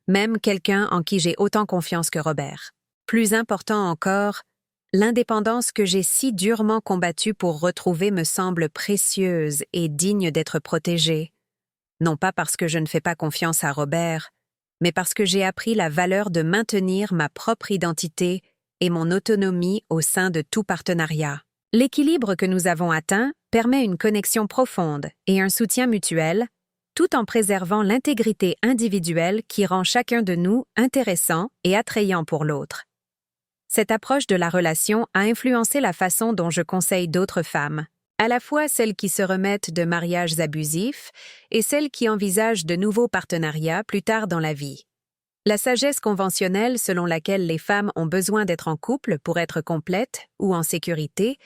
même quelqu'un en qui j'ai autant confiance que Robert. Plus important encore, l'indépendance que j'ai si durement combattue pour retrouver me semble précieuse et digne d'être protégée, non pas parce que je ne fais pas confiance à Robert, mais parce que j'ai appris la valeur de maintenir ma propre identité et mon autonomie au sein de tout partenariat. L'équilibre que nous avons atteint permet une connexion profonde et un soutien mutuel, tout en préservant l'intégrité individuelle qui rend chacun de nous intéressant et attrayant pour l'autre. Cette approche de la relation a influencé la façon dont je conseille d'autres femmes, à la fois celles qui se remettent de mariages abusifs et celles qui envisagent de nouveaux partenariats plus tard dans la vie. La sagesse conventionnelle selon laquelle les femmes ont besoin d'être en couple pour être complètes ou en sécurité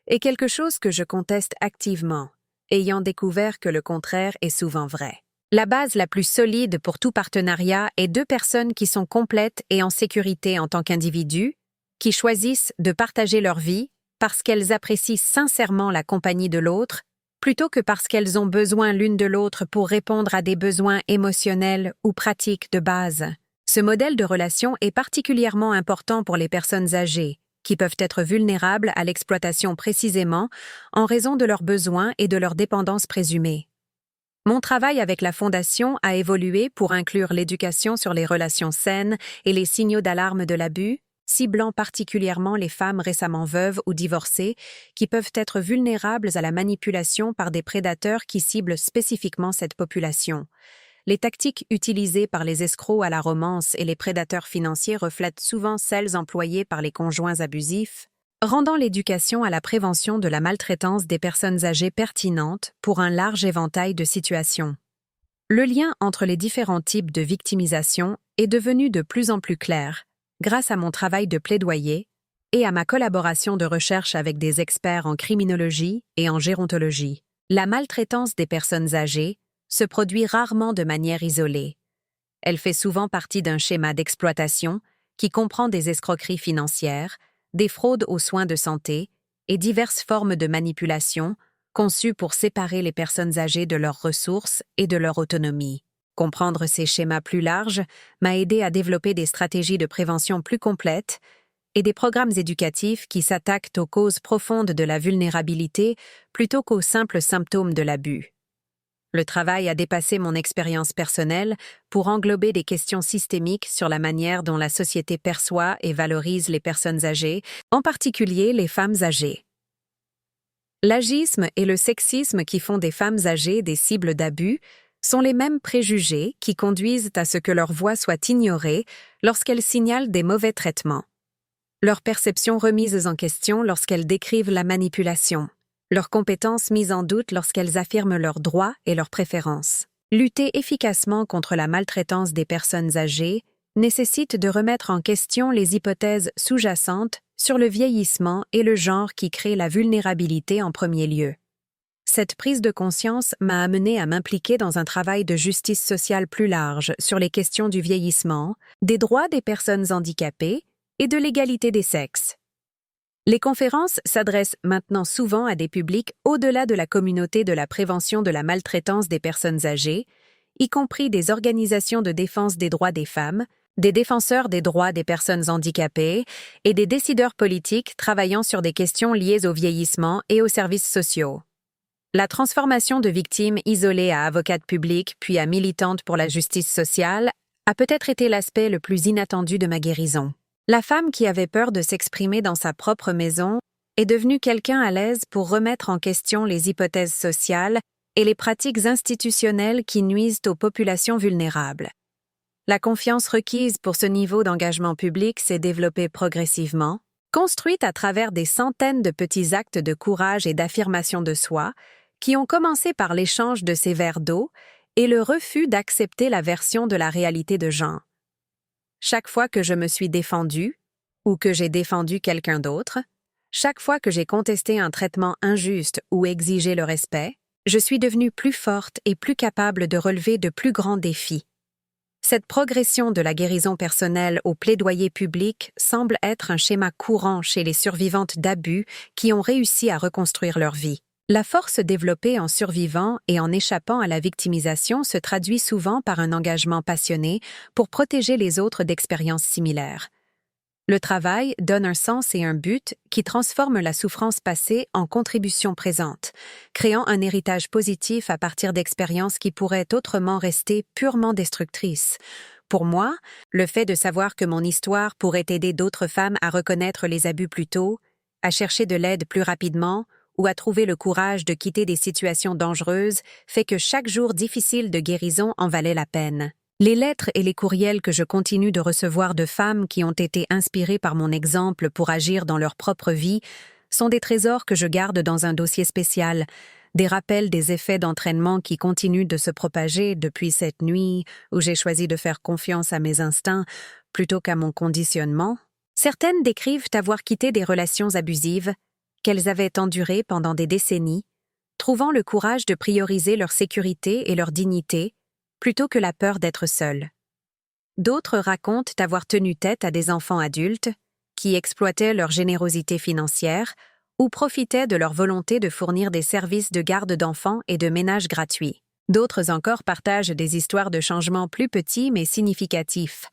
est quelque chose que je conteste activement, ayant découvert que le contraire est souvent vrai. La base la plus solide pour tout partenariat est deux personnes qui sont complètes et en sécurité en tant qu'individus, qui choisissent de partager leur vie parce qu'elles apprécient sincèrement la compagnie de l'autre plutôt que parce qu'elles ont besoin l'une de l'autre pour répondre à des besoins émotionnels ou pratiques de base. Ce modèle de relation est particulièrement important pour les personnes âgées, qui peuvent être vulnérables à l'exploitation précisément en raison de leurs besoins et de leur dépendance présumée. Mon travail avec la Fondation a évolué pour inclure l'éducation sur les relations saines et les signaux d'alarme de l'abus, ciblant particulièrement les femmes récemment veuves ou divorcées qui peuvent être vulnérables à la manipulation par des prédateurs qui ciblent spécifiquement cette population. Les tactiques utilisées par les escrocs à la romance et les prédateurs financiers reflètent souvent celles employées par les conjoints abusifs, rendant l'éducation à la prévention de la maltraitance des personnes âgées pertinente pour un large éventail de situations. Le lien entre les différents types de victimisation est devenu de plus en plus clair, grâce à mon travail de plaidoyer et à ma collaboration de recherche avec des experts en criminologie et en gérontologie. La maltraitance des personnes âgées se produit rarement de manière isolée. Elle fait souvent partie d'un schéma d'exploitation qui comprend des escroqueries financières, des fraudes aux soins de santé et diverses formes de manipulation conçues pour séparer les personnes âgées de leurs ressources et de leur autonomie. Comprendre ces schémas plus larges m'a aidé à développer des stratégies de prévention plus complètes et des programmes éducatifs qui s'attaquent aux causes profondes de la vulnérabilité plutôt qu'aux simples symptômes de l'abus. Le travail a dépassé mon expérience personnelle pour englober des questions systémiques sur la manière dont la société perçoit et valorise les personnes âgées, en particulier les femmes âgées. L'agisme et le sexisme qui font des femmes âgées des cibles d'abus sont les mêmes préjugés qui conduisent à ce que leur voix soit ignorée lorsqu'elles signalent des mauvais traitements. Leurs perceptions remises en question lorsqu'elles décrivent la manipulation. Leurs compétences mises en doute lorsqu'elles affirment leurs droits et leurs préférences. Lutter efficacement contre la maltraitance des personnes âgées nécessite de remettre en question les hypothèses sous-jacentes sur le vieillissement et le genre qui créent la vulnérabilité en premier lieu. Cette prise de conscience m'a amené à m'impliquer dans un travail de justice sociale plus large sur les questions du vieillissement, des droits des personnes handicapées et de l'égalité des sexes. Les conférences s'adressent maintenant souvent à des publics au-delà de la communauté de la prévention de la maltraitance des personnes âgées, y compris des organisations de défense des droits des femmes, des défenseurs des droits des personnes handicapées et des décideurs politiques travaillant sur des questions liées au vieillissement et aux services sociaux. La transformation de victimes isolées à avocate publique puis à militante pour la justice sociale a peut-être été l'aspect le plus inattendu de ma guérison. La femme qui avait peur de s'exprimer dans sa propre maison est devenue quelqu'un à l'aise pour remettre en question les hypothèses sociales et les pratiques institutionnelles qui nuisent aux populations vulnérables. La confiance requise pour ce niveau d'engagement public s'est développée progressivement, construite à travers des centaines de petits actes de courage et d'affirmation de soi qui ont commencé par l'échange de ces verres d'eau et le refus d'accepter la version de la réalité de Jean. Chaque fois que je me suis défendue, ou que j'ai défendu quelqu'un d'autre, chaque fois que j'ai contesté un traitement injuste ou exigé le respect, je suis devenue plus forte et plus capable de relever de plus grands défis. Cette progression de la guérison personnelle au plaidoyer public semble être un schéma courant chez les survivantes d'abus qui ont réussi à reconstruire leur vie. La force développée en survivant et en échappant à la victimisation se traduit souvent par un engagement passionné pour protéger les autres d'expériences similaires. Le travail donne un sens et un but qui transforment la souffrance passée en contribution présente, créant un héritage positif à partir d'expériences qui pourraient autrement rester purement destructrices. Pour moi, le fait de savoir que mon histoire pourrait aider d'autres femmes à reconnaître les abus plus tôt, à chercher de l'aide plus rapidement, ou à trouver le courage de quitter des situations dangereuses fait que chaque jour difficile de guérison en valait la peine. Les lettres et les courriels que je continue de recevoir de femmes qui ont été inspirées par mon exemple pour agir dans leur propre vie sont des trésors que je garde dans un dossier spécial, des rappels des effets d'entraînement qui continuent de se propager depuis cette nuit où j'ai choisi de faire confiance à mes instincts plutôt qu'à mon conditionnement. Certaines décrivent avoir quitté des relations abusives qu'elles avaient endurées pendant des décennies, trouvant le courage de prioriser leur sécurité et leur dignité plutôt que la peur d'être seules. D'autres racontent avoir tenu tête à des enfants adultes qui exploitaient leur générosité financière ou profitaient de leur volonté de fournir des services de garde d'enfants et de ménage gratuits. D'autres encore partagent des histoires de changements plus petits mais significatifs.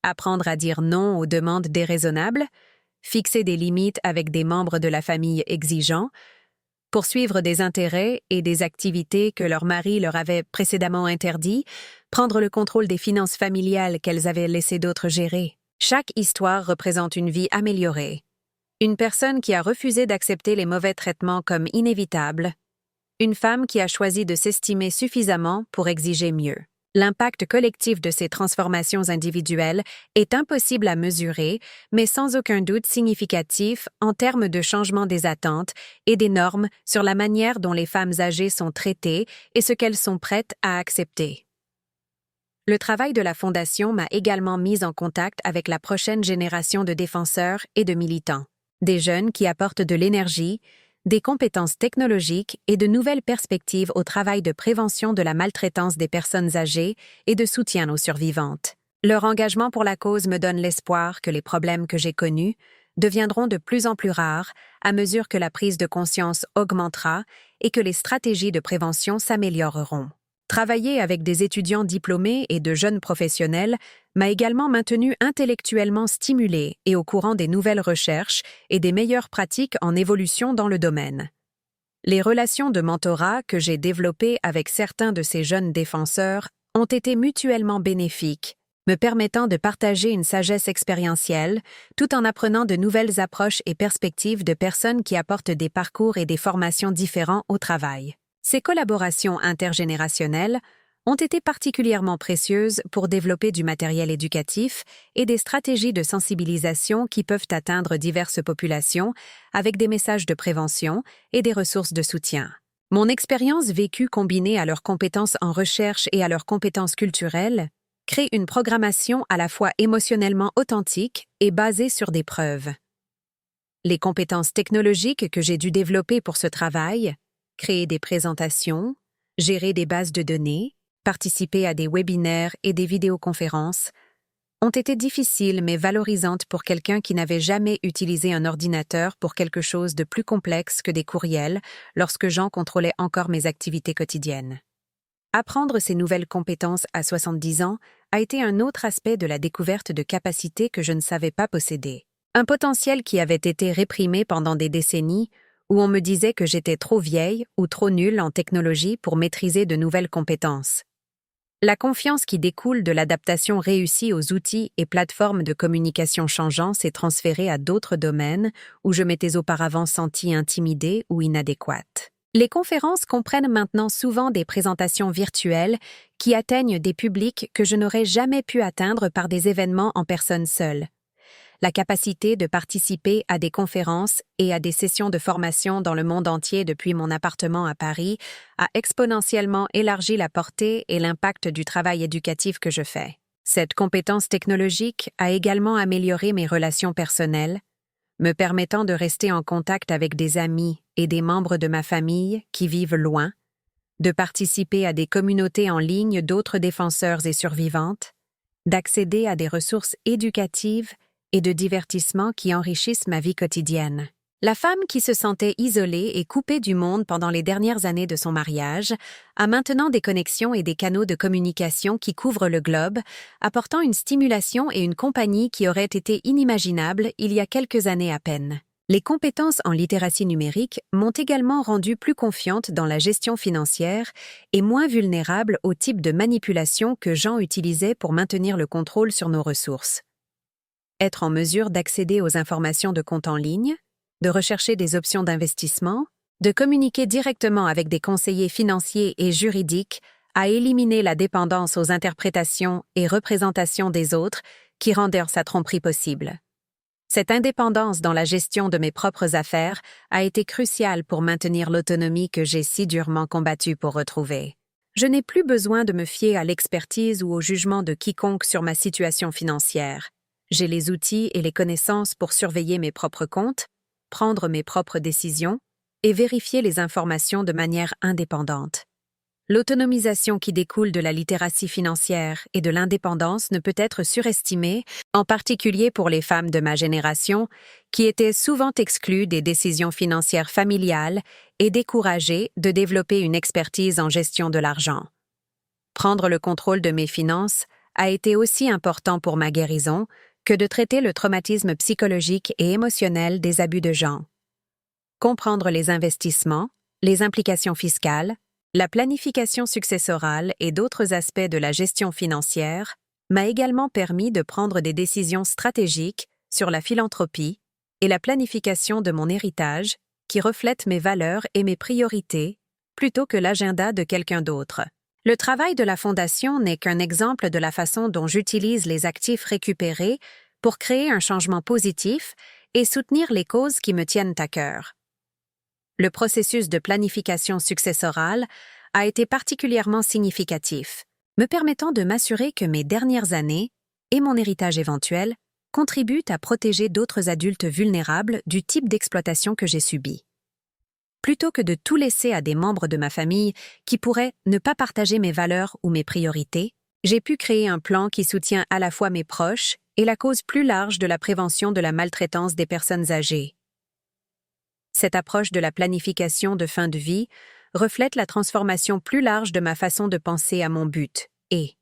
Apprendre à dire non aux demandes déraisonnables, fixer des limites avec des membres de la famille exigeants, poursuivre des intérêts et des activités que leur mari leur avait précédemment interdits, prendre le contrôle des finances familiales qu'elles avaient laissé d'autres gérer. Chaque histoire représente une vie améliorée. Une personne qui a refusé d'accepter les mauvais traitements comme inévitables. Une femme qui a choisi de s'estimer suffisamment pour exiger mieux. L'impact collectif de ces transformations individuelles est impossible à mesurer, mais sans aucun doute significatif en termes de changement des attentes et des normes sur la manière dont les femmes âgées sont traitées et ce qu'elles sont prêtes à accepter. Le travail de la Fondation m'a également mise en contact avec la prochaine génération de défenseurs et de militants. Des jeunes qui apportent de l'énergie, des compétences technologiques et de nouvelles perspectives au travail de prévention de la maltraitance des personnes âgées et de soutien aux survivantes. Leur engagement pour la cause me donne l'espoir que les problèmes que j'ai connus deviendront de plus en plus rares à mesure que la prise de conscience augmentera et que les stratégies de prévention s'amélioreront. Travailler avec des étudiants diplômés et de jeunes professionnels m'a également maintenu intellectuellement stimulé et au courant des nouvelles recherches et des meilleures pratiques en évolution dans le domaine. Les relations de mentorat que j'ai développées avec certains de ces jeunes défenseurs ont été mutuellement bénéfiques, me permettant de partager une sagesse expérientielle tout en apprenant de nouvelles approches et perspectives de personnes qui apportent des parcours et des formations différents au travail. Ces collaborations intergénérationnelles ont été particulièrement précieuses pour développer du matériel éducatif et des stratégies de sensibilisation qui peuvent atteindre diverses populations avec des messages de prévention et des ressources de soutien. Mon expérience vécue combinée à leurs compétences en recherche et à leurs compétences culturelles crée une programmation à la fois émotionnellement authentique et basée sur des preuves. Les compétences technologiques que j'ai dû développer pour ce travail, créer des présentations, gérer des bases de données, participer à des webinaires et des vidéoconférences, ont été difficiles mais valorisantes pour quelqu'un qui n'avait jamais utilisé un ordinateur pour quelque chose de plus complexe que des courriels lorsque Jean contrôlait encore mes activités quotidiennes. Apprendre ces nouvelles compétences à 70 ans a été un autre aspect de la découverte de capacités que je ne savais pas posséder. Un potentiel qui avait été réprimé pendant des décennies où on me disait que j'étais trop vieille ou trop nulle en technologie pour maîtriser de nouvelles compétences. La confiance qui découle de l'adaptation réussie aux outils et plateformes de communication changeants s'est transférée à d'autres domaines où je m'étais auparavant sentie intimidée ou inadéquate. Les conférences comprennent maintenant souvent des présentations virtuelles qui atteignent des publics que je n'aurais jamais pu atteindre par des événements en personne seule. La capacité de participer à des conférences et à des sessions de formation dans le monde entier depuis mon appartement à Paris a exponentiellement élargi la portée et l'impact du travail éducatif que je fais. Cette compétence technologique a également amélioré mes relations personnelles, me permettant de rester en contact avec des amis et des membres de ma famille qui vivent loin, de participer à des communautés en ligne d'autres défenseurs et survivantes, d'accéder à des ressources éducatives et de divertissement qui enrichissent ma vie quotidienne. La femme qui se sentait isolée et coupée du monde pendant les dernières années de son mariage a maintenant des connexions et des canaux de communication qui couvrent le globe, apportant une stimulation et une compagnie qui auraient été inimaginables il y a quelques années à peine. Les compétences en littératie numérique m'ont également rendue plus confiante dans la gestion financière et moins vulnérable au type de manipulation que Jean utilisait pour maintenir le contrôle sur nos ressources. Être en mesure d'accéder aux informations de compte en ligne, de rechercher des options d'investissement, de communiquer directement avec des conseillers financiers et juridiques a éliminé la dépendance aux interprétations et représentations des autres qui rendèrent sa tromperie possible. Cette indépendance dans la gestion de mes propres affaires a été cruciale pour maintenir l'autonomie que j'ai si durement combattue pour retrouver. Je n'ai plus besoin de me fier à l'expertise ou au jugement de quiconque sur ma situation financière. J'ai les outils et les connaissances pour surveiller mes propres comptes, prendre mes propres décisions et vérifier les informations de manière indépendante. L'autonomisation qui découle de la littératie financière et de l'indépendance ne peut être surestimée, en particulier pour les femmes de ma génération, qui étaient souvent exclues des décisions financières familiales et découragées de développer une expertise en gestion de l'argent. Prendre le contrôle de mes finances a été aussi important pour ma guérison que de traiter le traumatisme psychologique et émotionnel des abus de gens. Comprendre les investissements, les implications fiscales, la planification successorale et d'autres aspects de la gestion financière m'a également permis de prendre des décisions stratégiques sur la philanthropie et la planification de mon héritage qui reflètent mes valeurs et mes priorités plutôt que l'agenda de quelqu'un d'autre. Le travail de la Fondation n'est qu'un exemple de la façon dont j'utilise les actifs récupérés pour créer un changement positif et soutenir les causes qui me tiennent à cœur. Le processus de planification successorale a été particulièrement significatif, me permettant de m'assurer que mes dernières années et mon héritage éventuel contribuent à protéger d'autres adultes vulnérables du type d'exploitation que j'ai subi. Plutôt que de tout laisser à des membres de ma famille qui pourraient ne pas partager mes valeurs ou mes priorités, j'ai pu créer un plan qui soutient à la fois mes proches et la cause plus large de la prévention de la maltraitance des personnes âgées. Cette approche de la planification de fin de vie reflète la transformation plus large de ma façon de penser à mon but et,